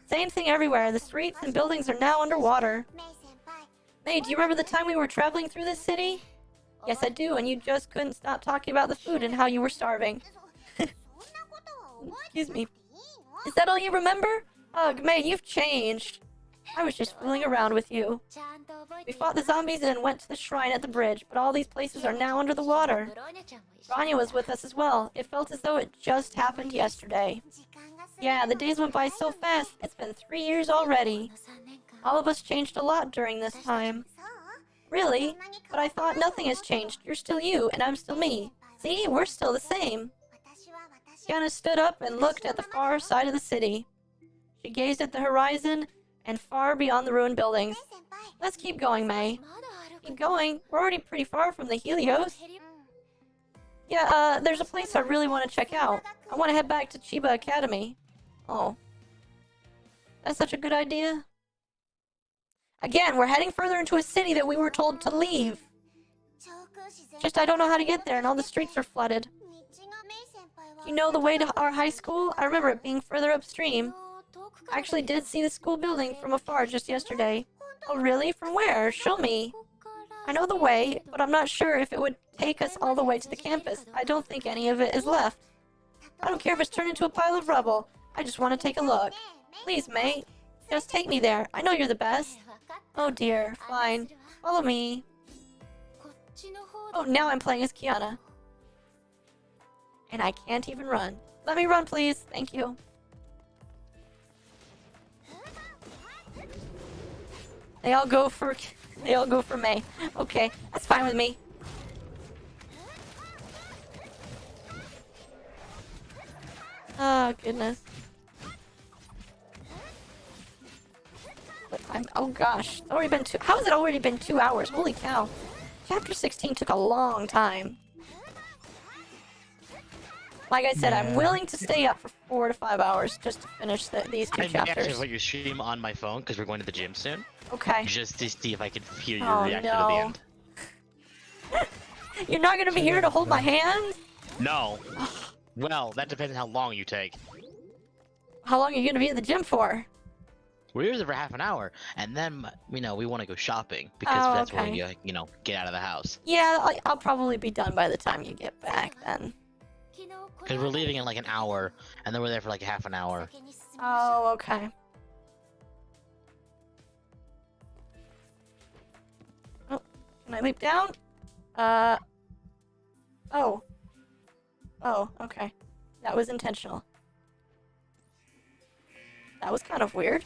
Same thing everywhere. The streets and buildings are now underwater. May, do you remember the time we were traveling through this city? Yes, I do, and you just couldn't stop talking about the food and how you were starving. Excuse me. Is that all you remember? Ugh, May, you've changed. I was just fooling around with you. We fought the zombies and went to the shrine at the bridge, but all these places are now under the water. Rania was with us as well. It felt as though it just happened yesterday. Yeah, the days went by so fast. It's been 3 years already. All of us changed a lot during this time. Really? But I thought nothing has changed. You're still you, and I'm still me. See? We're still the same. Kiana stood up and looked at the far side of the city. She gazed at the horizon and far beyond the ruined buildings. Let's keep going, May. Keep going. We're already pretty far from the Helios. Yeah, there's a place I really want to check out. I want to head back to Chiba Academy. Oh. That's such a good idea. Again, we're heading further into a city that we were told to leave. Just I don't know how to get there and all the streets are flooded. You know the way to our high school? I remember it being further upstream. I actually did see the school building from afar just yesterday. Oh really? From where? Show me. I know the way, but I'm not sure if it would take us all the way to the campus. I don't think any of it is left. I don't care if it's turned into a pile of rubble. I just want to take a look. Please, May. Just take me there. I know you're the best. Oh dear. Fine. Follow me. Oh, now I'm playing as Kiana. And I can't even run. Let me run, please. Thank you. They all go for May. Okay, that's fine with me. Oh goodness. Oh gosh, it's already been how has it already been 2 hours? Holy cow. Chapter 16 took a long time. Like I said, I'm willing to stay up for 4 to 5 hours just to finish these 2 I'm chapters. actually put your stream on my phone because we're going to the gym soon. Okay. Just to see if I can hear your reaction to the end. You're not gonna be here to hold my hand? No. Well, that depends on how long you take. How long are you gonna be in the gym for? We're here for half an hour, and then, we want to go shopping, because that's where you, get out of the house. Yeah, I'll probably be done by the time you get back then. Because we're leaving in like an hour, and then we're there for like half an hour. Oh, okay. Oh, can I leap down? Oh. Oh, okay. That was intentional. That was kind of weird.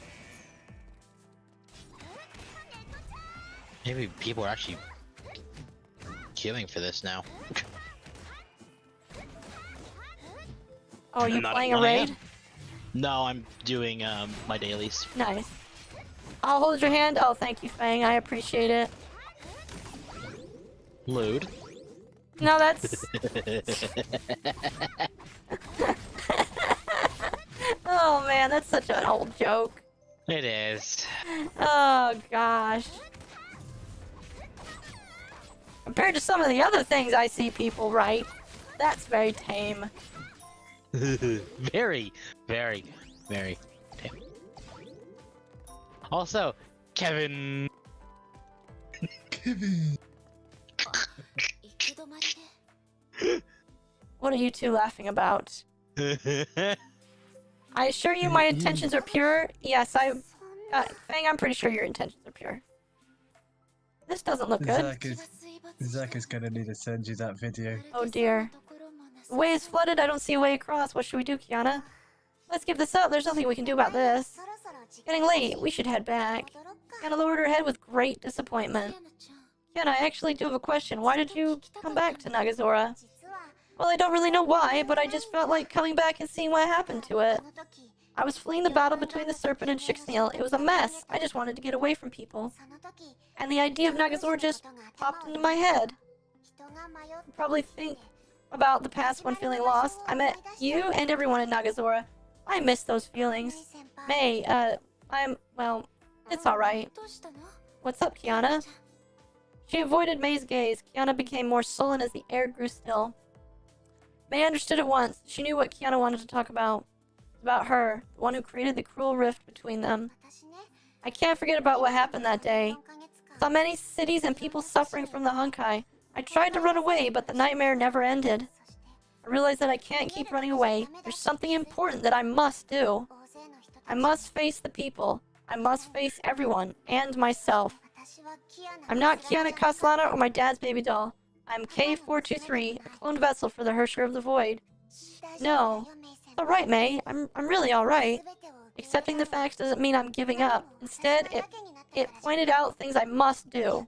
Maybe people are actually queuing for this now. Oh, you playing a raid? No, I'm doing my dailies. Nice. I'll hold your hand. Oh, thank you, Fang. I appreciate it. Lewd. No, that's... Oh man, that's such an old joke. It is. Oh gosh. Compared to some of the other things I see people write, that's very tame. Very, very, very tame. Also, Kevin. Kevin. What are you two laughing about? I assure you my intentions are pure. Yes, Fang, I'm pretty sure your intentions are pure. This doesn't look good. Zach is gonna need to send you that video. Oh dear. The way is flooded, I don't see a way across. What should we do, Kiana? Let's give this up. There's nothing we can do about this. It's getting late. We should head back. Kiana lowered her head with great disappointment. Kiana, I actually do have a question. Why did you come back to Nagazora? Well, I don't really know why, but I just felt like coming back and seeing what happened to it. I was fleeing the battle between the Serpent and Shixniel. It was a mess. I just wanted to get away from people. And the idea of Nagazora just popped into my head. You probably think about the past when feeling lost. I met you and everyone in Nagazora. I miss those feelings. May, well, it's alright. What's up, Kiana? She avoided May's gaze. Kiana became more sullen as the air grew still. May understood at once. She knew what Kiana wanted to talk about. About her, the one who created the cruel rift between them. I can't forget about what happened that day. Saw many cities and people suffering from the Honkai. I tried to run away, but the nightmare never ended. I realized that I can't keep running away. There's something important that I must do. I must face the people. I must face everyone, and myself. I'm not Kiana Castellana or my dad's baby doll. I'm K423, a cloned vessel for the Hersher of the Void. No. It's alright, May. I'm really alright. Accepting the facts doesn't mean I'm giving up. Instead, it pointed out things I must do.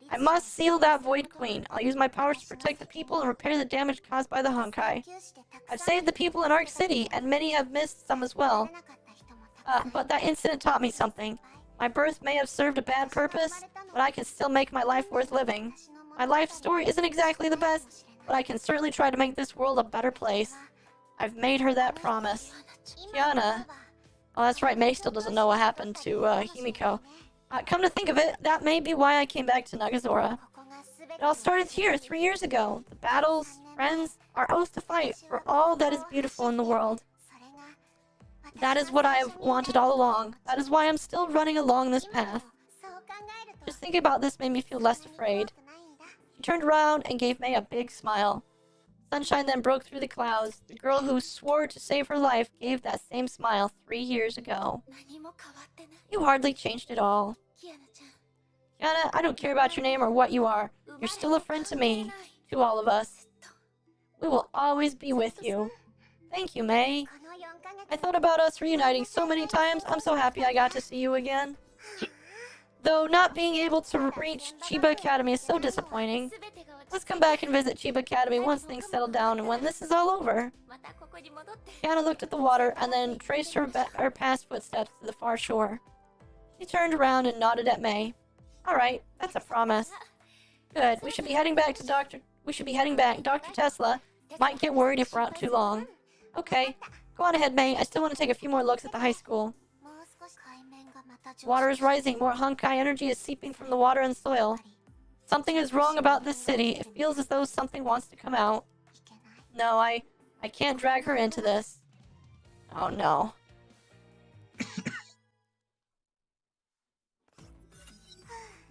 I must seal that Void Queen. I'll use my powers to protect the people and repair the damage caused by the Honkai. I've saved the people in Arc City, and many have missed some as well. But that incident taught me something. My birth may have served a bad purpose, but I can still make my life worth living. My life story isn't exactly the best, but I can certainly try to make this world a better place. I've made her that promise. Kiana. Oh, that's right, May still doesn't know what happened to Himiko. Come to think of it, that may be why I came back to Nagazora. It all started here 3 years ago. The battles, friends, our oath to fight for all that is beautiful in the world. That is what I have wanted all along. That is why I'm still running along this path. Just thinking about this made me feel less afraid. She turned around and gave May a big smile. Sunshine then broke through the clouds. The girl who swore to save her life gave that same smile 3 years ago. You hardly changed at all. Kiana, I don't care about your name or what you are. You're still a friend to me, to all of us. We will always be with you. Thank you, May. I thought about us reuniting so many times. I'm so happy I got to see you again. Though not being able to reach Chiba Academy is so disappointing. Let's come back and visit Chiba Academy once things settle down and when this is all over. Kiana looked at the water and then traced her past footsteps to the far shore. She turned around and nodded at May. Alright, that's a promise. Good, we should be heading back. Dr. Tesla might get worried if we're out too long. Okay, go on ahead, May. I still want to take a few more looks at the high school. Water is rising. More Honkai energy is seeping from the water and soil. Something is wrong about this city. It feels as though something wants to come out. No, I can't drag her into this. Oh no.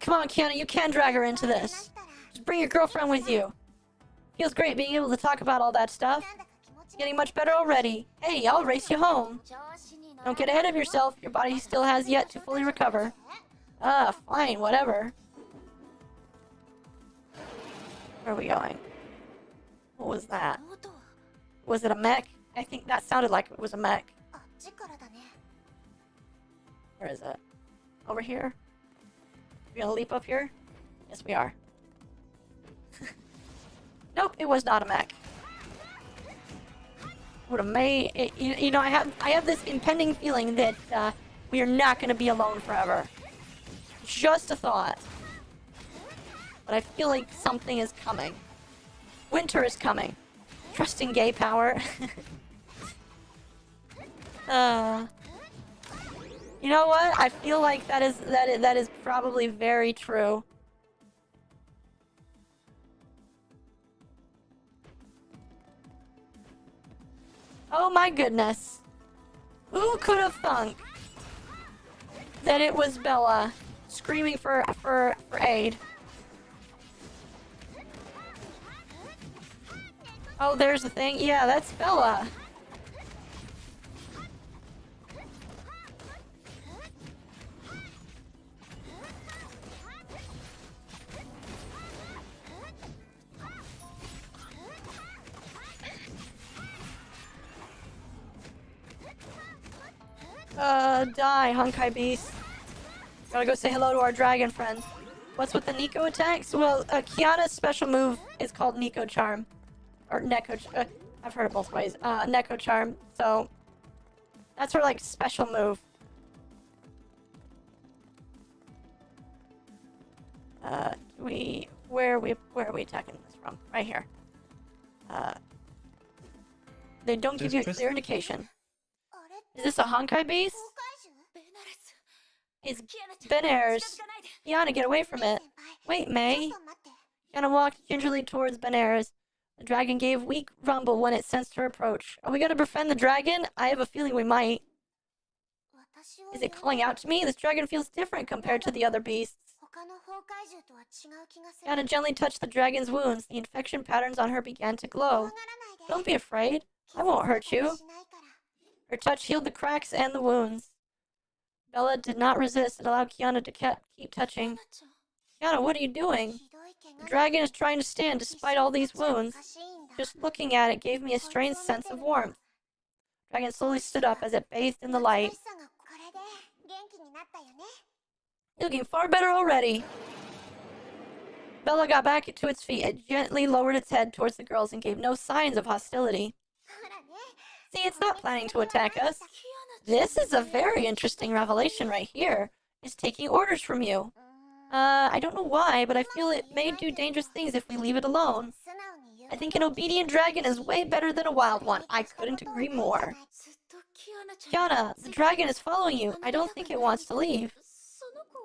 Come on, Kiana, you can drag her into this. Just bring your girlfriend with you. Feels great being able to talk about all that stuff. It's getting much better already. Hey, I'll race you home. Don't get ahead of yourself. Your body still has yet to fully recover. Fine, whatever. Where are we going? What was that? Was it a mech? I think that sounded like it was a mech. Where is it? Over here? We gonna leap up here? Yes, we are. Nope, it was not a mech. Would have made it, you know, I have this impending feeling that we are not gonna be alone forever. Just a thought. But I feel like something is coming. Winter is coming. Trusting gay power. You know what? I feel like that is probably very true. Oh my goodness. Who could have thunk that it was Bella screaming for aid? Oh, there's the thing. Yeah, that's Bella. Die, Honkai Beast. Gotta go say hello to our dragon friend. What's with the Nico attacks? Well, Kiana's special move is called Nico Charm. Or Neko, I've heard it both ways. Neko Charm. So, that's her, like, special move. Where are we attacking this from? Right here. They don't give you a clear indication. Is this a Honkai base? It's Benares. Kiana, get away from it. Wait, May. Kiana walked gingerly towards Benares. The dragon gave a weak rumble when it sensed her approach. Are we gonna befriend the dragon? I have a feeling we might. Is it calling out to me? This dragon feels different compared to the other beasts. Kiana gently touched the dragon's wounds. The infection patterns on her began to glow. Don't be afraid. I won't hurt you. Her touch healed the cracks and the wounds. Bella did not resist and allowed Kiana to keep touching. Kiana, what are you doing? The dragon is trying to stand despite all these wounds. Just looking at it gave me a strange sense of warmth. The dragon slowly stood up as it bathed in the light. You're looking far better already. Bella got back to its feet. It gently lowered its head towards the girls and gave no signs of hostility. See, it's not planning to attack us. This is a very interesting revelation right here. It's taking orders from you. I don't know why, but I feel it may do dangerous things if we leave it alone. I think an obedient dragon is way better than a wild one. I couldn't agree more. Kiana, the dragon is following you. I don't think it wants to leave.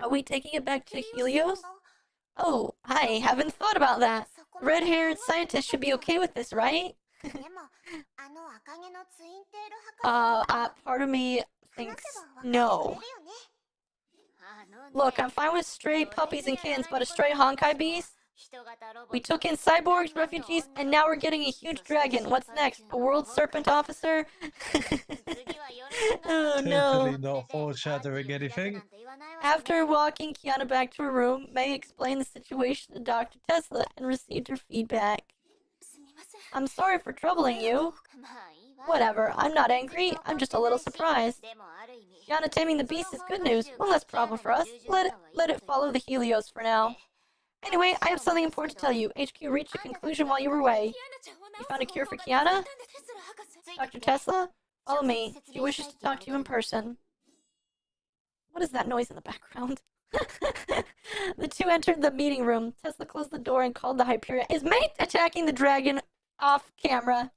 Are we taking it back to Helios? Oh, I haven't thought about that. The red-haired scientist should be okay with this, right? Part of me thinks no. Look, I'm fine with stray puppies and kittens, but a stray Honkai beast? We took in cyborgs, refugees, and now we're getting a huge dragon. What's next? A world serpent officer? Oh no. Totally not foreshadowing anything. After walking Kiana back to her room, May explained the situation to Dr. Tesla and received her feedback. I'm sorry for troubling you. Whatever, I'm not angry, I'm just a little surprised. Kiana taming the beast is good news, one less problem for us. Let it follow the Helios for now. Anyway, I have something important to tell you. HQ reached a conclusion while you were away. You found a cure for Kiana? Dr. Tesla? Follow me. She wishes to talk to you in person. What is that noise in the background? The two entered the meeting room. Tesla closed the door and called the Hyperion. Is Mate attacking the dragon off camera?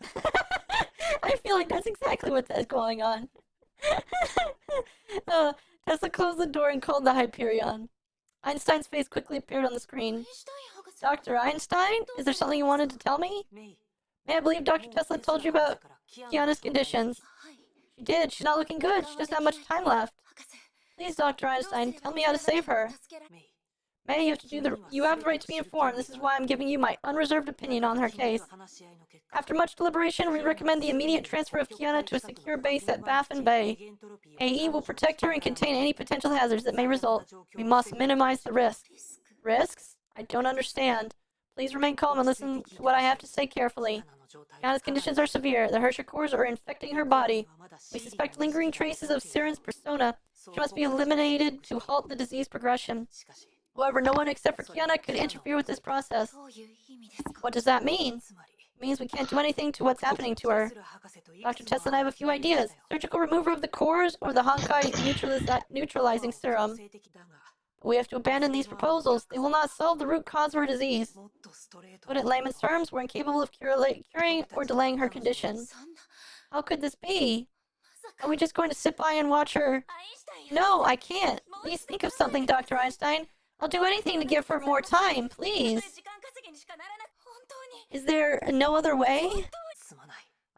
I feel like that's exactly what is going on. Tesla closed the door and called the Hyperion. Einstein's face quickly appeared on the screen. Dr. Einstein? Is there something you wanted to tell me? May I believe Dr. Tesla told you about Kiana's conditions? She did. She's not looking good. She doesn't have much time left. Please, Dr. Einstein, tell me how to save her. May, you have the right to be informed. This is why I'm giving you my unreserved opinion on her case. After much deliberation, we recommend the immediate transfer of Kiana to a secure base at Baffin Bay. AE will protect her and contain any potential hazards that may result. We must minimize the risk. Risks? I don't understand. Please remain calm and listen to what I have to say carefully. Kiana's conditions are severe. The Hershey cores are infecting her body. We suspect lingering traces of Siren's persona. She must be eliminated to halt the disease progression. However, no one except for Kiana could interfere with this process. What does that mean? It means we can't do anything to what's happening to her. Dr. Tesla and I have a few ideas. Surgical removal of the cores or the Honkai neutralizing serum. We have to abandon these proposals. They will not solve the root cause of her disease. Put it in layman's terms, we're incapable of curing or delaying her condition. How could this be? Are we just going to sit by and watch her? No, I can't. Please think of something, Dr. Einstein. I'll do anything to give her more time, please. Is there no other way?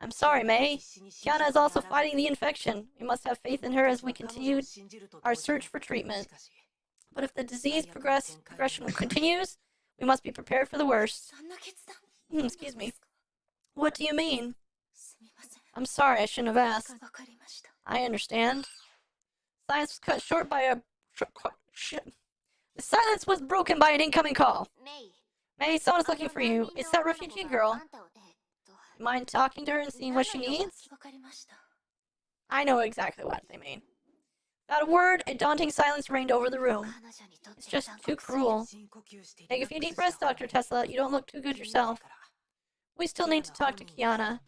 I'm sorry, May. Kiana is also fighting the infection. We must have faith in her as we continue our search for treatment. But if the disease progression continues, we must be prepared for the worst. Excuse me. What do you mean? I'm sorry, I shouldn't have asked. I understand. Silence was cut short by a... The silence was broken by an incoming call. May, someone's looking for you. It's that refugee girl. Mind talking to her and seeing what she needs? I know exactly what they mean. Without a word, a daunting silence reigned over the room. It's just too cruel. Take a few deep breaths, Dr. Tesla. You don't look too good yourself. We still need to talk to Kiana.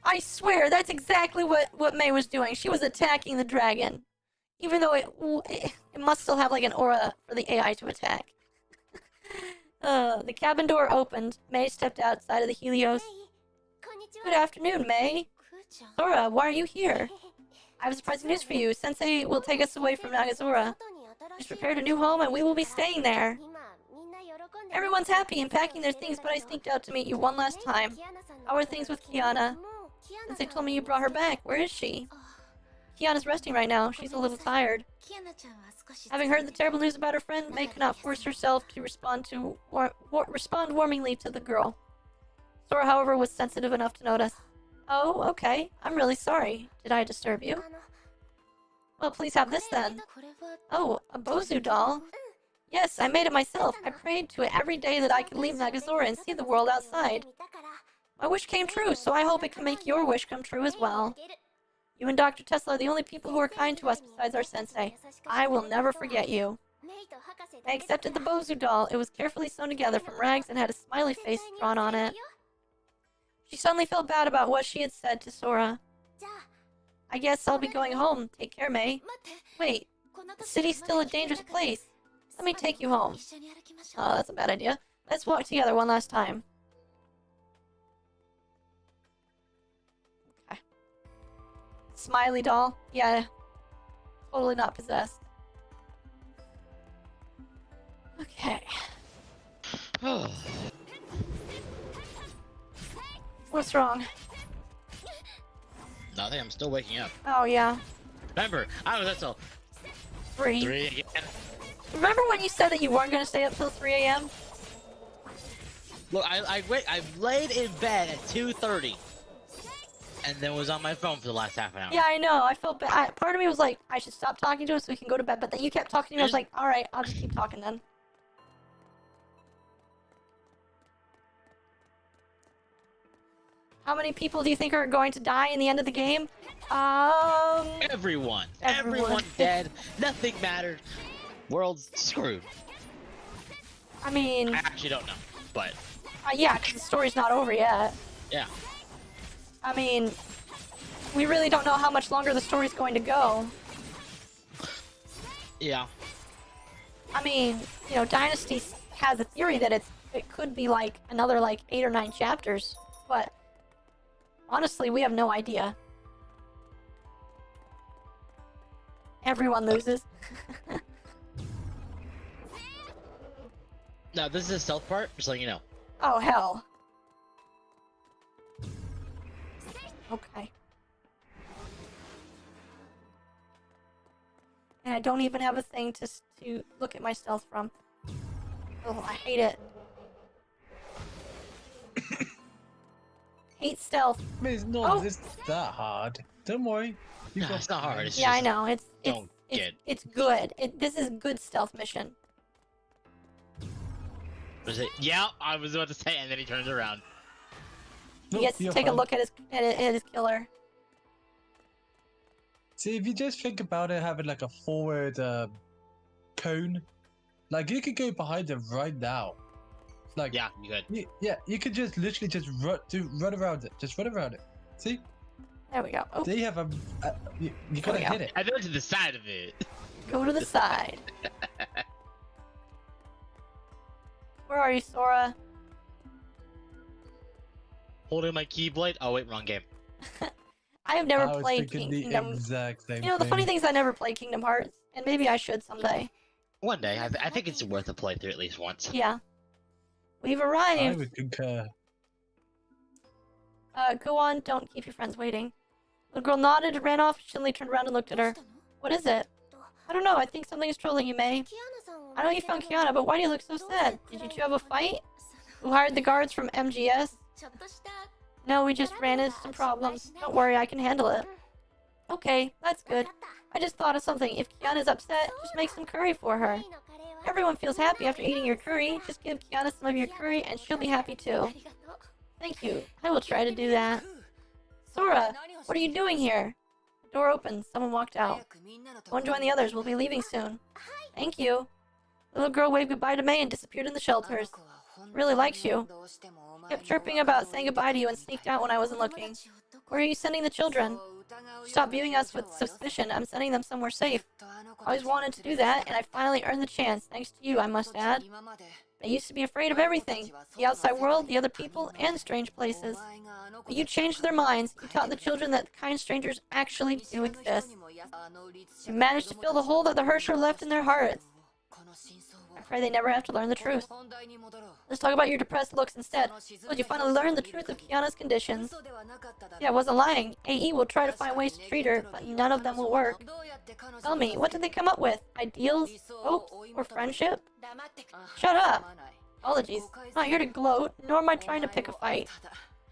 I swear, that's exactly what May was doing. She was attacking the dragon. Even though it must still have like an aura for the AI to attack. The cabin door opened. May stepped outside of the Helios. Good afternoon, May. Sora, why are you here? I have surprising news for you. Sensei will take us away from Nagazora. She's prepared a new home and we will be staying there. Everyone's happy and packing their things, but I sneaked out to meet you one last time. How are things with Kiana? Sensei told me you brought her back. Where is she? Kiana's resting right now. She's a little tired. Having heard the terrible news about her friend, May could not force herself to respond warmingly to the girl. Sora, however, was sensitive enough to notice. Oh, okay. I'm really sorry. Did I disturb you? Well, please have this then. Oh, a Bozu doll? Yes, I made it myself. I prayed to it every day that I could leave Nagazora and see the world outside. My wish came true, so I hope it can make your wish come true as well. You and Dr. Tesla are the only people who are kind to us besides our sensei. I will never forget you. I accepted the Bozu doll. It was carefully sewn together from rags and had a smiley face drawn on it. She suddenly felt bad about what she had said to Sora. I guess I'll be going home. Take care, May. Wait, the city's still a dangerous place. Let me take you home. Oh, that's a bad idea. Let's walk together one last time. Okay. Smiley doll. Yeah. Totally not possessed. Okay. What's wrong? Nothing, I'm still waking up. Oh, yeah. Remember, I was up till 3. 3 again. Remember when you said that you weren't gonna stay up till 3 a.m.? Look, I laid in bed at 2:30. And then was on my phone for the last half an hour. Yeah, I know. I felt bad. Part of me was like, I should stop talking to him so we can go to bed. But then you kept talking to me. I was like, alright, I'll just keep talking then. How many people do you think are going to die in the end of the game? Everyone. Everyone dead. Nothing mattered. World's screwed. I mean... I actually don't know, but... yeah, because the story's not over yet. Yeah. I mean... We really don't know how much longer the story's going to go. Yeah. I mean, you know, Dynasty has a theory that it could be like another like 8 or 9 chapters, but honestly, we have no idea. Everyone loses. Now, this is the stealth part, just letting you know. Oh, hell. Okay. And I don't even have a thing to look at my stealth from. Oh, I hate it. Hate stealth. I mean, it's not it's that hard. Don't worry. No, it's not hard. It's Yeah, just, I know. It's good. This is a good stealth mission. Was it? Yeah, I was about to say, and then he turns around. He gets to take a look at his killer. See, if you just think about it having like a forward cone, like you could go behind it right now. Like Yeah, you could. Yeah, you could just literally just run around it. Just run around it. See? There we go. Oh, There you have a. You gotta we go. hit it. I went to the side of it. go to the side. Where are you, Sora? Holding my keyblade. Oh wait, wrong game. I have never I was played thinking the Kingdom. exact same You know, the funny thing. thing is I never played Kingdom Hearts, and maybe I should someday. One day, I think it's worth a playthrough at least once. Yeah. We've I arrived. would concur. Go on, don't keep your friends waiting. The girl nodded, ran off, suddenly turned around and looked at her. What is it? I don't know, I think something is trolling you, May. I know you found Kiana, but why do you look so sad? Did you two have a fight? Who hired the guards from MGS? No, we just ran into some problems. Don't worry, I can handle it. Okay, that's good. I just thought of something. If Kiana's upset, just make some curry for her. Everyone feels happy after eating your curry. Just give Kiana some of your curry and she'll be happy too. Thank you. I will try to do that. Sora, what are you doing here? The door opened. Someone walked out. Go and join the others. We'll be leaving soon. Thank you. The little girl waved goodbye to May and disappeared in the shelters. Really likes you. Kept chirping about saying goodbye to you and sneaked out when I wasn't looking. Where are you sending the children? Stop viewing us with suspicion. I'm sending them somewhere safe. I always wanted to do that, and I finally earned the chance, thanks to you, I must add. I used to be afraid of everything. The outside world, the other people, and strange places. But you changed their minds. You taught the children that kind strangers actually do exist. You managed to fill the hole that the Herrscher left in their hearts. I pray they never have to learn the truth. Let's talk about your depressed looks instead. So did you finally learn the truth of Kiana's conditions? Yeah, I wasn't lying. AE will try to find ways to treat her, but none of them will work. Tell me, what did they come up with? Ideals? Hopes? Or friendship? Shut up! Apologies. I'm not here to gloat, nor am I trying to pick a fight.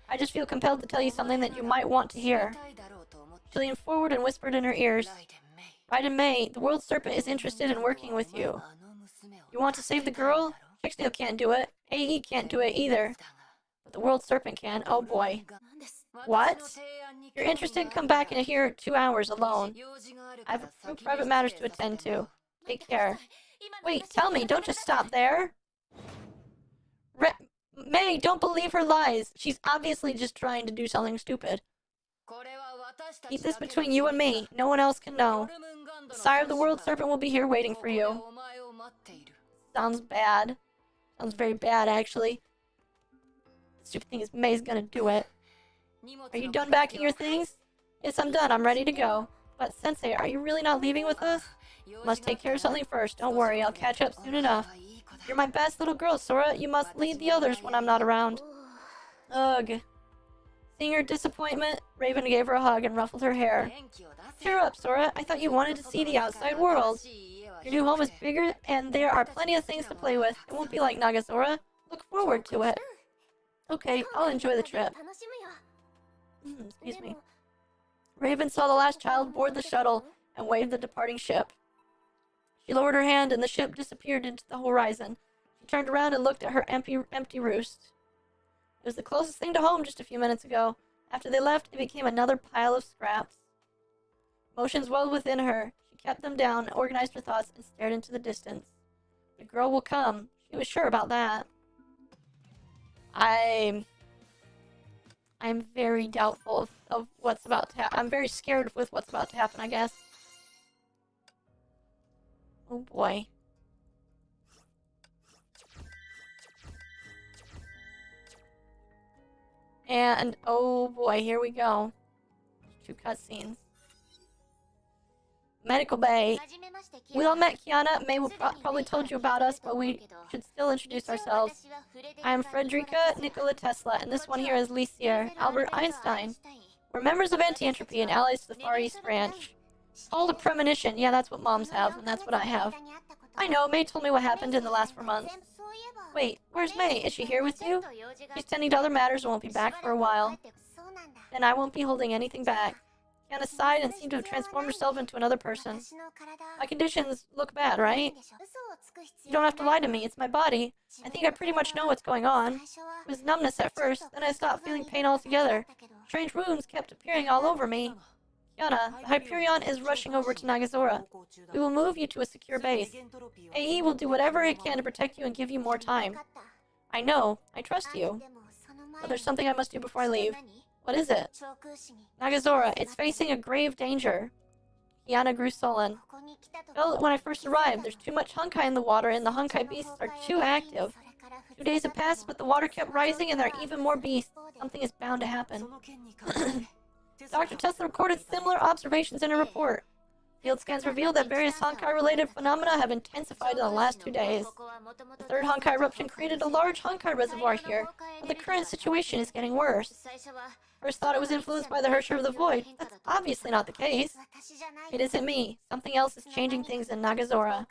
I just feel compelled to tell you something that you might want to hear. She leaned forward and whispered in her ears. Raiden May, the World Serpent is interested in working with you. You want to save the girl? Chicksdale can't do it. AE can't do it either. But the World Serpent can. Oh boy. What? If you're interested, come back in here 2 hours alone. I have a few private matters to attend to. Take care. Wait, tell me, don't just stop there. May, don't believe her lies. She's obviously just trying to do something stupid. Keep this between you and me. No one else can know. The sire of the World Serpent will be here waiting for you. Sounds bad. Sounds very bad, actually. The stupid thing is May's gonna do it. Are you done packing your things? Yes, I'm done. I'm ready to go. But, Sensei, are you really not leaving with us? Must take care of something first. Don't worry, I'll catch up soon enough. You're my best little girl, Sora. You must lead the others when I'm not around. Ugh. Seeing her disappointment, Raven gave her a hug and ruffled her hair. Cheer up, Sora. I thought you wanted to see the outside world. Your new home is bigger, and there are plenty of things to play with. It won't be like Nagazora. Look forward to it. Okay, I'll enjoy the trip. Excuse me. Raven saw the last child board the shuttle and waved the departing ship. She lowered her hand and the ship disappeared into the horizon. She turned around and looked at her empty roost. It was the closest thing to home just a few minutes ago. After they left, it became another pile of scraps. Emotions welled within her. She kept them down, organized her thoughts, and stared into the distance. The girl will come. She was sure about that. I'm very doubtful of what's about to happen. I'm very scared with what's about to happen, I guess. Oh boy. And, oh boy, here we go. 2 cutscenes. Medical Bay. We all met Kiana. May will probably told you about us, but we should still introduce ourselves. I am Frederica Nikola Tesla, and this one here is Lysier Albert Einstein. We're members of Anti-Entropy and allies to the Far East Branch. Called a premonition. Yeah, that's what moms have, and that's what I have. I know, May told me what happened in the last 4 months. Wait, where's May? Is she here with you? She's tending to other matters and won't be back for a while. Then I won't be holding anything back. Kiana sighed and seemed to have transformed herself into another person. My conditions look bad, right? You don't have to lie to me, it's my body. I think I pretty much know what's going on. It was numbness at first, then I stopped feeling pain altogether. Strange wounds kept appearing all over me. Kiana, the Hyperion is rushing over to Nagazora. We will move you to a secure base. AE will do whatever it can to protect you and give you more time. I know. I trust you. But there's something I must do before I leave. What is it? Nagazora, it's facing a grave danger. Kiana grew sullen. Well, when I first arrived, there's too much Honkai in the water and the Honkai beasts are too active. 2 days have passed, but the water kept rising and there are even more beasts. Something is bound to happen. Dr. Tesla recorded similar observations in a report. Field scans revealed that various Honkai-related phenomena have intensified in the last 2 days. The third Honkai eruption created a large Honkai reservoir here, but the current situation is getting worse. First thought it was influenced by the Hersher of the Void. That's obviously not the case. It isn't me. Something else is changing things in Nagazora.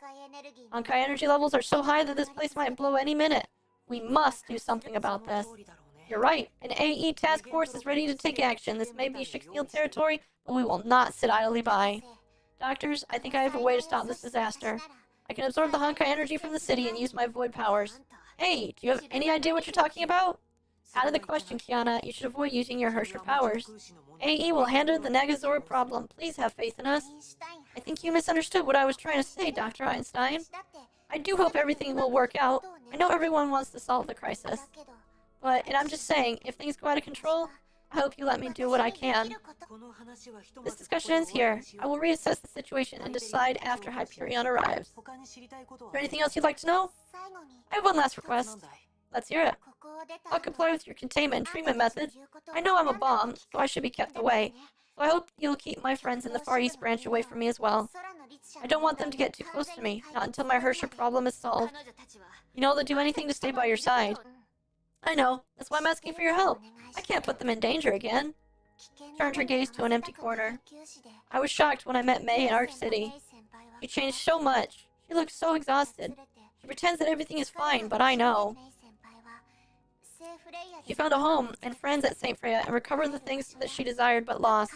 Honkai energy levels are so high that this place might blow any minute. We must do something about this. You're right. An AE task force is ready to take action. This may be Shikfield territory, but we will not sit idly by. Doctors, I think I have a way to stop this disaster. I can absorb the Honkai energy from the city and use my void powers. Hey, do you have any idea what you're talking about? Out of the question, Kiana. You should avoid using your Hersher powers. AE will handle the Nagazora problem. Please have faith in us. I think you misunderstood what I was trying to say, Dr. Einstein. I do hope everything will work out. I know everyone wants to solve the crisis. But, and I'm just saying, if things go out of control, I hope you let me do what I can. This discussion ends here. I will reassess the situation and decide after Hyperion arrives. Is there anything else you'd like to know? I have one last request. Let's hear it. I'll comply with your containment and treatment methods. I know I'm a bomb, so I should be kept away. So I hope you'll keep my friends in the Far East Branch away from me as well. I don't want them to get too close to me, not until my Hersher problem is solved. You know they'll do anything to stay by your side. I know. That's why I'm asking for your help. I can't put them in danger again. She turned her gaze to an empty corner. I was shocked when I met May in Arc City. She changed so much. She looked so exhausted. She pretends that everything is fine, but I know. She found a home and friends at St. Freya and recovered the things that she desired but lost.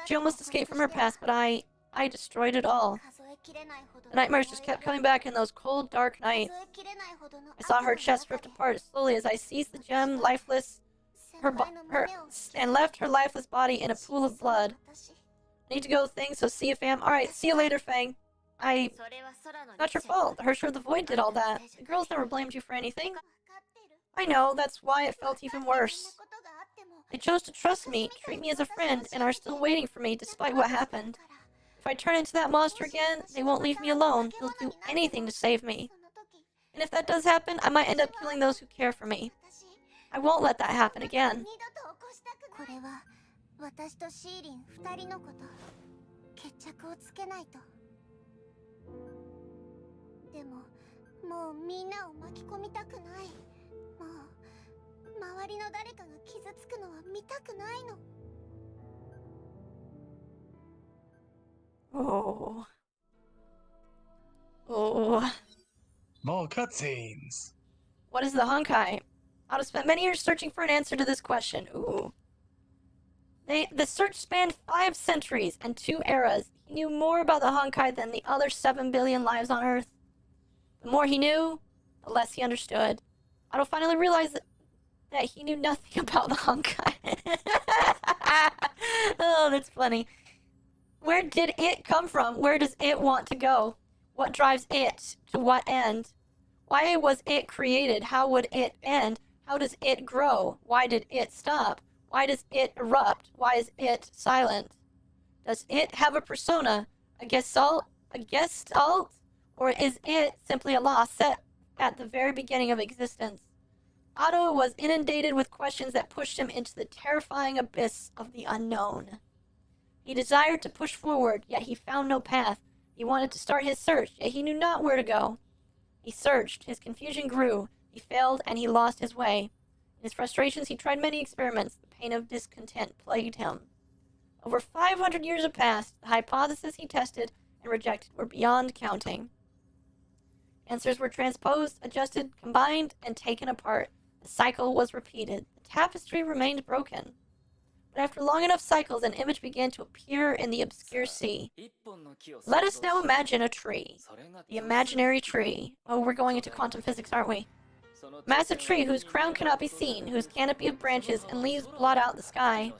She almost escaped from her past, but I destroyed it all. The nightmares just kept coming back in those cold, dark nights. I saw her chest ripped apart slowly as I seized the gem, lifeless, and left her lifeless body in a pool of blood. I need to go, things, so see you, fam. Alright, see you later, Fang. It's not your fault. The Hersher of the Void did all that. The girls never blamed you for anything. I know, that's why it felt even worse. They chose to trust me, treat me as a friend, and are still waiting for me despite what happened. If I turn into that monster again, they won't leave me alone. They'll do anything to save me. And if that does happen, I might end up killing those who care for me. I won't let that happen again. Oh. Oh. More cutscenes. What is the Honkai? I'd have spent many years searching for an answer to this question. Ooh. The search spanned 5 centuries and 2 eras. He knew more about the Honkai than the other 7 billion lives on Earth. The more he knew, the less he understood. Otto finally realized that he knew nothing about the Honkai. Oh, that's funny. Where did it come from? Where does it want to go? What drives it? To what end? Why was it created? How would it end? How does it grow? Why did it stop? Why does it erupt? Why is it silent? Does it have a persona? A gestalt? Or is it simply a law set at the very beginning of existence? Otto was inundated with questions that pushed him into the terrifying abyss of the unknown. He desired to push forward, yet he found no path. He wanted to start his search, yet he knew not where to go. He searched, his confusion grew, he failed, and he lost his way. In his frustrations, he tried many experiments. The pain of discontent plagued him. Over 500 years have passed. The hypotheses he tested and rejected were beyond counting. Answers were transposed, adjusted, combined, and taken apart. The cycle was repeated. The tapestry remained broken. But after long enough cycles, an image began to appear in the obscure sea. Let us now imagine a tree. The imaginary tree. Oh, we're going into quantum physics, aren't we? Massive tree whose crown cannot be seen, whose canopy of branches and leaves blot out the sky.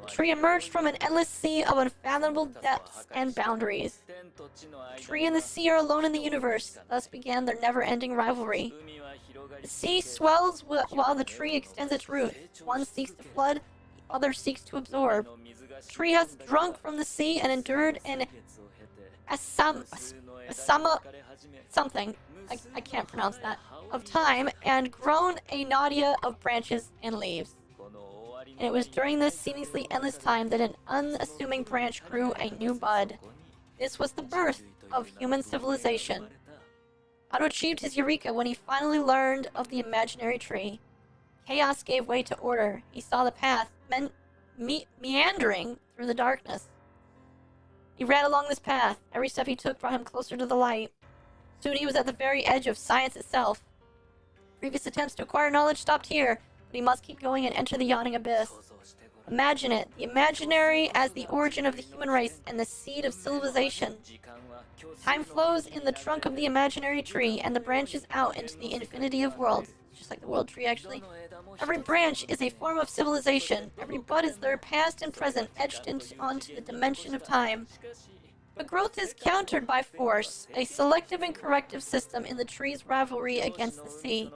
The tree emerged from an endless sea of unfathomable depths and boundaries. The tree and the sea are alone in the universe. Thus began their never-ending rivalry. The sea swells while the tree extends its roots. One seeks to flood, the other seeks to absorb. The tree has drunk from the sea and endured an something, I can't pronounce that, of time, and grown a nadia of branches and leaves. And it was during this seemingly endless time that an unassuming branch grew a new bud. This was the birth of human civilization. Otto achieved his eureka when he finally learned of the imaginary tree. Chaos gave way to order. He saw the path, meandering through the darkness. He ran along this path. Every step he took brought him closer to the light. Soon he was at the very edge of science itself. Previous attempts to acquire knowledge stopped here, but he must keep going and enter the yawning abyss. Imagine it, the imaginary as the origin of the human race and the seed of civilization. Time flows in the trunk of the imaginary tree, and the branches out into the infinity of worlds. Just like the world tree, actually. Every branch is a form of civilization. Every bud is their past and present, etched onto the dimension of time. But growth is countered by force, a selective and corrective system in the tree's rivalry against the sea.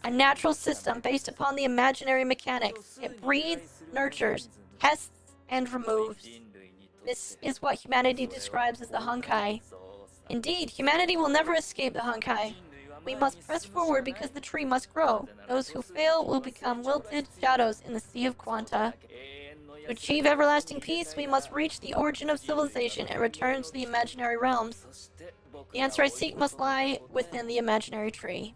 A natural system based upon the imaginary mechanics. It breeds, nurtures, tests, and removes. This is what humanity describes as the Honkai. Indeed, humanity will never escape the Honkai. We must press forward because the tree must grow. Those who fail will become wilted shadows in the sea of quanta. To achieve everlasting peace, we must reach the origin of civilization and return to the imaginary realms. The answer I seek must lie within the imaginary tree.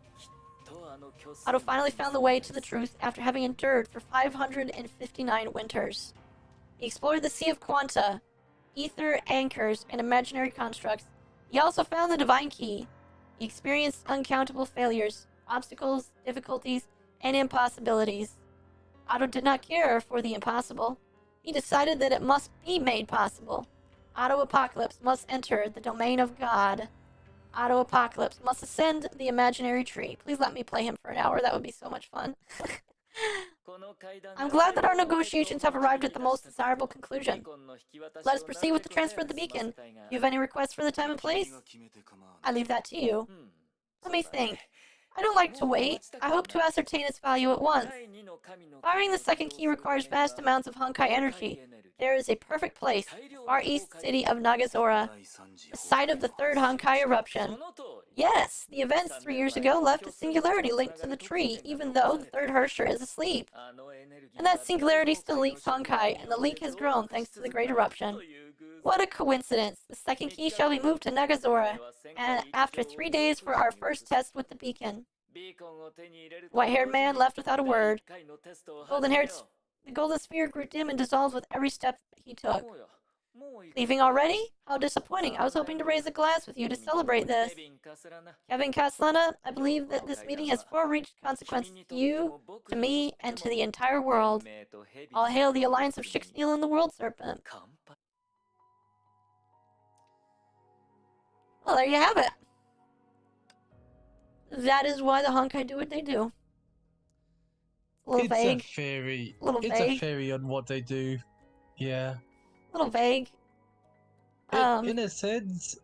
Otto finally found the way to the truth after having endured for 559 winters. He explored the sea of quanta, ether, anchors, and imaginary constructs. He also found the divine key. He experienced uncountable failures, obstacles, difficulties, and impossibilities. Otto did not care for the impossible. He decided that it must be made possible. Otto Apocalypse must enter the domain of God. Otto Apocalypse must ascend the imaginary tree. Please let me play him for an hour. That would be so much fun. I'm glad that our negotiations have arrived at the most desirable conclusion. Let us proceed with the transfer of the beacon. Do you have any requests for the time and place? I leave that to you. Let me think. I don't like to wait. I hope to ascertain its value at once. Firing the second key requires vast amounts of Honkai energy. There is a perfect place, the far east city of Nagazora, the site of the third Honkai eruption. Yes, the events 3 years ago left a singularity linked to the tree, even though the third Hersher is asleep. And that singularity still leaks Honkai, and the leak has grown thanks to the great eruption. What a coincidence! The second key shall be moved to Nagazora, and after 3 days for our first test with the beacon. White-haired man left without a word. The golden sphere grew dim and dissolved with every step he took. Leaving already? How disappointing. I was hoping to raise a glass with you to celebrate this. Kevin Castellana, I believe that this meeting has far-reached consequences to you, to me, and to the entire world. All hail the alliance of Shixneel and the World Serpent. Well, there you have it. That is why the Honkai do what they do. A little vague. It's a theory. A little It's vague. a theory on what they do. Yeah. A little vague. In a sense,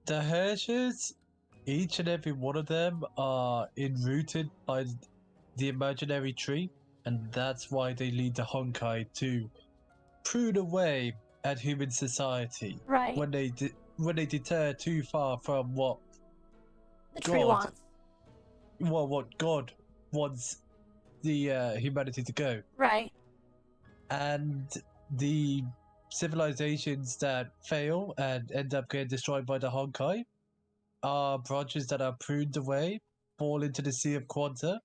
the Hershers, each and every one of them are enrooted by the imaginary tree, and that's why they lead the Honkai to prune away at human society. Right. When they deter too far from what The tree God- wants. well, what God wants the humanity to go. Right. And the civilizations that fail and end up getting destroyed by the Honkai are branches that are pruned away, fall into the Sea of Quanta,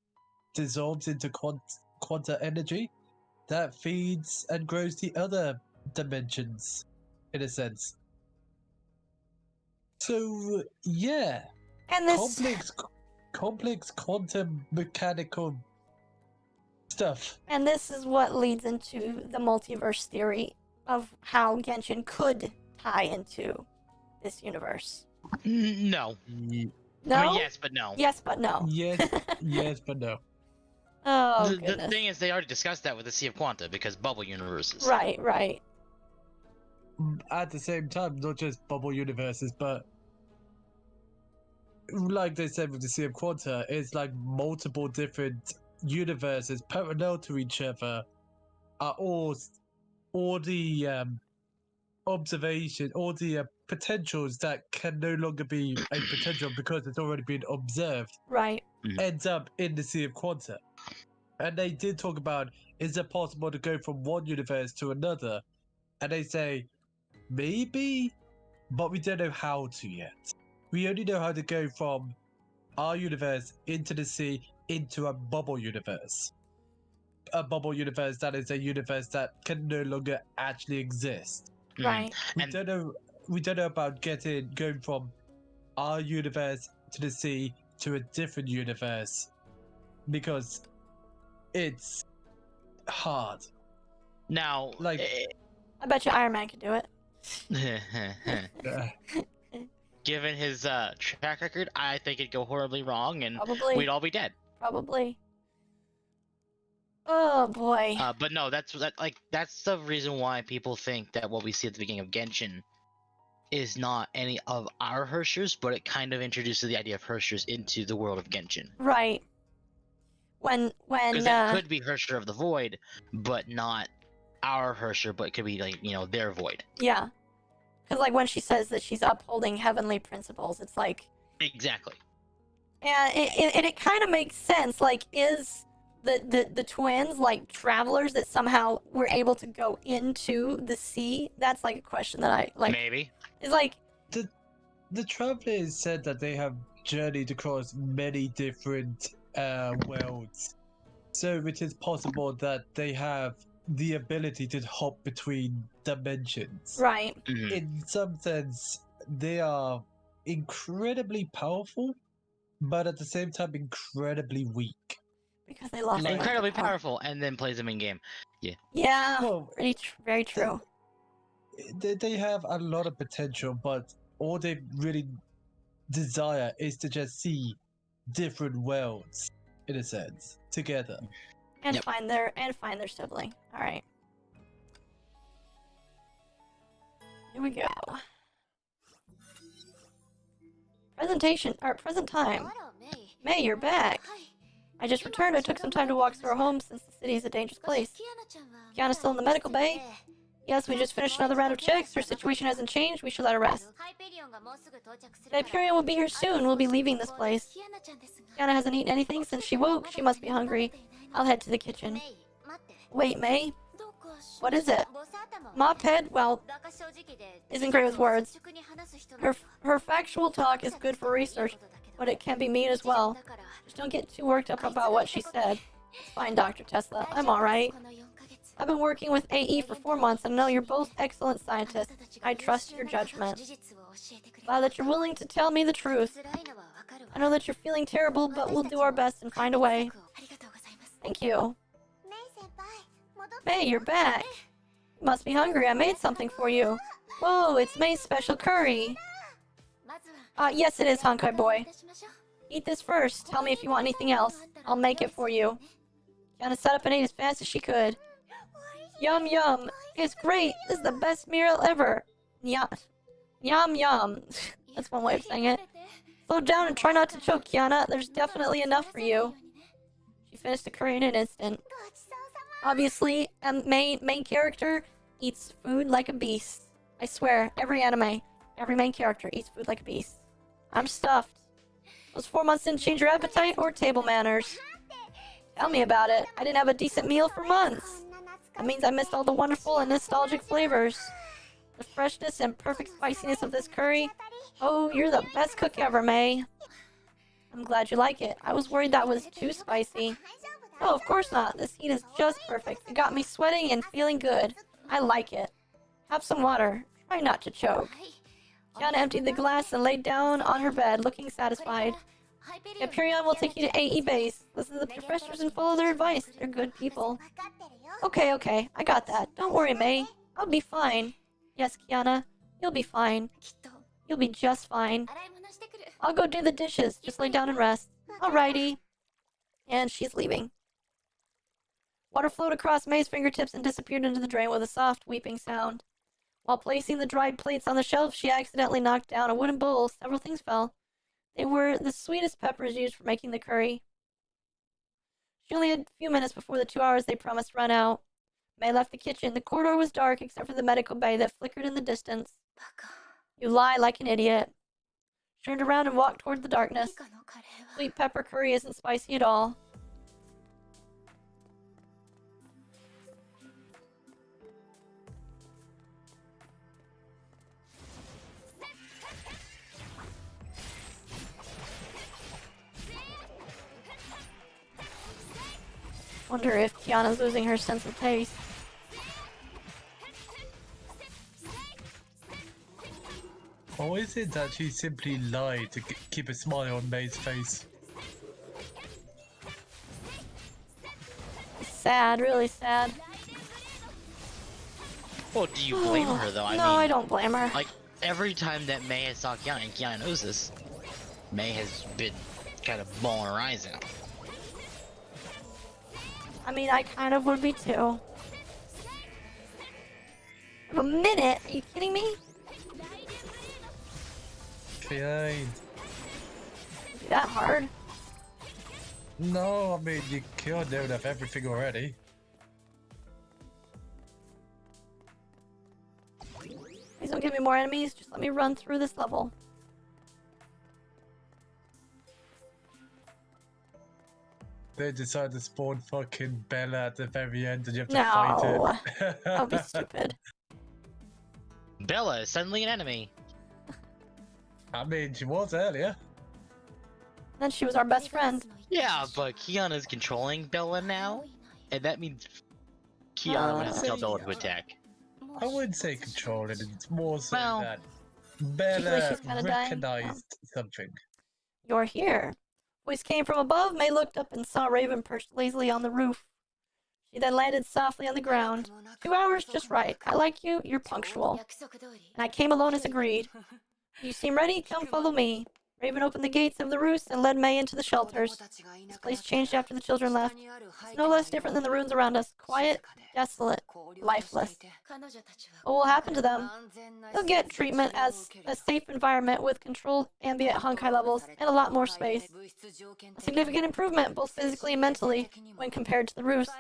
dissolves into quanta energy that feeds and grows the other dimensions, in a sense. So, yeah, And this complex quantum mechanical stuff. and this is what leads into the multiverse theory of how Genshin could tie into this universe. No. No? I mean, yes, but no. Yes, but no. Yes, yes, but no. Oh, the goodness. thing is, they already discussed that with the Sea of Quanta because bubble universes. Right, right. At the same time, not just bubble universes, but like they said with the Sea of Quanta, it's like multiple different universes parallel to each other are all the observation, all the potentials that can no longer be a potential because it's already been observed, Right. ends up in the Sea of Quanta. And they did talk about, is it possible to go from one universe to another? And they say, maybe, but we don't know how to yet. We only know how to go from our universe into the sea into a bubble universe. A bubble universe that is a universe that can no longer actually exist. Right. We don't know about going from our universe to the sea to a different universe because it's hard. Now, Like- I bet you Iron Man could do it. given his track record, I think it'd go horribly wrong, and Probably. we'd all be dead. Probably. Oh boy. But no, that's the reason why people think that what we see at the beginning of Genshin is not any of our Hershers, but it kind of introduces the idea of Hershers into the world of Genshin. Right. When Because that could be Hersher of the Void, but not our Hersher, but it could be like, their Void. yeah. Because like when she says that she's upholding heavenly principles, it's like, Exactly. and it kind of makes sense. Like, is the twins like travelers that somehow were able to go into the sea? That's like a question that I like. Maybe. It's like, The travelers said that they have journeyed across many different worlds, so it is possible that they have the ability to hop between dimensions. right. Mhm. In some sense, they are incredibly powerful, but at the same time incredibly weak. Because they lost. Like- their Incredibly power. powerful, and then plays them in game. Yeah. Well, Very true. they have a lot of potential, but all they really desire is to just see different worlds, in a sense, together. And Yep. find their sibling. All right. Here we go. Present time. May, you're back. I just returned. I took some time to walk through our home since the city is a dangerous place. Kiana's still in the medical bay. Yes, we just finished another round of checks. Her situation hasn't changed. We should let her rest. The Hyperion will be here soon. We'll be leaving this place. Kiana hasn't eaten anything since she woke. She must be hungry. I'll head to the kitchen. Wait, May. What is it? Mophead, well, isn't great with words. Her factual talk is good for research, but it can be mean as well. Just don't get too worked up about what she said. It's fine, Dr. Tesla. I'm alright. I've been working with AE for 4 months and I know you're both excellent scientists. I trust your judgment. Glad that you're willing to tell me the truth. I know that you're feeling terrible, but we'll do our best and find a way. Thank you. May, you're back. You must be hungry. I made something for you. Whoa, it's May's special curry. Yes it is, Honkai boy. Eat this first. Tell me if you want anything else. I'll make it for you. Kiana set up and ate as fast as she could. Yum yum. It's great. This is the best meal ever. Yum yum. That's one way of saying it. Slow down and try not to choke, Kiana. There's definitely enough for you. She finished the curry in an instant. Obviously, a main character eats food like a beast. I swear, every anime, every main character eats food like a beast. I'm stuffed. Those 4 months didn't change your appetite or table manners. Tell me about it. I didn't have a decent meal for months. That means I missed all the wonderful and nostalgic flavors. The freshness and perfect spiciness of this curry. Oh, you're the best cook ever, May. I'm glad you like it. I was worried that was too spicy. No, of course not. This heat is just perfect. It got me sweating and feeling good. I like it. Have some water. Try not to choke. Kiana emptied the glass and laid down on her bed, looking satisfied. Hyperion will take you to AE base. Listen to the professors and follow their advice. They're good people. Okay. I got that. Don't worry, May. I'll be fine. Yes, Kiana. You'll be fine. You'll be just fine. I'll go do the dishes. Just lay down and rest. Alrighty. And she's leaving. Water flowed across May's fingertips and disappeared into the drain with a soft, weeping sound. While placing the dried plates on the shelf, she accidentally knocked down a wooden bowl. Several things fell. They were the sweetest peppers used for making the curry. She only had a few minutes before the 2 hours they promised run out. May left the kitchen. The corridor was dark except for the medical bay that flickered in the distance. You lie like an idiot. She turned around and walked toward the darkness. Sweet pepper curry isn't spicy at all. Wonder if Kiana's losing her sense of taste. Or is it that she simply lied to keep a smile on May's face? Sad, really sad. Well, do you blame her though? No, I don't blame her. Like, every time that May has saw Kiana, and Kiana knows this, May has been kind of balling her eyes out. I mean, I kind of would be too. A minute? Are you kidding me? Fine. Be that hard? No, I mean, you can't do enough everything already. Please don't give me more enemies. Just let me run through this level. They decide to spawn fucking Bella at the very end and you have to No. fight it. That would be stupid. Bella is suddenly an enemy. I mean, she was earlier. Then she was our best friend. Yeah, but Kiana's controlling Bella now, and that means Kiana would have to tell Bella to attack. I wouldn't say controlling, it's more so Well, that She's Bella kinda dying. recognized something. You're here. Voice came from above. May looked up and saw Raven perched lazily on the roof. She then landed softly on the ground. 2 hours, just right. I like you. You're punctual. And I came alone as agreed. You seem ready? Come follow me. Raven opened the gates of the roost and led May into the shelters. This place changed after the children left. It's no less different than the ruins around us. Quiet, desolate, lifeless. What will happen to them? They'll get treatment as a safe environment with controlled ambient Honkai levels and a lot more space. A significant improvement, both physically and mentally, when compared to the roost.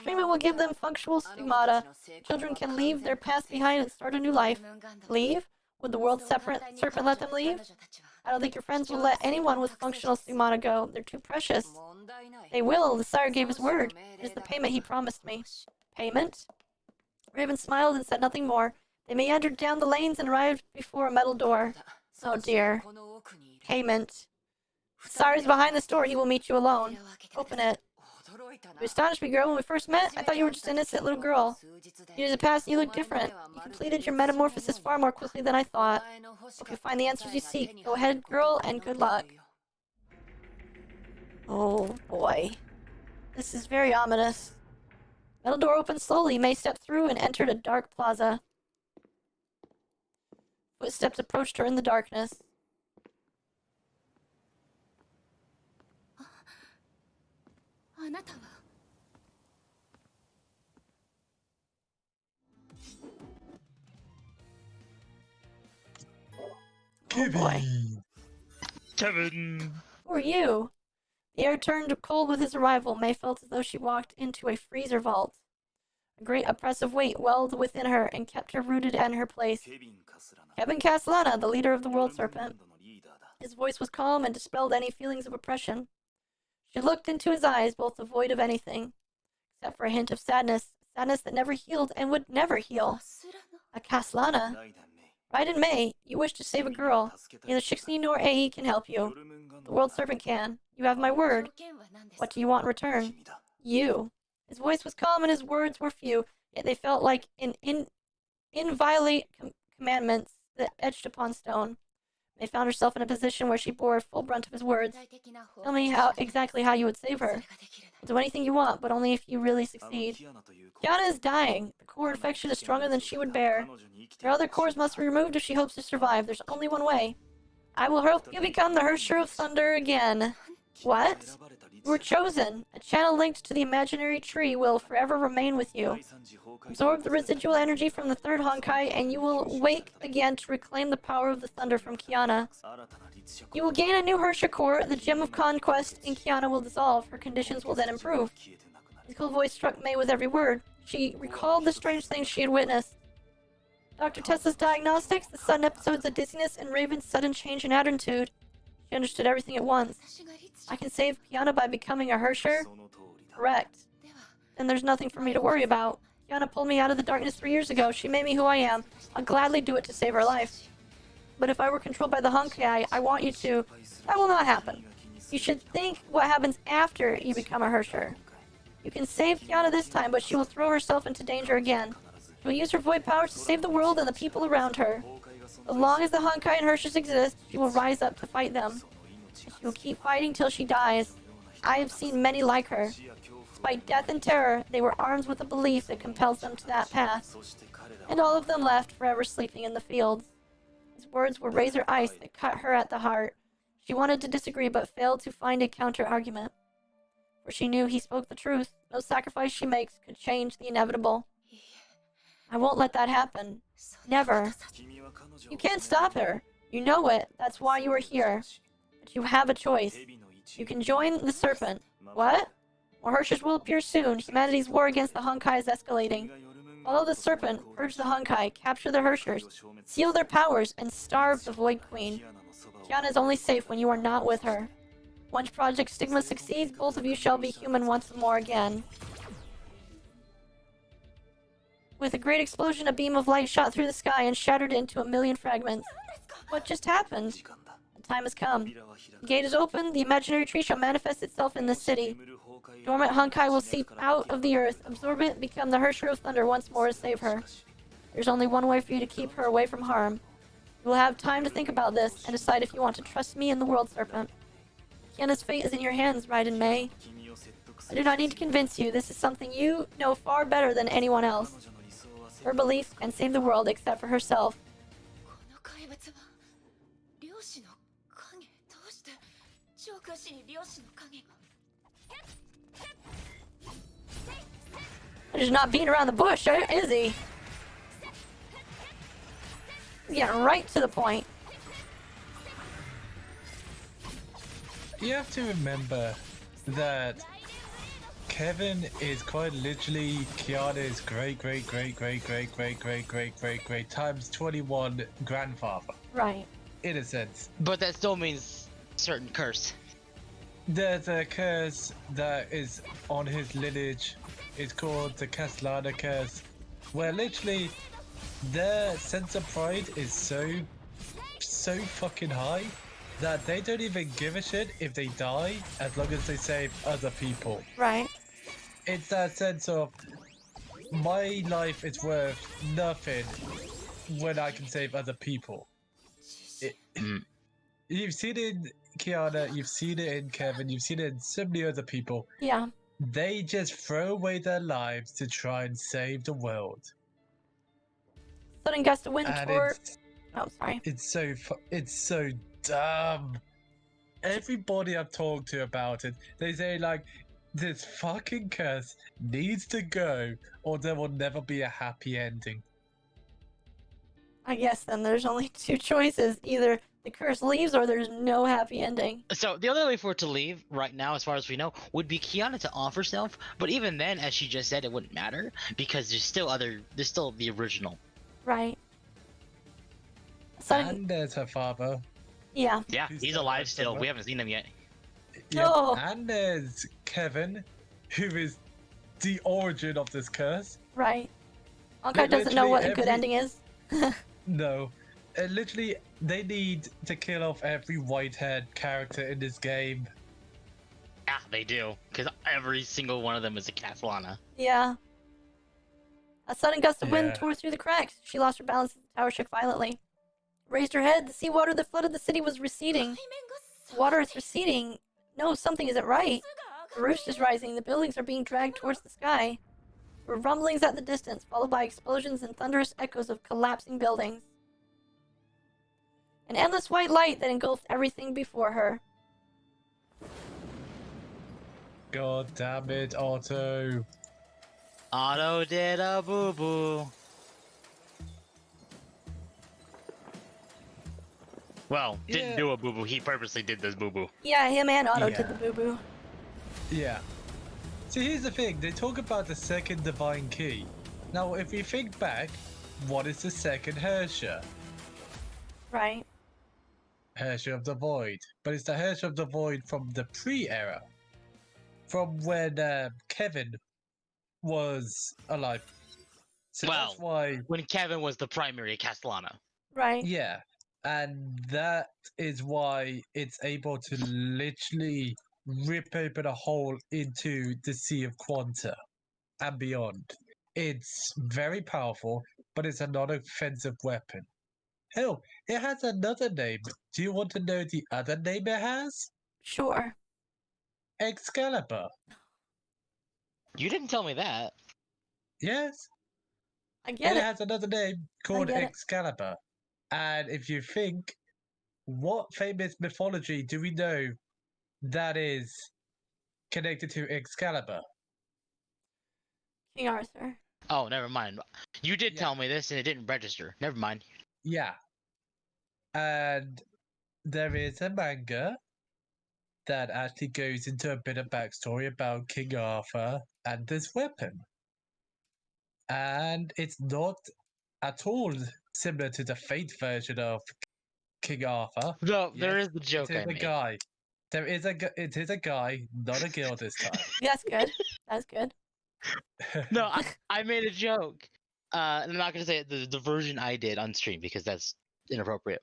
Treatment will give them functional stigmata. Children can leave their past behind and start a new life. Leave? Would the world serpent let them leave? I don't think your friends will let anyone with functional stigmata go. They're too precious. They will. The sire gave his word. It is the payment he promised me. Payment? Raven smiled and said nothing more. They meandered down the lanes and arrived before a metal door. Oh dear. Payment. Sari's behind this door. He will meet you alone. Open it. You astonished me, girl. When we first met, I thought you were just an innocent little girl. Years have passed and you look different. You completed your metamorphosis far more quickly than I thought. Hope you find the answers you seek. Go ahead, girl, and good luck. Oh, boy. This is very ominous. Metal door opened slowly. May stepped through and entered a dark plaza. Footsteps approached her in the darkness. Oh boy. Kevin! Who are you? The air turned cold with his arrival. May felt as though she walked into a freezer vault. A great oppressive weight welled within her and kept her rooted in her place. Kevin Castellana, the leader of the World Serpent. His voice was calm and dispelled any feelings of oppression. She looked into his eyes, both devoid of anything, except for a hint of sadness. Sadness that never healed and would never heal. A Castellana. Raiden May, you wish to save a girl. Neither Shixi nor Ai can help you. The World Serpent can. You have my word. What do you want in return? You. His voice was calm and his words were few, yet they felt like inviolate commandments that etched upon stone. May found herself in a position where she bore full brunt of his words. Tell me exactly how you would save her. I'll do anything you want, but only if you really succeed. Kiana is dying. The core infection is stronger than she would bear. Her other cores must be removed if she hopes to survive. There's only one way. I will help you become the Hersher of Thunder again. What? You were chosen. A channel linked to the imaginary tree will forever remain with you. Absorb the residual energy from the third Honkai, and you will wake again to reclaim the power of the thunder from Kiana. You will gain a new Hersher core. The Gem of Conquest in Kiana will dissolve. Her conditions will then improve. His cool voice struck May with every word. She recalled the strange things she had witnessed. Dr. Tessa's diagnostics, the sudden episodes of dizziness, and Raven's sudden change in attitude. She understood everything at once. I can save Kiana by becoming a Hersher? Correct. Then there's nothing for me to worry about. Kiana pulled me out of the darkness 3 years ago. She made me who I am. I'll gladly do it to save her life. But if I were controlled by the Honkai, I want you to. That will not happen. You should think what happens after you become a Hersher. You can save Kiana this time, but she will throw herself into danger again. She will use her void powers to save the world and the people around her. As long as the Honkai and Hershers exist, she will rise up to fight them. She will keep fighting till she dies. I have seen many like her. Despite death and terror, they were armed with a belief that compels them to that path. And all of them left, forever sleeping in the fields. His words were razor ice that cut her at the heart. She wanted to disagree, but failed to find a counter-argument. For she knew he spoke the truth. No sacrifice she makes could change the inevitable. I won't let that happen. Never. You can't stop her. You know it. That's why you are here. But you have a choice. You can join the Serpent. What? More Hershers will appear soon. Humanity's war against the Honkai is escalating. Follow the Serpent, purge the Honkai, capture the Hershers, seal their powers, and starve the Void Queen. Kiana is only safe when you are not with her. Once Project Stigma succeeds, both of you shall be human once more again. With a great explosion, a beam of light shot through the sky and shattered it into a million fragments. What just happened? The time has come. The gate is open. The imaginary tree shall manifest itself in this city. Dormant Honkai will seep out of the earth, absorb it, become the Hersher of Thunder once more to save her. There's only one way for you to keep her away from harm. You will have time to think about this and decide if you want to trust me and the World Serpent. Kiana's fate is in your hands, Raiden May. I do not need to convince you. This is something you know far better than anyone else. Her belief can save the world except for herself. He's not beating around the bush, is he? He's getting right to the point. You have to remember that Kevin is quite literally Kiana's great times 21 grandfather. Right. In a sense. But that still means certain curse. There's a curse that is on his lineage. It's called the Castellana curse, where literally their sense of pride is so fucking high that they don't even give a shit if they die as long as they save other people. Right. It's that sense of my life is worth nothing when I can save other people. You've seen it in Kiana, you've seen it in Kevin, you've seen it in so many other people. Yeah. They just throw away their lives to try and save the world. Sudden gust of wind And toward... it's Oh, sorry. it's so dumb. Everybody I've talked to about it, they say like, this fucking curse needs to go, or there will never be a happy ending. I guess then there's only two choices. Either the curse leaves or there's no happy ending. So the only way for it to leave right now, as far as we know, would be Kiana to off herself. But even then, as she just said, it wouldn't matter because there's still the original. Right. And there's her father. Yeah. Yeah, Who's he's still alive alive still. somewhere. We haven't seen him yet. Yeah. No. And there's Kevin, who is the origin of this curse. Right. Honkai doesn't know Literally what a good every- ending is. No. Literally, they need to kill off every white-haired character in this game. Yeah, they do. Because every single one of them is a Castellana. Yeah. A sudden gust of wind Yeah. tore through the cracks. She lost her balance as the tower shook violently. Raised her head. The seawater that flooded the city was receding. The water is receding. No, something isn't right. The roost is rising. The buildings are being dragged towards the sky. There were rumblings at the distance, followed by explosions and thunderous echoes of collapsing buildings. An endless white light that engulfed everything before her. God damn it, Otto. Otto did a boo-boo. Well, didn't Yeah. do a boo-boo. He purposely did this boo-boo. Yeah, him and Otto Yeah. did the boo-boo. Yeah. So here's the thing, they talk about the second divine key. Now, if we think back, what is the second Hersher? Right. Hersher of the Void. But it's the Hersher of the Void from the pre-era. From when Kevin was alive. So Well, that's why, when Kevin was the primary Castellana. Right. yeah. And that is why it's able to literally rip open a hole into the Sea of Quanta and beyond. It's very powerful, but it's a non-offensive weapon. Hell, it has another name. Do you want to know the other name it has? Sure. Excalibur. You didn't tell me that. Yes. I get It it. has another name called get it. Excalibur. And if you think, what famous mythology do we know that is connected to Excalibur? King Arthur. Oh, never mind. You did Yeah. tell me this and it didn't register. Never mind. Yeah. And there is a manga that actually goes into a bit of backstory about King Arthur and this weapon. And it's not at all similar to the Fate version of King Arthur. No, there Yes, is the joke It I is a made. guy. It is a guy, not a girl this time. That's good. That's good. No, I made a joke. And I'm not gonna say it, the version I did on stream because that's inappropriate.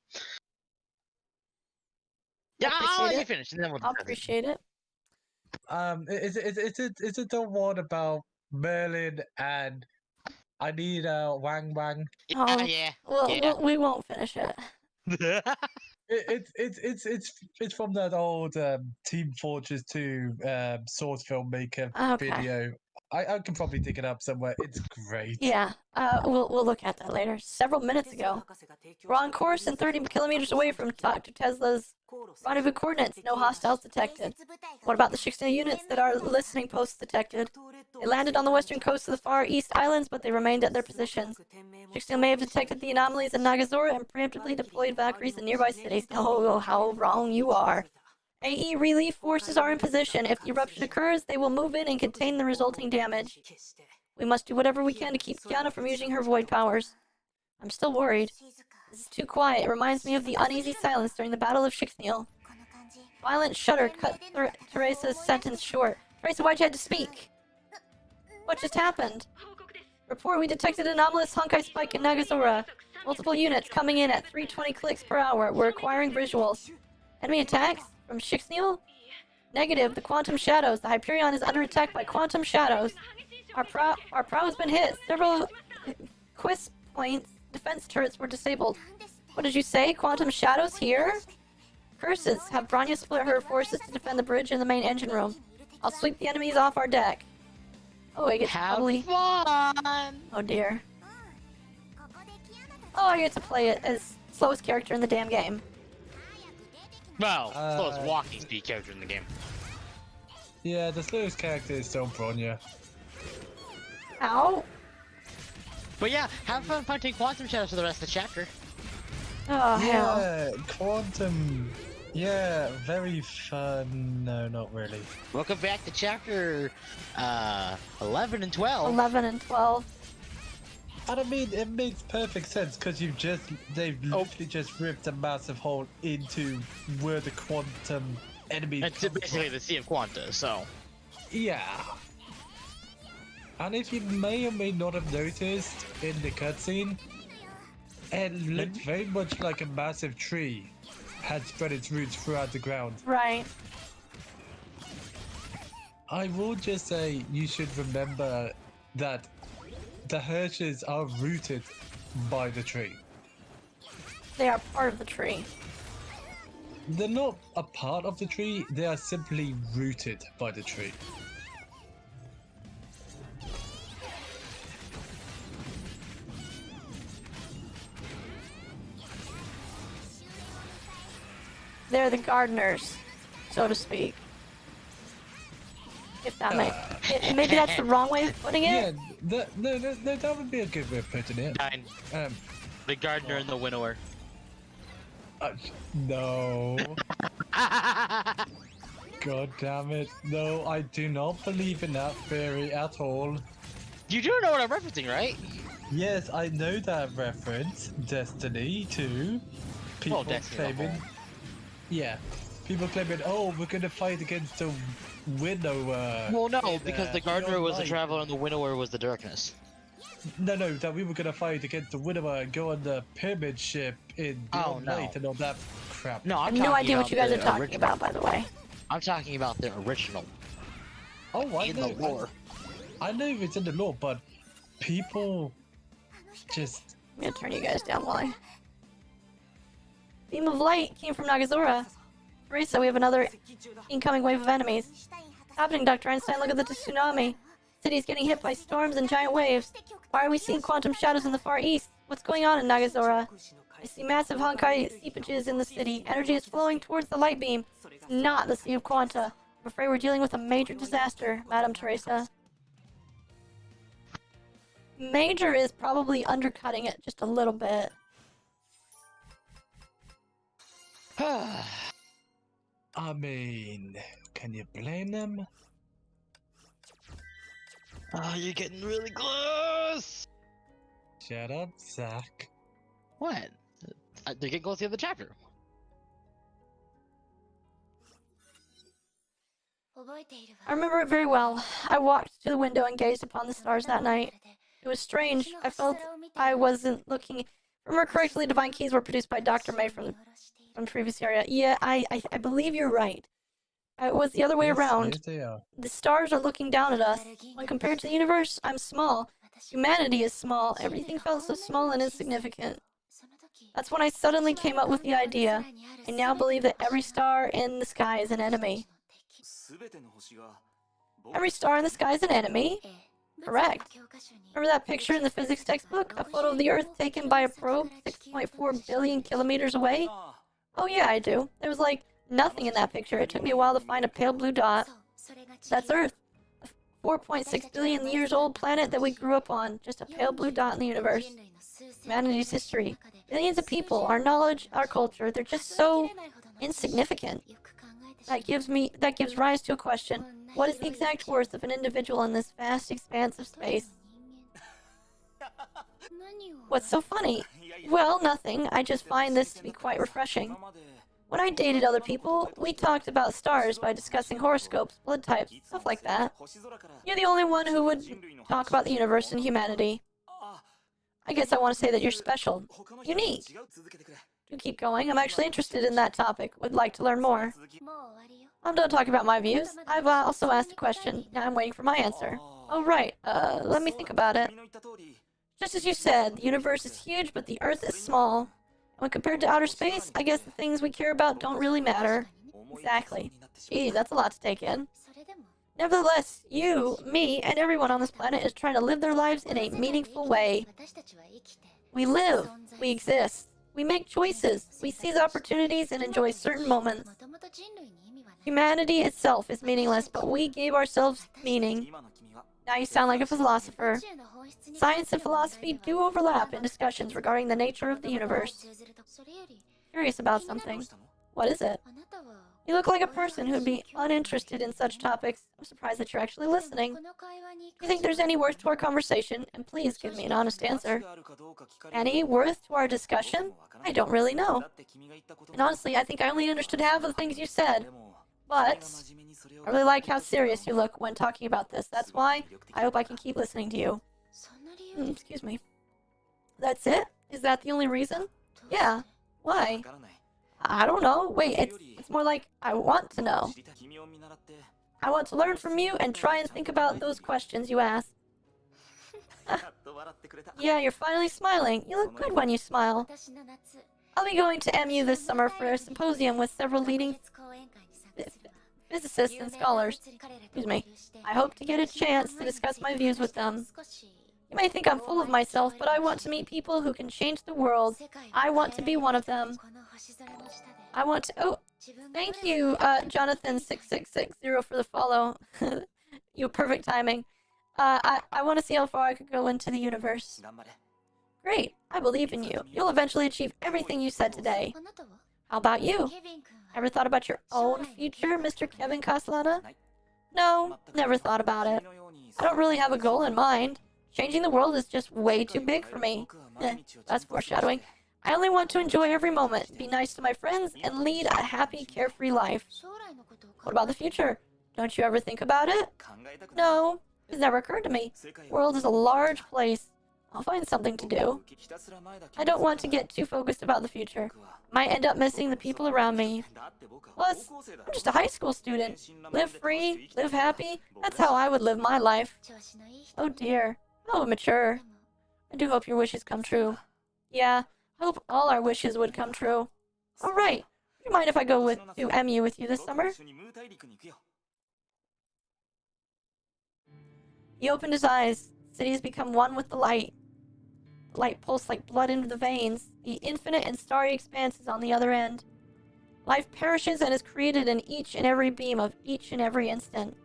Yeah, I'll let appreciate you it. finish, and then we'll I'll discuss it. appreciate it. Is it the one about Merlin and I need a Wang Wang? Oh, Yeah. Well, we won't finish it. It's from that old Team Fortress 2 Source filmmaker Okay. video. I can probably dig it up somewhere. It's great. Yeah. We'll look at that later. Several minutes ago, we're on course and 30 kilometers away from Dr. Tesla's rendezvous coordinates. No hostiles detected. What about the 16 units that our listening posts detected? They landed on the western coast of the Far East Islands, but they remained at their positions. 16 may have detected the anomalies in Nagazora and preemptively deployed Valkyries in nearby cities. Oh, how wrong you are. AE relief forces are in position. If the eruption occurs, they will move in and contain the resulting damage. We must do whatever we can to keep Kiana from using her void powers. I'm still worried. This is too quiet. It reminds me of the uneasy silence during the Battle of Shixniel. Violent shudder cut Teresa's sentence short. Teresa, why'd you have to speak? What just happened? Report, we detected anomalous Honkai spike in Nagazora. Multiple units coming in at 320 clicks per hour. We're acquiring visuals. Enemy attacks? From Shixneal? Negative, the Quantum Shadows. The Hyperion is under attack by Quantum Shadows. Our prow has been hit. Several Quist points defense turrets were disabled. What did you say? Quantum Shadows here? Curses. Have Branya split her forces to defend the bridge and the main engine room. I'll sweep the enemies off our deck. Oh, I get to Have probably... fun! Oh dear. Oh, I get to play it as slowest character in the damn game. Well, slowest walking speed character in the game. Yeah, the slowest character is still Bronya. Ow. But yeah, have fun fighting Quantum Shadows for the rest of the chapter. Oh, hell. Yeah, Quantum. Yeah, very fun. No, not really. Welcome back to chapter 11 and 12. 11 and 12. And I mean, it makes perfect sense because they've literally just ripped a massive hole into where the quantum enemies. It's basically the Sea of Quanta, so. Yeah. And if you may or may not have noticed in the cutscene, it looked very much like a massive tree had spread its roots throughout the ground. Right. I will just say you should remember that the Hirsches are rooted by the tree. They are part of the tree. They're not a part of the tree, they are simply rooted by the tree. They're the gardeners, so to speak. If that maybe that's the wrong way of putting it. Yeah, that would be a good way of putting it. Nine. The gardener and the winnower. No. God damn it. No, I do not believe in that theory at all. You do know what I'm referencing, right? Yes, I know that reference. Destiny 2. People Destiny claiming... Yeah. People claiming, oh, we're gonna fight against the winnower. Well, no, because the gardener was the traveler and the winnower was the darkness. No, that we were gonna fight against the winnower and go on the pyramid ship in Beyond Light and all that crap. No, I have no idea what you guys are talking about, by the way. I'm talking about the original. Oh, I in know. the lore. I know it's in the lore, but people just... I'm gonna turn you guys down while I... Beam of light came from Nagazora. Teresa, we have another incoming wave of enemies. What's happening, Dr. Einstein? Look at the tsunami. City's getting hit by storms and giant waves. Why are we seeing quantum shadows in the far east? What's going on in Nagazora? I see massive Honkai seepages in the city. Energy is flowing towards the light beam. It's not the Sea of Quanta. I'm afraid we're dealing with a major disaster, Madam Teresa. Major is probably undercutting it just a little bit. I mean, can you blame them? Oh, you're getting really close! Shut up, Zach. What? They're getting close to the other chapter. I remember it very well. I walked to the window and gazed upon the stars that night. It was strange. I felt I wasn't looking. If I remember correctly, divine keys were produced by Dr. May from the previous area. Yeah, I believe you're right. It was the other way around. Yes, they are. The stars are looking down at us. When compared to the universe, I'm small. Humanity is small. Everything felt so small and insignificant. That's when I suddenly came up with the idea. I now believe that every star in the sky is an enemy. Every star in the sky is an enemy? Correct. Remember that picture in the physics textbook? A photo of the Earth taken by a probe 6.4 billion kilometers away? Oh yeah, I do. There was like nothing in that picture. It took me a while to find a pale blue dot. That's Earth. A 4.6 billion years old planet that we grew up on. Just a pale blue dot in the universe. Humanity's history. Billions of people, our knowledge, our culture, they're just so insignificant. That gives rise to a question. What is the exact worth of an individual in this vast expanse of space? What's so funny? Well, nothing. I just find this to be quite refreshing. When I dated other people, we talked about stars by discussing horoscopes, blood types, stuff like that. You're the only one who would talk about the universe and humanity. I guess I want to say that you're special. Unique. Do keep going. I'm actually interested in that topic. Would like to learn more. I'm done talking about my views. I've also asked a question. Now I'm waiting for my answer. Oh, right. Let me think about it. Just as you said, the universe is huge, but the Earth is small. When compared to outer space, I guess the things we care about don't really matter. Exactly. Gee, that's a lot to take in. Nevertheless, you, me, and everyone on this planet is trying to live their lives in a meaningful way. We live. We exist. We make choices. We seize opportunities and enjoy certain moments. Humanity itself is meaningless, but we gave ourselves meaning. Now you sound like a philosopher. Science and philosophy do overlap in discussions regarding the nature of the universe. Curious about something. What is it? You look like a person who would be uninterested in such topics. I'm surprised that you're actually listening. You think there's any worth to our conversation? And please give me an honest answer. Any worth to our discussion? I don't really know. And honestly, I think I only understood half of the things you said. But I really like how serious you look when talking about this. That's why I hope I can keep listening to you. Excuse me. That's it? Is that the only reason? Yeah. Why? I don't know. Wait, it's more like I want to know. I want to learn from you and try and think about those questions you asked. Yeah, you're finally smiling. You look good when you smile. I'll be going to MU this summer for a symposium with several leading physicists and scholars. Excuse me. I hope to get a chance to discuss my views with them. You may think I'm full of myself, but I want to meet people who can change the world. I want to be one of them. I want to... Oh, thank you, Jonathan6660 for the follow. You perfect timing. I want to see how far I could go into the universe. Great. I believe in you. You'll eventually achieve everything you said today. How about you? Ever thought about your own future, Mr. Kevin Castellana? No, never thought about it. I don't really have a goal in mind. Changing the world is just way too big for me. That's foreshadowing. I only want to enjoy every moment, be nice to my friends, and lead a happy, carefree life. What about the future? Don't you ever think about it? No, it's never occurred to me. The world is a large place. I'll find something to do. I don't want to get too focused about the future. Might end up missing the people around me. Plus, I'm just a high school student. Live free, live happy. That's how I would live my life. Oh dear. How immature. I do hope your wishes come true. Yeah, I hope all our wishes would come true. Alright. Do you mind if I go to MU with you this summer? He opened his eyes. The city has become one with the light. The light pulsed like blood into the veins. The infinite and starry expanse is on the other end. Life perishes and is created in each and every beam of each and every instant.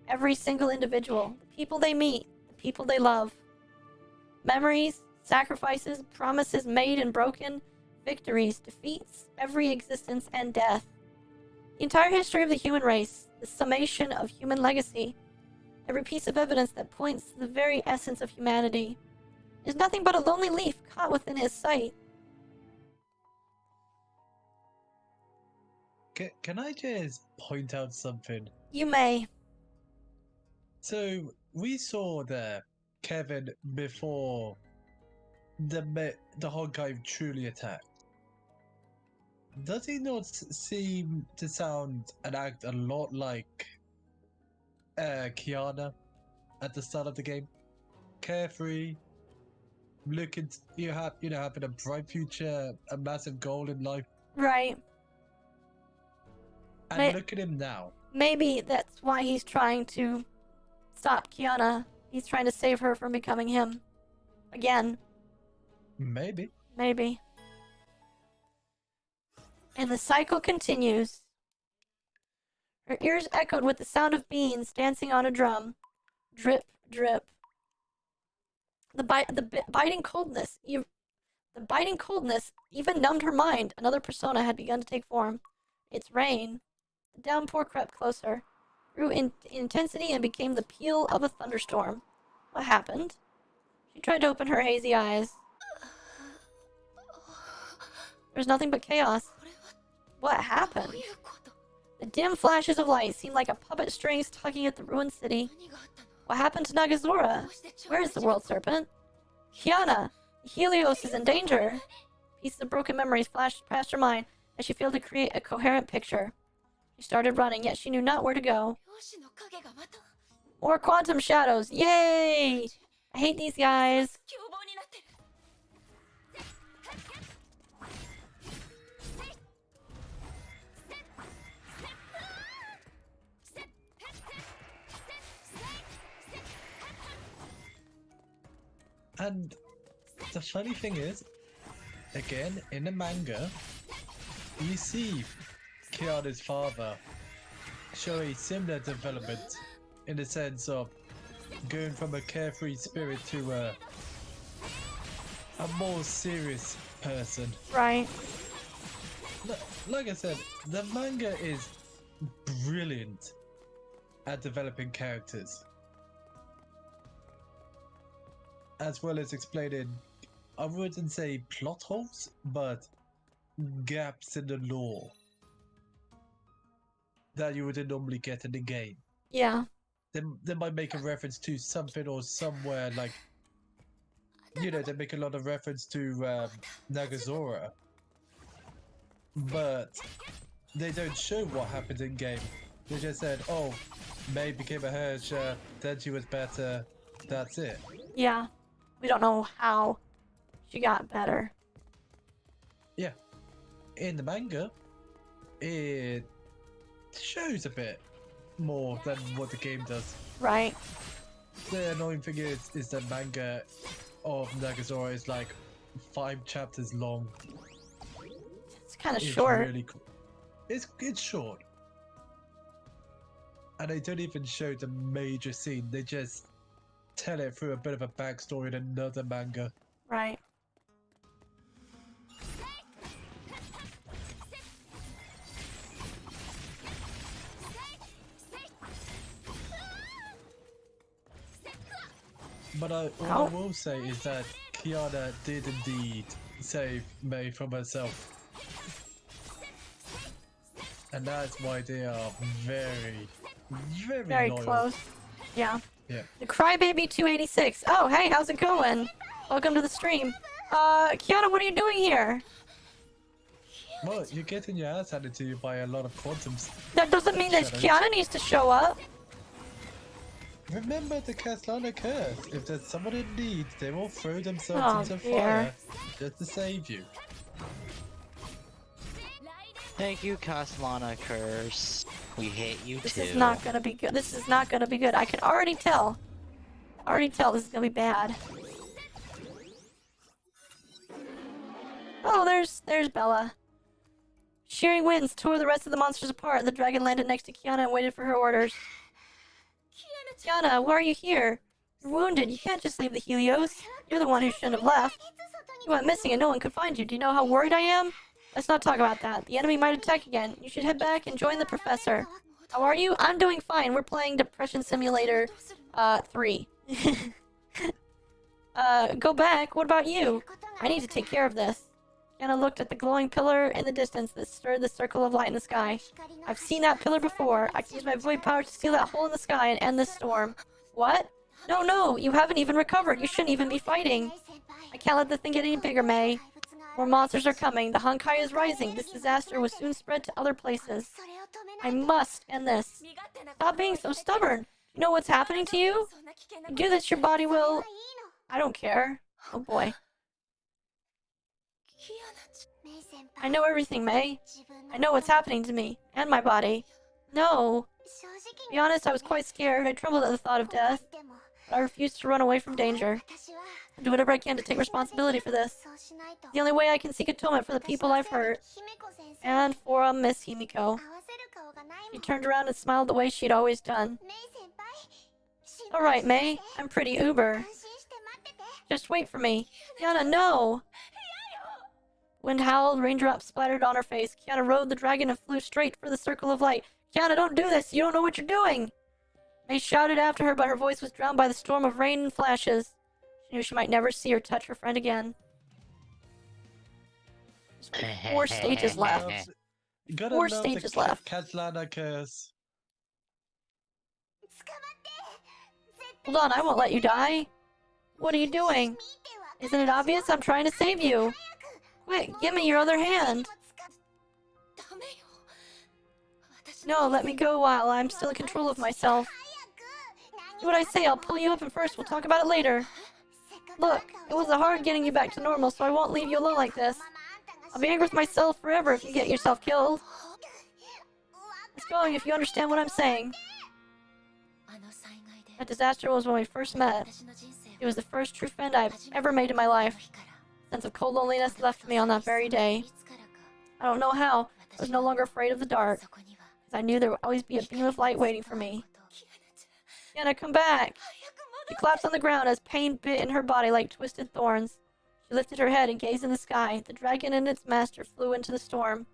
Every single individual, the people they meet, the people they love. Memories, sacrifices, promises made and broken, victories, defeats, every existence and death. The entire history of the human race, the summation of human legacy, every piece of evidence that points to the very essence of humanity, is nothing but a lonely leaf caught within his sight. Can I just point out something? You may. So, we saw the Kevin before the Honkai truly attacked. Does he not seem to sound and act a lot like Kiana at the start of the game? Carefree, looking, having a bright future, a massive goal in life. Right. And look at him now. Maybe that's why he's trying to stop Kiana. He's trying to save her from becoming him. Again. Maybe. Maybe. And the cycle continues. Her ears echoed with the sound of beans dancing on a drum. Drip, drip. The biting coldness even numbed her mind. Another persona had begun to take form. It's rain. The downpour crept closer, grew in intensity, and became the peal of a thunderstorm. What happened? She tried to open her hazy eyes. There's nothing but chaos. What happened? The dim flashes of light seemed like a puppet strings tugging at the ruined city. What happened to Nagazora? Where is the world serpent? Kiana! Helios is in danger! Pieces of broken memories flashed past her mind as she failed to create a coherent picture. She started running, yet she knew not where to go. More quantum shadows! Yay! I hate these guys. And the funny thing is, again, in the manga, you see Kiana's father show a similar development in the sense of going from a carefree spirit to a more serious person. Right. Like I said, the manga is brilliant at developing characters, as well as explaining, I wouldn't say plot holes, but gaps in the lore that you wouldn't normally get in the game. Yeah. They might make a reference to something or somewhere, like, you know, they make a lot of reference to Nagazora, but they don't show what happened in game. They just said, oh, May became a Herrscher, then she was better, that's it. Yeah. We don't know how she got better. Yeah. In the manga, it shows a bit more than what the game does. Right. The annoying thing is the manga of Nagazora is like 5 chapters long. It's kind of It's short. Really cool. It's short. And they don't even show the major scene, they just tell it through a bit of a backstory in another manga. Right. But what I will say is that Kiana did indeed save May from herself. And that's why they are very, Very loyal. close. Yeah. Yeah. The Crybaby 286. Oh, hey, how's it going? Welcome to the stream. Kiana, what are you doing here? Well, you're getting your ass handed to you by a lot of quantums. That doesn't mean that Shadows. Kiana needs to show up. Remember the Castellana curse. If there's someone in need, they will throw themselves Oh, into dear. fire just to save you. Thank you, Castellana Curse. We hate you This too. is not gonna be good. This is not gonna be good. I can already tell. Already tell this is gonna be bad. Oh, there's Bella. Shearing winds tore the rest of the monsters apart. The dragon landed next to Kiana and waited for her orders. Kiana, why are you here? You're wounded. You can't just leave the Helios. You're the one who shouldn't have left. You went missing and no one could find you. Do you know how worried I am? Let's not talk about that. The enemy might attack again. You should head back and join the professor. How are you? I'm doing fine. We're playing Depression Simulator 3. Go back. What about you? I need to take care of this. Kiana looked at the glowing pillar in the distance that stirred the circle of light in the sky. I've seen that pillar before. I can use my void power to seal that hole in the sky and end this storm. What? No, you haven't even recovered. You shouldn't even be fighting. I can't let the thing get any bigger, May. More monsters are coming. The Honkai is rising. This disaster will soon spread to other places. I must end this. Stop being so stubborn. You know what's happening to you? You do this, your body will... I don't care. Oh boy. I know everything, May. I know what's happening to me. And my body. No. To be honest, I was quite scared. I trembled at the thought of death. But I refused to run away from danger. I'll do whatever I can to take responsibility for this. The only way I can seek atonement for the people I've hurt. And for Miss Himiko. She turned around and smiled the way she'd always done. Alright, May. I'm pretty uber. Just wait for me. Kiana, no! Wind howled, raindrops splattered on her face. Kiana rode the dragon and flew straight for the circle of light. Kiana, don't do this! You don't know what you're doing! May shouted after her, but her voice was drowned by the storm of rain and flashes. She knew she might never see or touch her friend again. There's 4 stages left. You gotta 4 love stages the left. Catlana curse. Hold on, I won't let you die. What are you doing? Isn't it obvious? I'm trying to save you. Quick, give me your other hand. No, let me go while I'm still in control of myself. Do what I say, I'll pull you up and first we'll talk about it later. Look, it was hard getting you back to normal, so I won't leave you alone like this. I'll be angry with myself forever if you get yourself killed. Let's go if you understand what I'm saying. That disaster was when we first met. It was the first true friend I've ever made in my life. A sense of cold loneliness left me on that very day. I don't know how, I was no longer afraid of the dark, because I knew there would always be a beam of light waiting for me. Kiana, come back! She collapsed on the ground as pain bit in her body like twisted thorns. She lifted her head and gazed in the sky. The dragon and its master flew into the storm.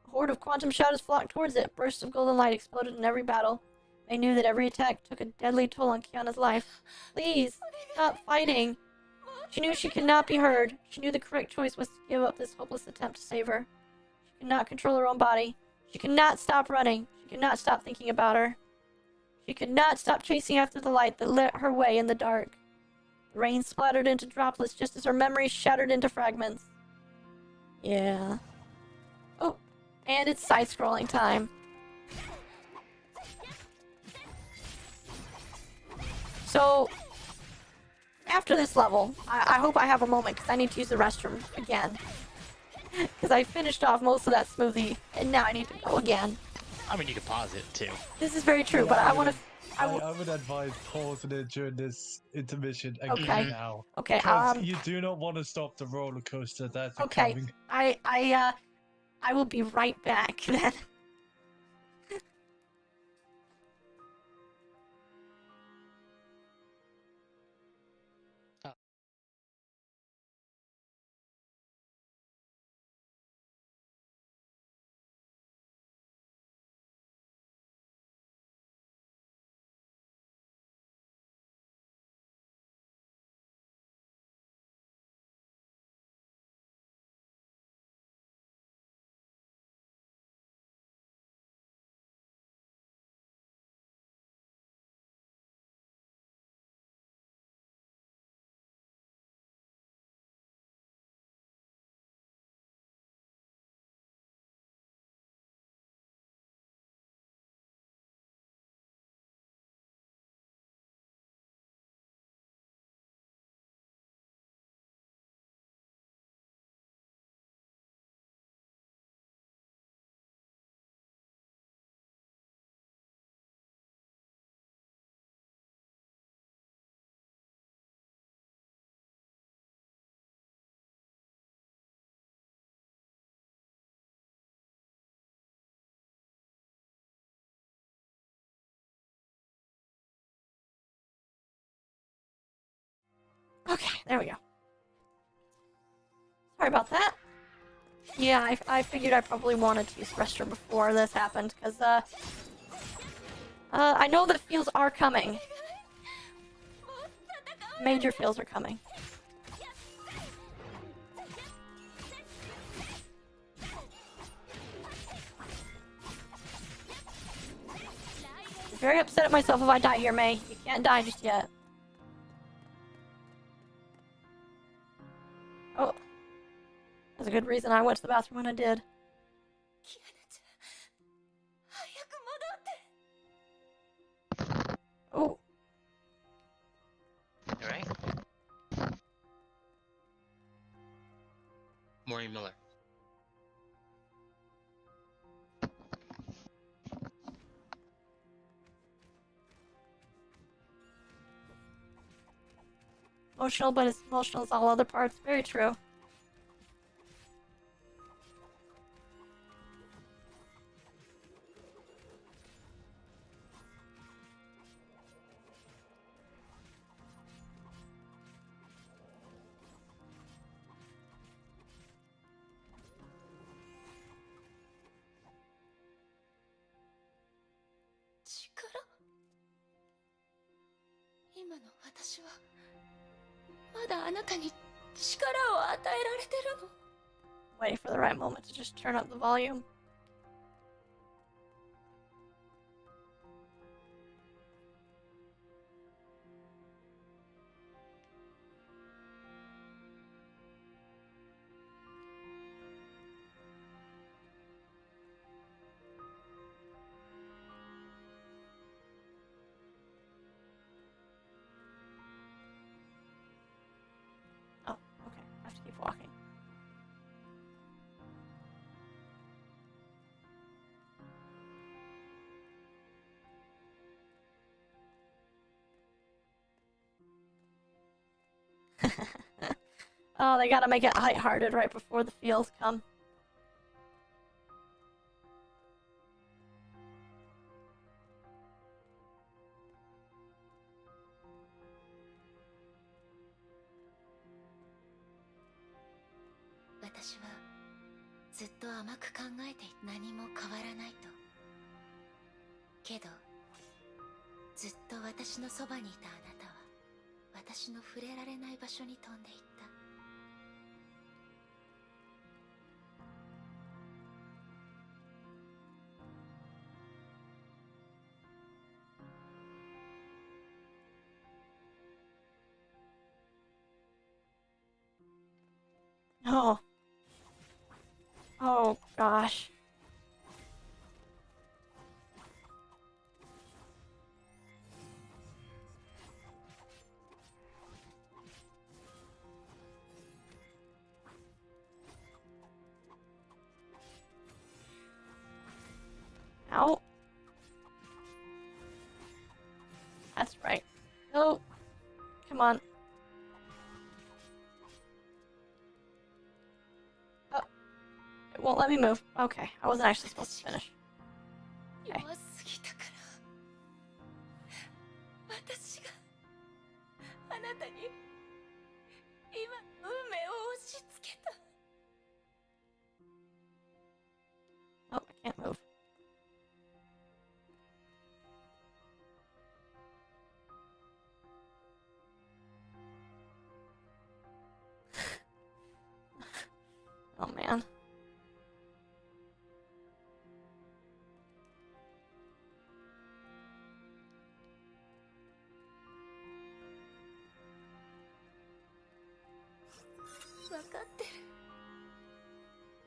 A horde of quantum shadows flocked towards it. Bursts of golden light exploded in every battle. They knew that every attack took a deadly toll on Kiana's life. Please, stop fighting. She knew she could not be heard. She knew the correct choice was to give up this hopeless attempt to save her. She could not control her own body. She could not stop running. She could not stop thinking about her. She could not stop chasing after the light that lit her way in the dark. The rain splattered into droplets just as her memories shattered into fragments. Yeah. Oh, and it's side-scrolling time. So, after this level, I hope I have a moment because I need to use the restroom again. Because I finished off most of that smoothie, and now I need to go again. I mean, you could pause it too. This is very true, Yeah, but I want to... I would advise pausing it during this intermission again Okay. now. Okay, Because you do not want to stop the roller coaster that's okay. coming. I will be right back then. Okay, there we go. Sorry about that. Yeah, I figured I probably wanted to use the restroom before this happened, because, I know that feels are coming. Major feels are coming. I'm very upset at myself if I die here, May. You can't die just yet. Oh. That's a good reason I went to the bathroom when I did. Oh. Alright. Maureen Miller. Emotional, but as emotional as all other parts. Very true. Waiting for the right moment to just turn up the volume. Oh, they gotta make it lighthearted right before the feels come. Oh. Oh, gosh. Ow. That's right. No. Come on. Oh. It won't let me move. Okay. I wasn't actually supposed to finish. Okay. Oh, I can't move. Oh man.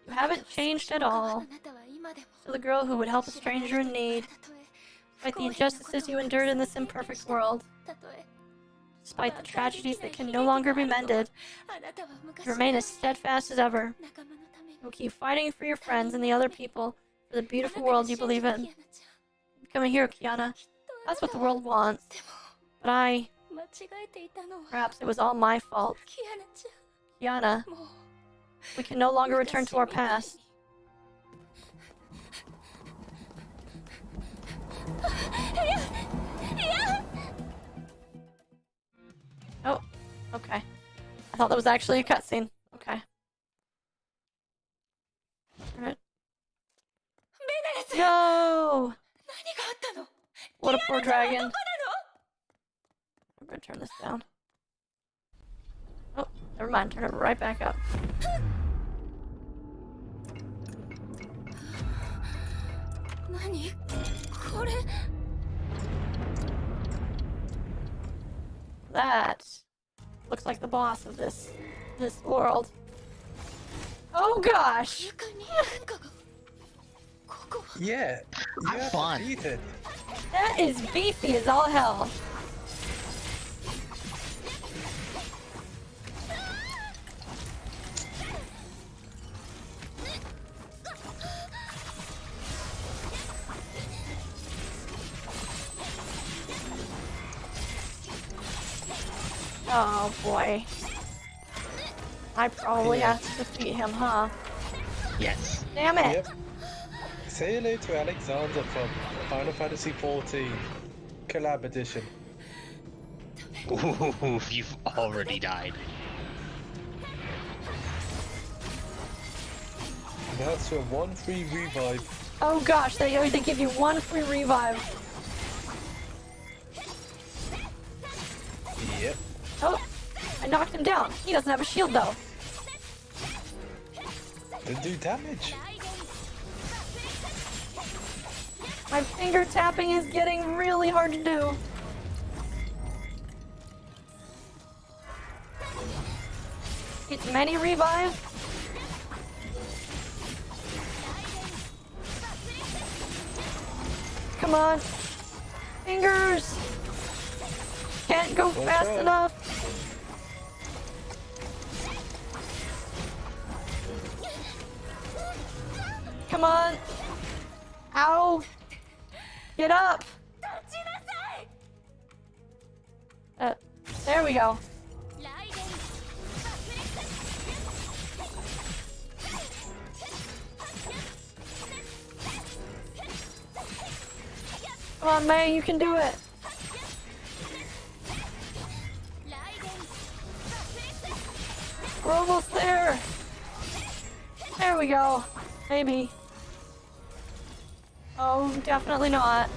You haven't changed at all. Still the girl who would help a stranger in need. Despite the injustices you endured in this imperfect world. Despite the tragedies that can no longer be mended. You remain as steadfast as ever. You'll keep fighting for your friends and the other people, for the beautiful world you believe in. Become a hero, Kiana. That's what the world wants. But perhaps it was all my fault. Kiana, we can no longer return to our past. Oh, okay. I thought that was actually a cutscene. Okay. Alright. No! What a poor dragon. I'm gonna turn this down. Oh, never mind. Turn it right back up. That looks like the boss of this world. Oh gosh! Yeah, you Have have fun. to beat it. That is beefy as all hell. Oh boy. I probably have to defeat him, huh? Yes. Damn it! Yep. Say hello to Alexander from Final Fantasy XIV Collab Edition. Ooh, you've already died. That's your one free revive. Oh gosh, they give you one free revive. Yep. Oh, I knocked him down. He doesn't have a shield though. Didn't do damage. My finger tapping is getting really hard to do. It's many revive. Come on. Fingers. Can't go fast enough. Come on. Ow. Get up. There we go. Come on, May, you can do it. We're almost there. There we go. Maybe. Oh, definitely not.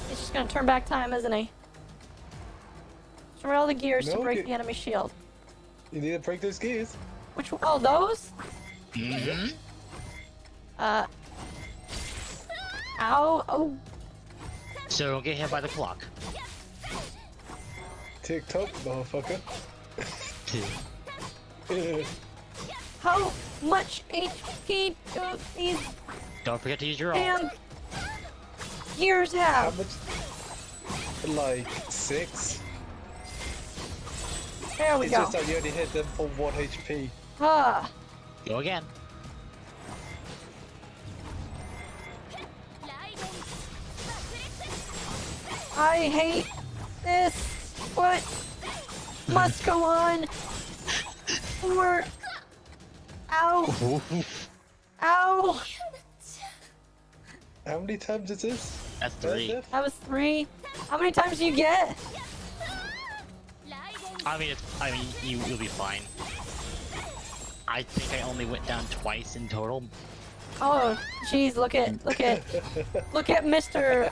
He's just gonna turn back time, isn't he? Destroy all the gears to No, break the enemy shield. You need to break those gears. Which one? Oh, those? Mm-hmm. Ow. Oh. So don't get hit by the clock. TikTok, motherfucker. How much HP do these Don't forget to use your ult. damn gears How have? much? Like 6? There we It's go. just that you only hit them for 1 HP. Ah. Go again. I hate this. What must go on? Or ow. Ow. How many times is this? That's 3. That was 3. How many times do you get? You'll be fine. I think I only went down twice in total. Oh, jeez, look at Mr.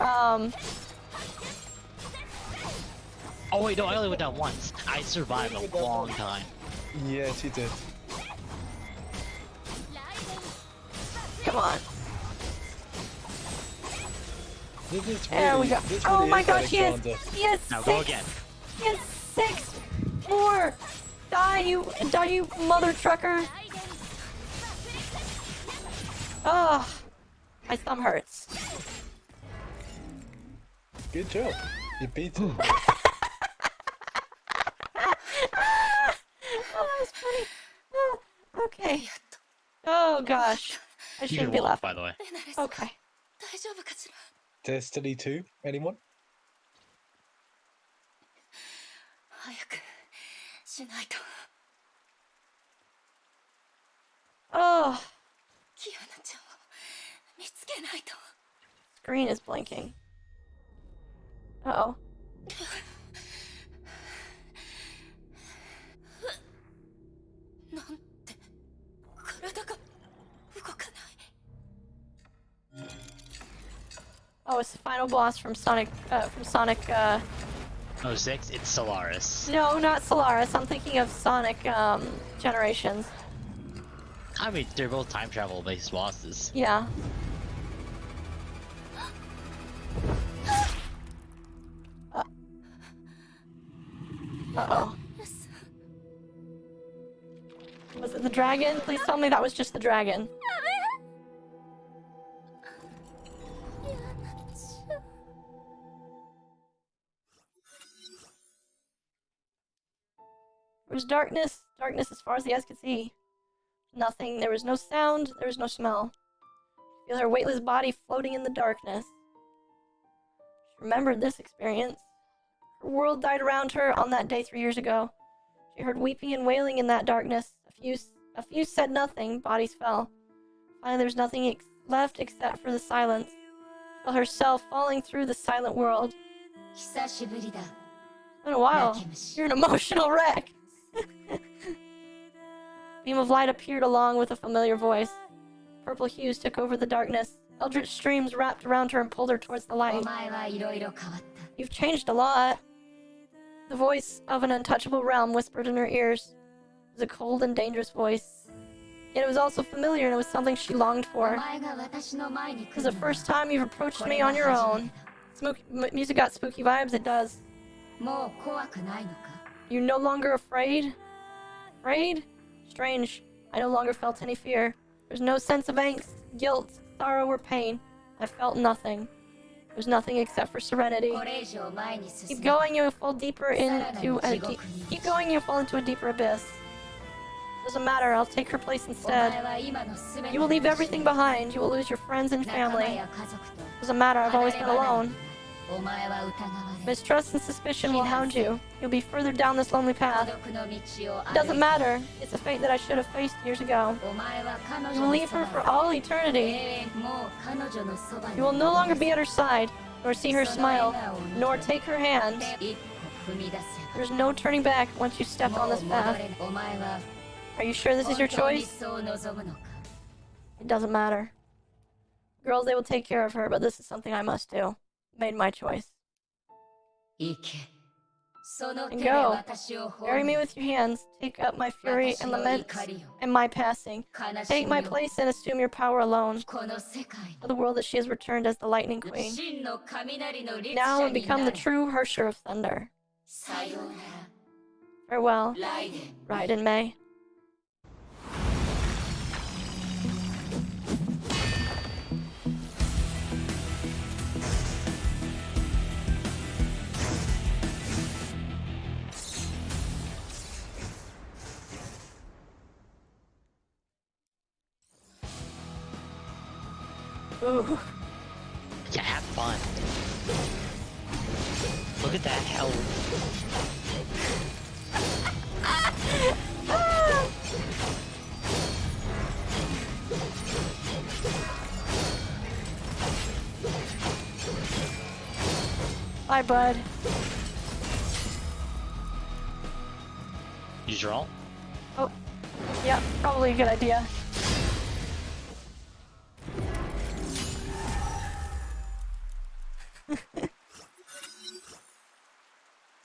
Oh wait, no, I only went down once. I survived a long time. Yes, you did. Come on. This is There really, we go. this Oh really my is gosh, he has Alexander. 6. Now go again. He has 6 more. Die, you mother trucker. Ugh. My thumb hurts. Good job. You beat him. Oh, that's funny. Oh, okay. Oh gosh. I You shouldn't can be walk, laughing. by the way. Okay. Destiny 2, anyone? 早くしないと Oh, キアナちゃんを見つけないと screen is blinking. Uh-oh. なんて体が動かない Oh, it's the final boss from Sonic, Oh, 6? It's Solaris. no, not Solaris. I'm thinking of Sonic, Generations. I mean, they're both time travel based bosses. Yeah. Uh-oh. Was it the dragon? Please tell me that was just the dragon. There was darkness as far as the eyes could see. Nothing, there was no sound, there was no smell. Feel her weightless body floating in the darkness. She remembered this experience. Her world died around her on that day 3 years ago. She heard weeping and wailing in that darkness. A few said nothing, bodies fell. Finally, there was nothing left except for the silence. She felt herself falling through the silent world. 久しぶりだ It's been a while. You're an emotional wreck. Beam of light appeared along with a familiar voice. Purple hues took over the darkness. Eldritch streams wrapped around her and pulled her towards the お light. 前はいろいろ変わった You've changed a lot. The voice of an untouchable realm whispered in her ears. It was a cold and dangerous voice. Yet it was also familiar, and it was something she longed お for. 前が私の前に This 来 is る the のは first time you've approached me on your own. Music got spooky vibes, it does. もう怖くないのか You no longer afraid? Afraid? Strange. I no longer felt any fear. There's no sense of angst, guilt, sorrow, or pain. I felt nothing. There's nothing except for serenity. これ以上前に進 Keep む going, you'll fall deeper into a keep going, you'll fall into a deeper abyss. Doesn't matter, I'll take her place お前 instead. は今の全て You will leave everything behind. You will lose your friends and 仲間 family. や家族と Doesn't matter, I've always been alone. Mistrust and suspicion will hound you. You'll be further down this lonely path. It doesn't matter. It's a fate that I should have faced years ago. You will leave her for all eternity. You will no longer be at her side, nor see her smile, nor take her hand. There's no turning back once you step on this path. Are you sure this is your choice? It doesn't matter. Girls, they will take care of her, but this is something I must do. Made my choice. And go. Bury me with your hands. Take up my fury and lament and my passing. Take my place and assume your power alone. For the world that she has returned as the Lightning Queen. Now and become the true Hersher of Thunder. Farewell. Raiden May. Ooh. Yeah, have fun. Look at that hell. Bye, bud. Use your ult? Oh, yeah, probably a good idea.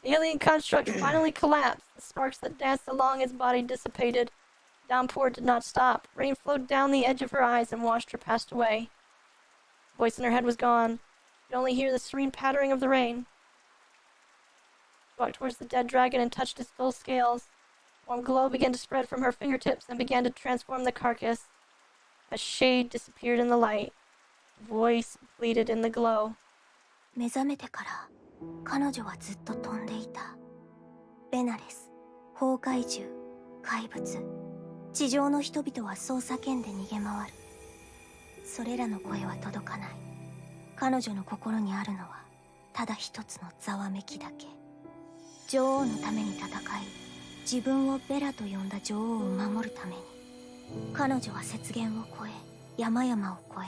The alien construct finally collapsed. The sparks that danced along its body dissipated. Downpour did not stop. Rain flowed down the edge of her eyes and washed her past away. The voice in her head was gone. You could only hear the serene pattering of the rain. She walked towards the dead dragon and touched its dull scales. A warm glow began to spread from her fingertips and began to transform the carcass. A shade disappeared in the light. A voice pleaded in the glow. 目覚めてから彼女はずっと飛んでいた。ベナレス、崩壊獣、怪物、地上の人々はそう叫んで逃げ回る。それらの声は届かない。彼女の心にあるのはただ一つのざわめきだけ。女王のために戦い、自分をベラと呼んだ女王を守るために、彼女は雪原を越え、山々を越え、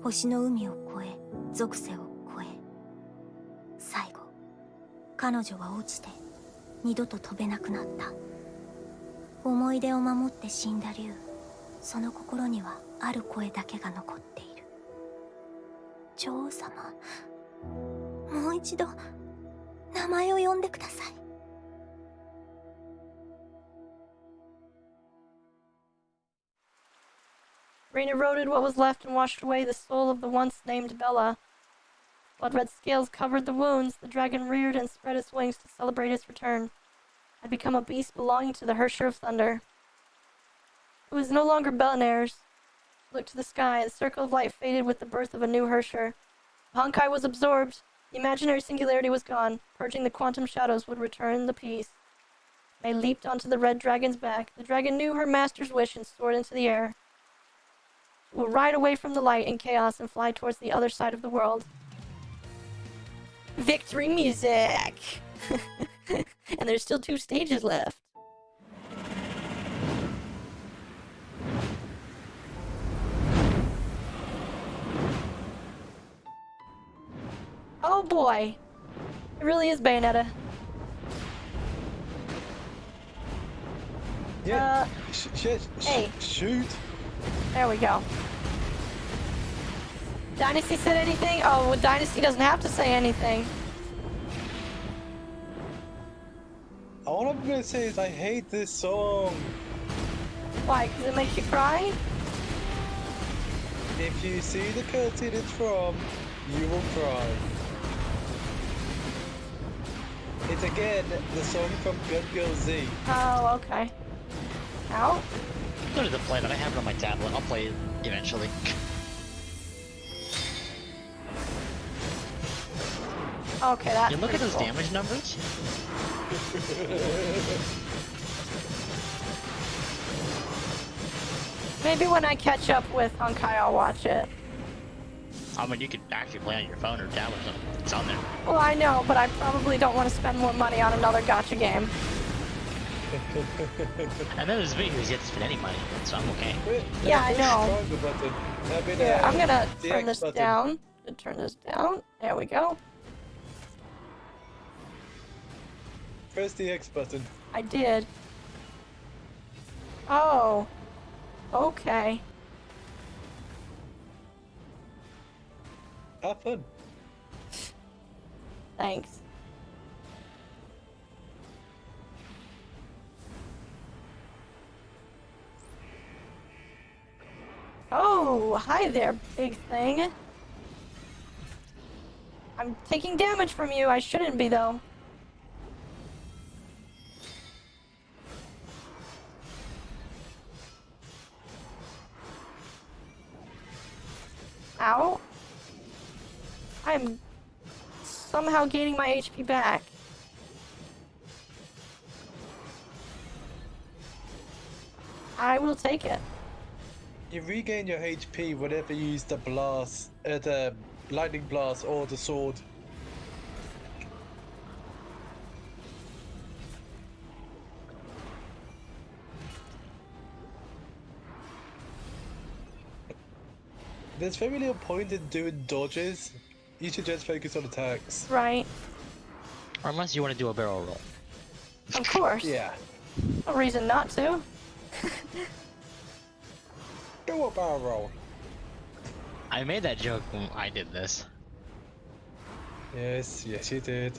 星の海を越え、属性を越え、最後彼女は落ちて二度と飛べなくなった。思い出を守って死んだ竜、その心にはある声だけが残っている。女王様、もう一度名前を呼んでください。Rain eroded what was left and washed away the soul of the once named Bella. Blood-red scales covered the wounds. The dragon reared and spread its wings to celebrate its return. Had become a beast belonging to the Hersher of Thunder. It was no longer Belinair's. She looked to the sky. The circle of light faded with the birth of a new Hersher. Honkai was absorbed. The imaginary singularity was gone. Purging the quantum shadows would return the peace. May leaped onto the red dragon's back. The dragon knew her master's wish and soared into the air. She will ride away from the light and chaos and fly towards the other side of the world. Victory music! And there's still 2 stages left. Oh boy! It really is Bayonetta. Yeah. Hey. Shoot. There we go. Dynasty said anything? Oh, well, Dynasty doesn't have to say anything. All I'm gonna say is I hate this song. Why? Because it makes you cry? If you see the cutscene it's from, you will cry. It's again the song from Gun Girl Z. Oh, okay. Ow. Go to the planet. I have it on my tablet. I'll play it eventually. Okay, that's You look at pretty those cool. damage numbers. Maybe when I catch up with Honkai, I'll watch it. I mean, you could actually play on your phone or tablet or something. It's on there. Well, I know, but I probably don't want to spend more money on another gacha game. And then there's videos you have to spend any money, so I'm okay. Yeah, I know. Triangle button. Here, I'm gonna the turn X this button. down. Turn this down. There we go. Press the X button. I did. Oh. Okay. Have fun. Thanks. Oh, hi there, big thing. I'm taking damage from you. I shouldn't be, though. Ow. I'm somehow gaining my HP back. I will take it. You regain your HP whenever you use the blast, the lightning blast or the sword. There's very little point in doing dodges. You should just focus on attacks. Right. Or unless you want to do a barrel roll. Of course. Yeah. No reason not to. Do a barrel roll. I made that joke when I did this. Yes, yes you did.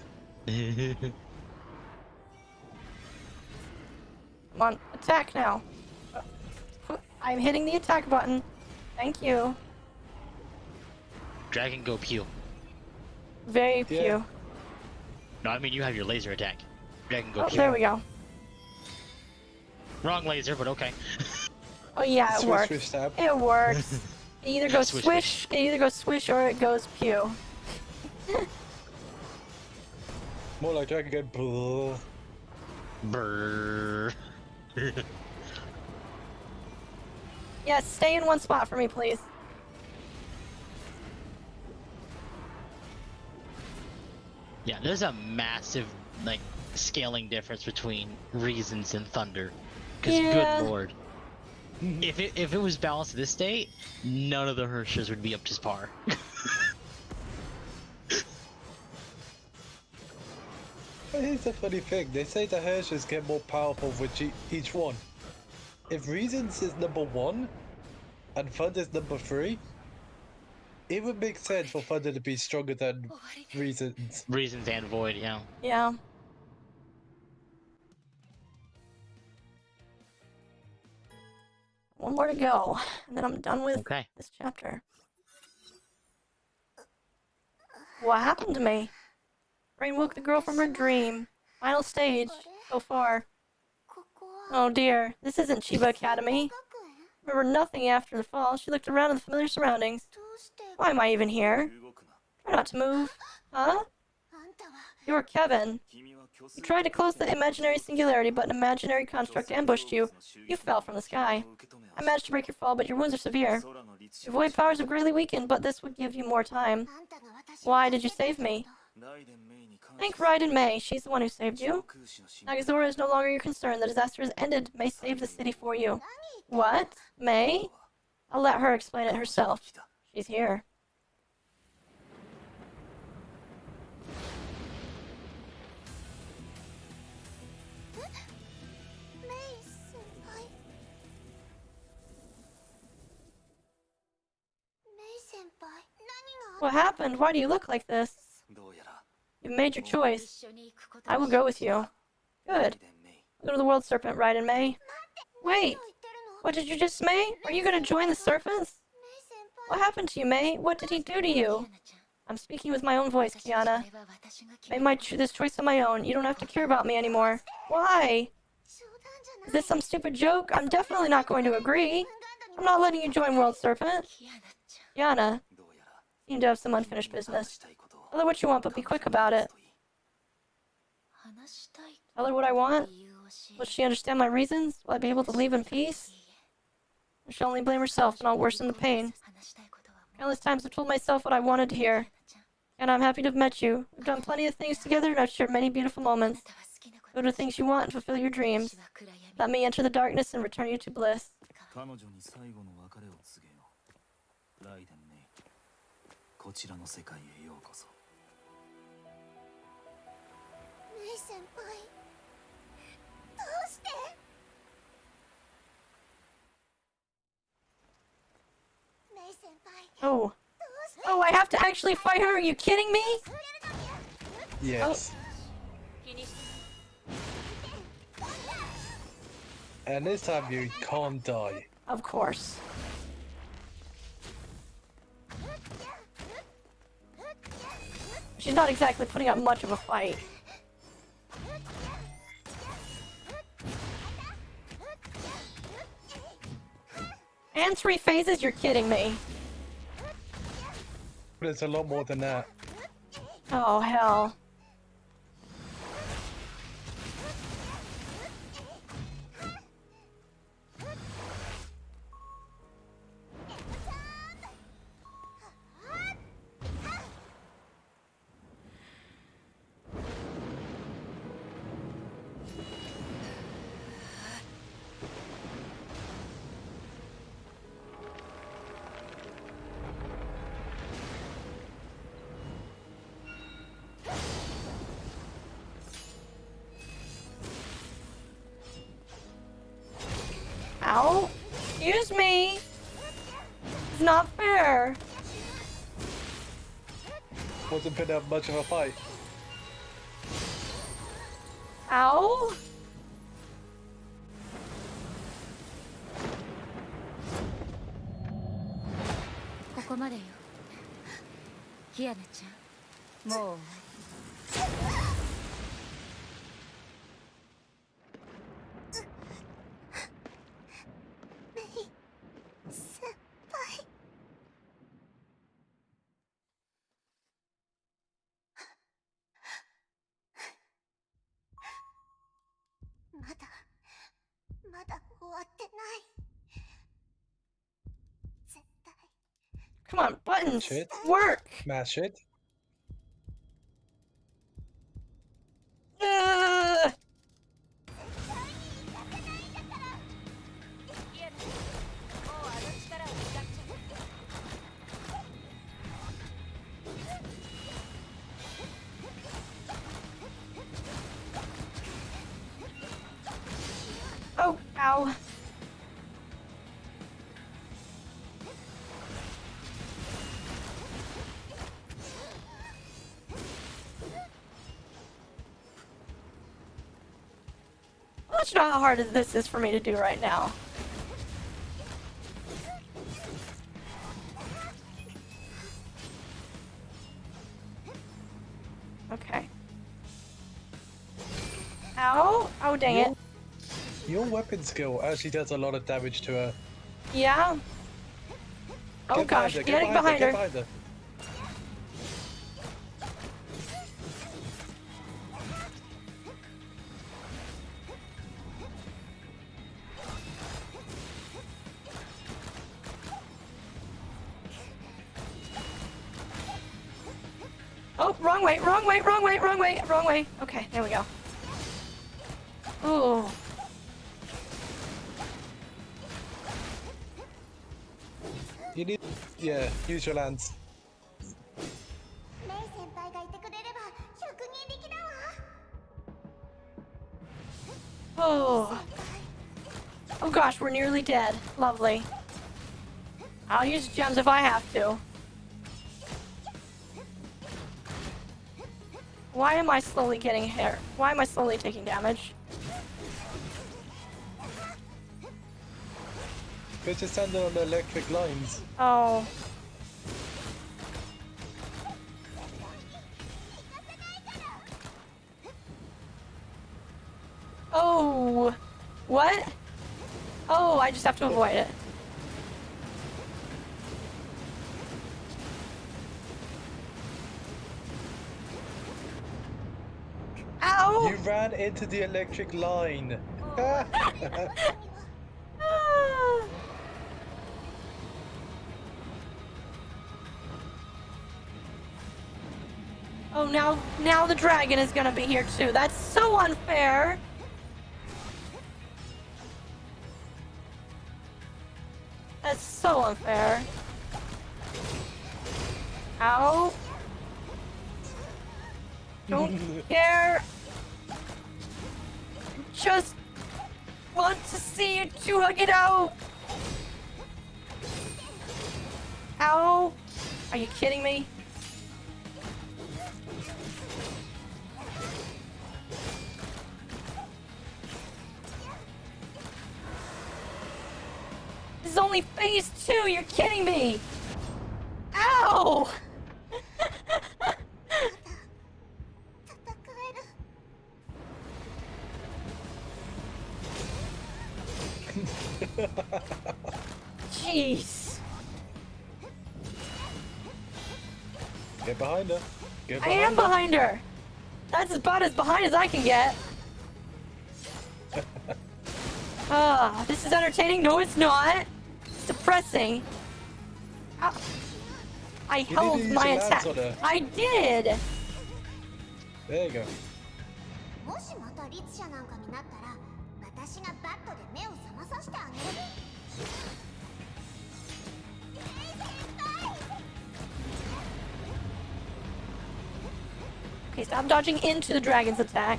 Come on, attack now. I'm hitting the attack button. Thank you. Dragon go pew. Very few. Yeah. No, I mean you have your laser attack. Dragon go Oh, pew. there we go. Wrong laser, but okay. Oh yeah, it Swish, works. swish, stab. It works. It either goes Swish, swish, it either goes swish or it goes pew. More like dragon go. Brrr. Yes, stay in one spot for me, please. Yeah, there's a massive like scaling difference between Reasons and Thunder. Cause Yeah. good lord. If it was balanced to this state, none of the Hershers would be up to par. But here's the funny thing, they say the Hershers get more powerful with each one. If Reasons is number 1, and Thunder is number 3, it would make sense for Thunder to be stronger than Reasons. Reasons and Void, yeah. Yeah. One more to go, and then I'm done with Okay. this chapter. What happened to me? Rain woke the girl from her dream. Final stage, so far. Oh dear, this isn't Chiba Academy. Remember nothing after the fall. She looked around in the familiar surroundings. Why am I even here? Try not to move. Huh? You're Kevin. You tried to close the imaginary singularity, but an imaginary construct ambushed you. You fell from the sky. I managed to break your fall, but your wounds are severe. Your void powers have greatly weakened, but this would give you more time. Why did you save me? Thank Raiden Mei. She's the one who saved you. Nagazora is no longer your concern. The disaster has ended. Mei saved the city for you. What? Mei? I'll let her explain it herself. She's here. What happened? Why do you look like this? You've made your choice. I will go with you. Good. Go to the World Serpent, Raiden Mei. Wait! What did you just say? Are you gonna join the Serpents? What happened to you, Mei? What did he do to you? I'm speaking with my own voice, Kiana. I made this choice on my own. You don't have to care about me anymore. Why? Is this some stupid joke? I'm definitely not going to agree. I'm not letting you join World Serpent. Kiana. Seem to have some unfinished business. Tell her what you want, but be quick about it. Tell her what I want? Will she understand my reasons? Will I be able to leave in peace? She'll only blame herself and I'll worsen the pain. Countless times I've told myself what I wanted to hear. And I'm happy to have met you. We've done plenty of things together and I've shared many beautiful moments. Go to the things you want and fulfill your dreams. Let me enter the darkness and return you to bliss. 彼女に最後の別れを告げよう。ライデンメイ、こちらの世界へようこそ。メイ先輩、どうして？メイ先輩。 Oh. Oh, I have to actually fight her? Are you kidding me? Yes. And this time you can't die. Of course. She's not exactly putting up much of a fight. And 3 phases? You're kidding me. But it's a lot more than that. Oh, hell. Ow! Excuse me! It's not fair! Wasn't putting up much of a fight. Ow! Come on, buttons! Shit. Work! Smash it. Ugh. Oh, ow. Let's know how hard this is for me to do right now. Okay. Ow! Oh, dang it. Your weapon skill actually does a lot of damage to her. Yeah. Oh Get gosh, her, getting behind her. Get behind her. Oh, wrong way, wrong way, wrong way, wrong way, wrong way. Okay, there we go. Oh. You need, yeah, use your lance. Oh. Oh gosh, we're nearly dead. Lovely. I'll use gems if I have to. Why am I slowly getting hit? Why am I slowly taking damage? Because you're standing on the electric lines. Oh. Oh. What? Oh, I just have to avoid it. Ow! You ran into the electric line. Ah. Oh, now the dragon is gonna be here too. That's so unfair. That's so unfair. Ow. Don't care. Just want to see you two hug it out. Ow. Are you kidding me? This is only phase 2, you're kidding me! Ow! Jeez. Get behind her. Get I behind am her. behind her. That's about as behind as I can get. This is entertaining. No, it's not. It's depressing. I You need to held use my your lance attack. on her. I did. There you go. もしまた律者なんかになったら私がバットで目を覚まさせてあげる。 Okay, stop dodging into the dragon's attack.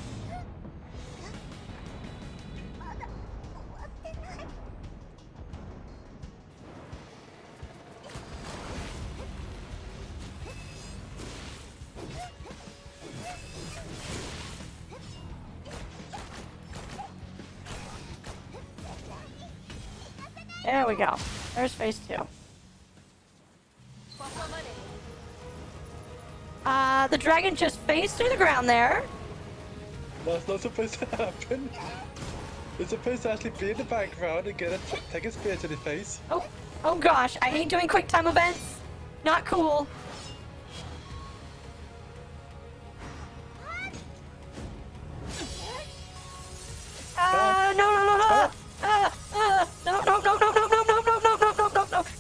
There we go. There's phase 2. The dragon just phased through the ground there. That's not supposed to happen. It's supposed to actually be in the background and take a spear to the face. Oh gosh, I hate doing quick time events. Not cool. No. No.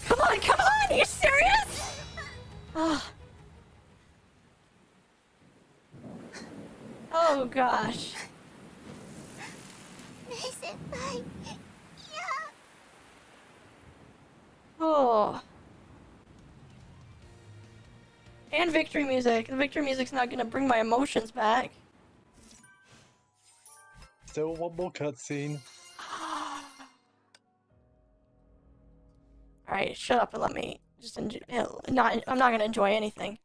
Come on, are you serious? Oh gosh. メイ先輩、いや。 Oh. And victory music. The victory music's not gonna bring my emotions back. Still one more cutscene. Alright, shut up and let me just enjoy. I'm not gonna enjoy anything.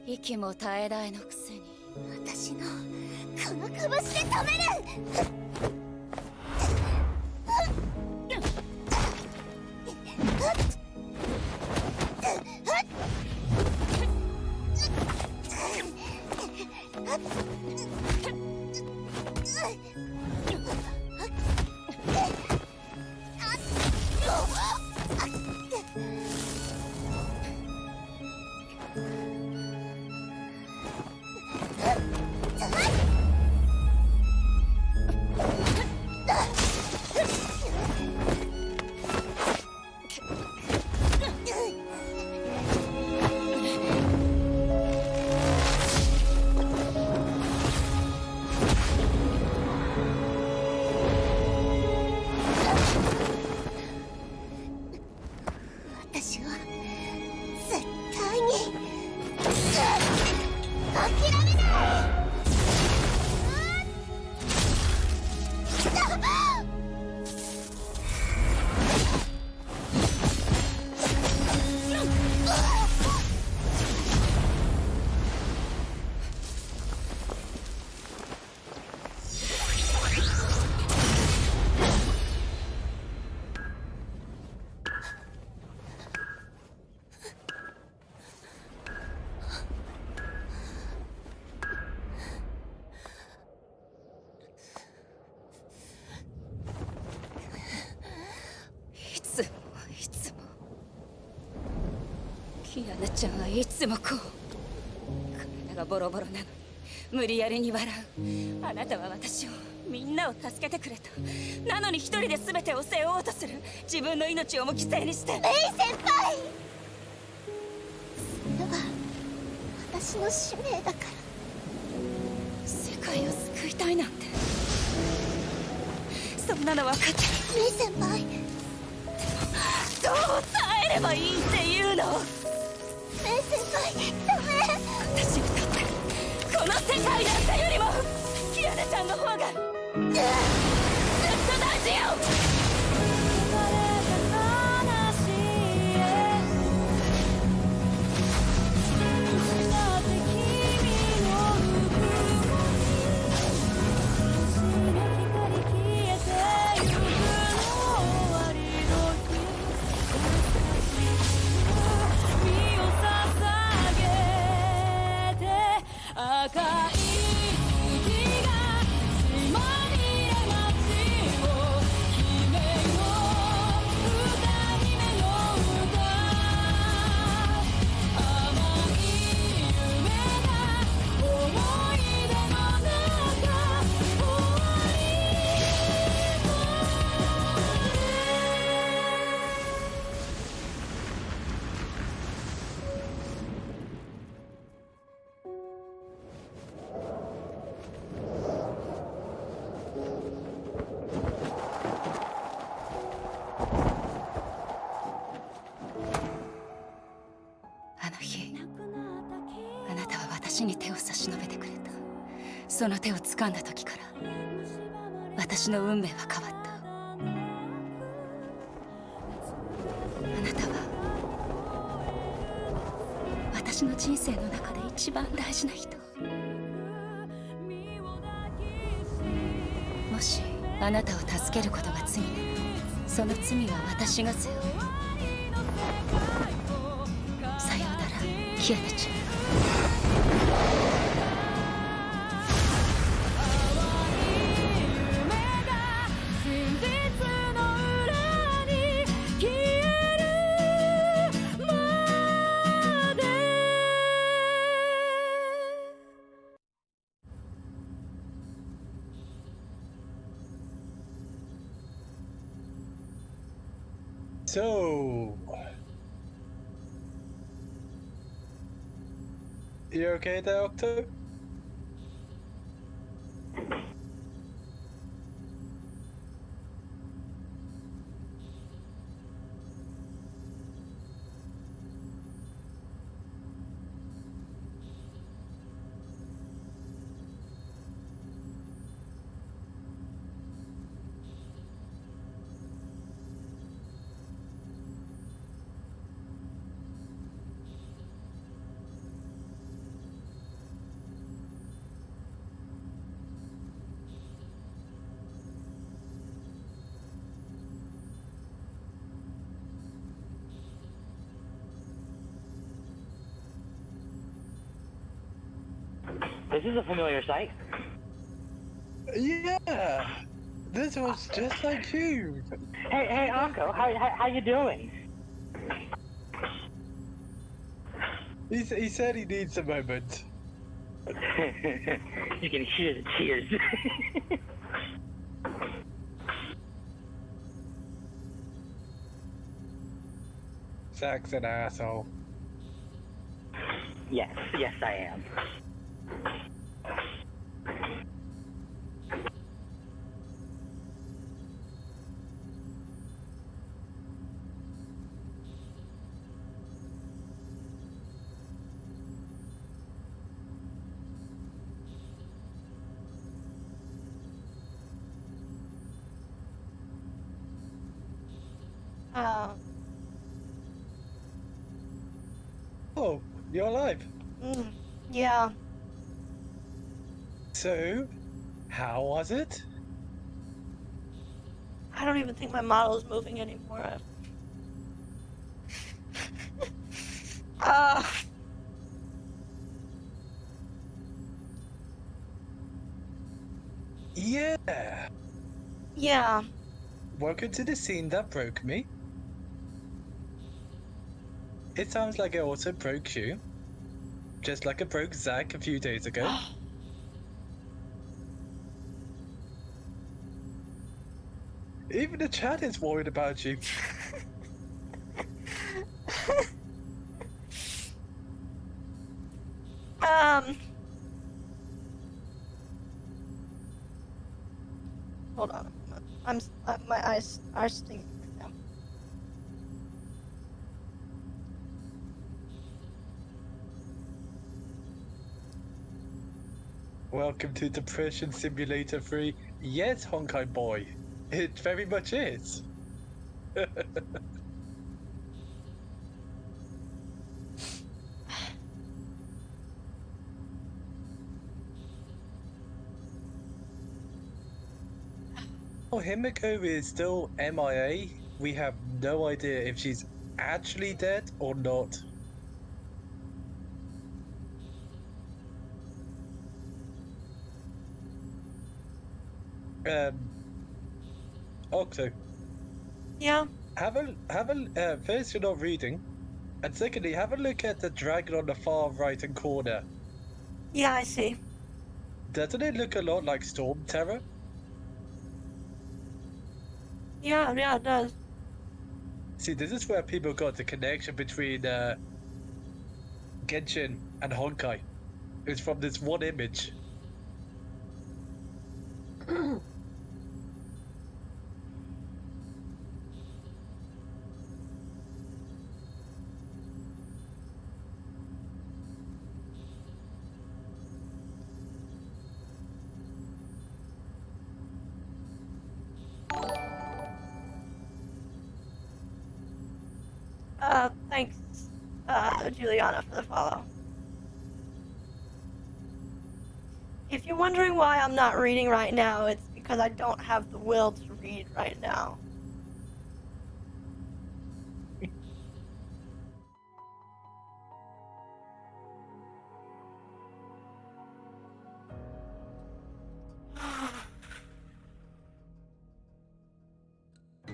Ikiも絶え絶えのくせに私のこの拳で止める。キアナちゃんはいつもこう体がボロボロなのに無理やりに笑う。あなたは私をみんなを助けてくれた。なのに一人で全てを背負おうとする。自分の命をも犠牲にして。レイ先輩、それは私の使命だから。世界を救いたいなんてそんなの分かってる。レイ先輩、でもどう耐えればいいっていうの。レイ先輩、ダメ。私にとってこの世界なんかよりもキアナちゃんの方がずっと大事よ。あの日、あなたは私に手を差し伸べてくれた。その手を掴んだ時から私の運命は変わった。あなたは私の人生の中で一番大事な人。もしあなたを助けることが罪なら、その罪は私が背負う。さようなら、キアナちゃん。So, you okay there, Octo? This is a familiar sight. Yeah, this was just like you. Hey, Anko, how you doing? He said he needs a moment. You can hear the tears. Zach's an asshole. Yes, I am. Oh, you're alive. Yeah. So, how was it? I don't even think my model is moving anymore. Yeah. Yeah. Welcome to the scene that broke me. It sounds like it also broke you. Just like it broke Zach a few days ago. Even the chat is worried about you. Hold on. My eyes are stinging right now. Welcome to Depression Simulator 3. Yes, Honkai boy. It very much is. Oh, Himiko is still MIA. We have no idea if she's actually dead or not. Octo. Yeah. First, you're not reading, and secondly, have a look at the dragon on the far right-hand corner. Yeah, I see. Doesn't it look a lot like Storm Terror? Yeah, it does. See, this is where people got the connection between Genshin and Honkai. It's from this one image. Thanks, Juliana, for the follow. If you're wondering why I'm not reading right now, it's because I don't have the will to read right now.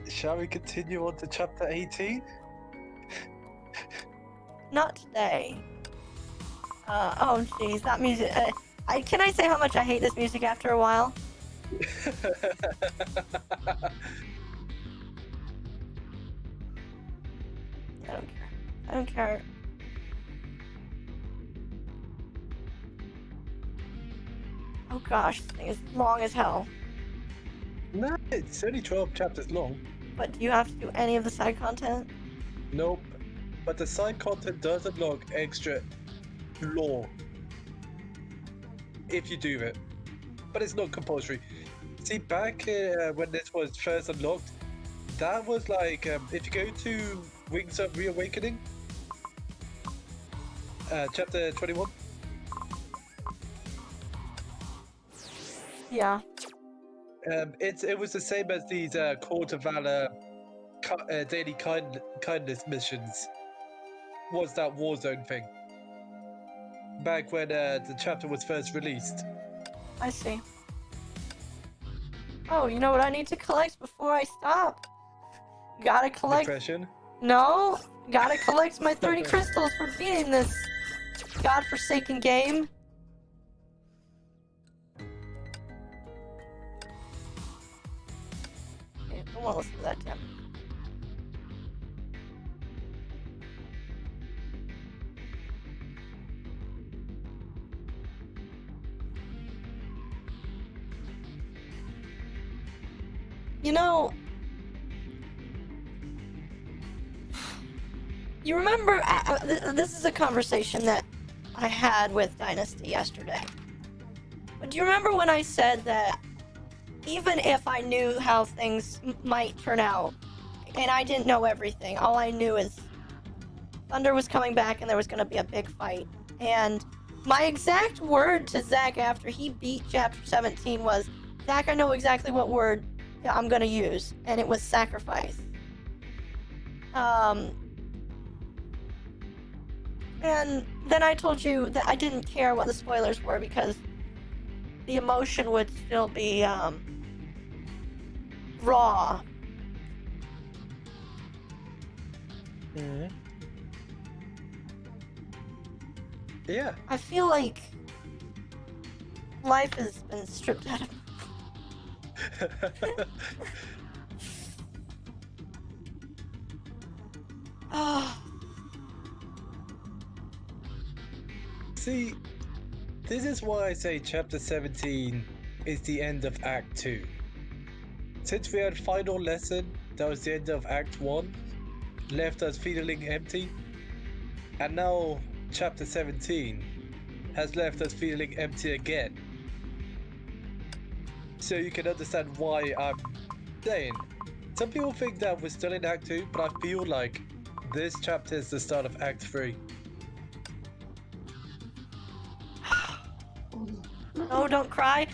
Shall we continue on to chapter 18? Not today. Oh jeez, that music. Can I say how much I hate this music after a while? I don't care. Oh gosh, this thing is long as hell. No, it's only 12 chapters long. But do you have to do any of the side content? Nope. But the side content does unlock extra lore if you do it. But it's not compulsory. See, back when this was first unlocked, that was like, if you go to Wings of Reawakening, chapter 21. Yeah. It was the same as these Court of Valor daily kindness missions. Was that Warzone thing back when the chapter was first released? I see. Oh, you know what I need to collect before I stop? Gotta collect. Depression? No, gotta collect my 30 crystals for beating this godforsaken game. Okay, I won't listen to that damn. You know, you remember, this is a conversation that I had with Dynasty yesterday. But do you remember when I said that even if I knew how things might turn out, and I didn't know everything, all I knew is Thunder was coming back and there was going to be a big fight. And my exact word to Zach after he beat chapter 17 was, Zach, I know exactly what word I'm gonna use, and it was sacrifice. And then I told you that I didn't care what the spoilers were because the emotion would still be raw. Mm-hmm. Yeah. I feel like life has been stripped out of me. Oh, See, this is why I say chapter 17 is the end of Act 2. Since we had final lesson, that was the end of Act 1, left us feeling empty. And now chapter 17 has left us feeling empty again. So you can understand why I'm saying. Some people think that we're still in Act 2, but I feel like this chapter is the start of Act 3. no, don't cry.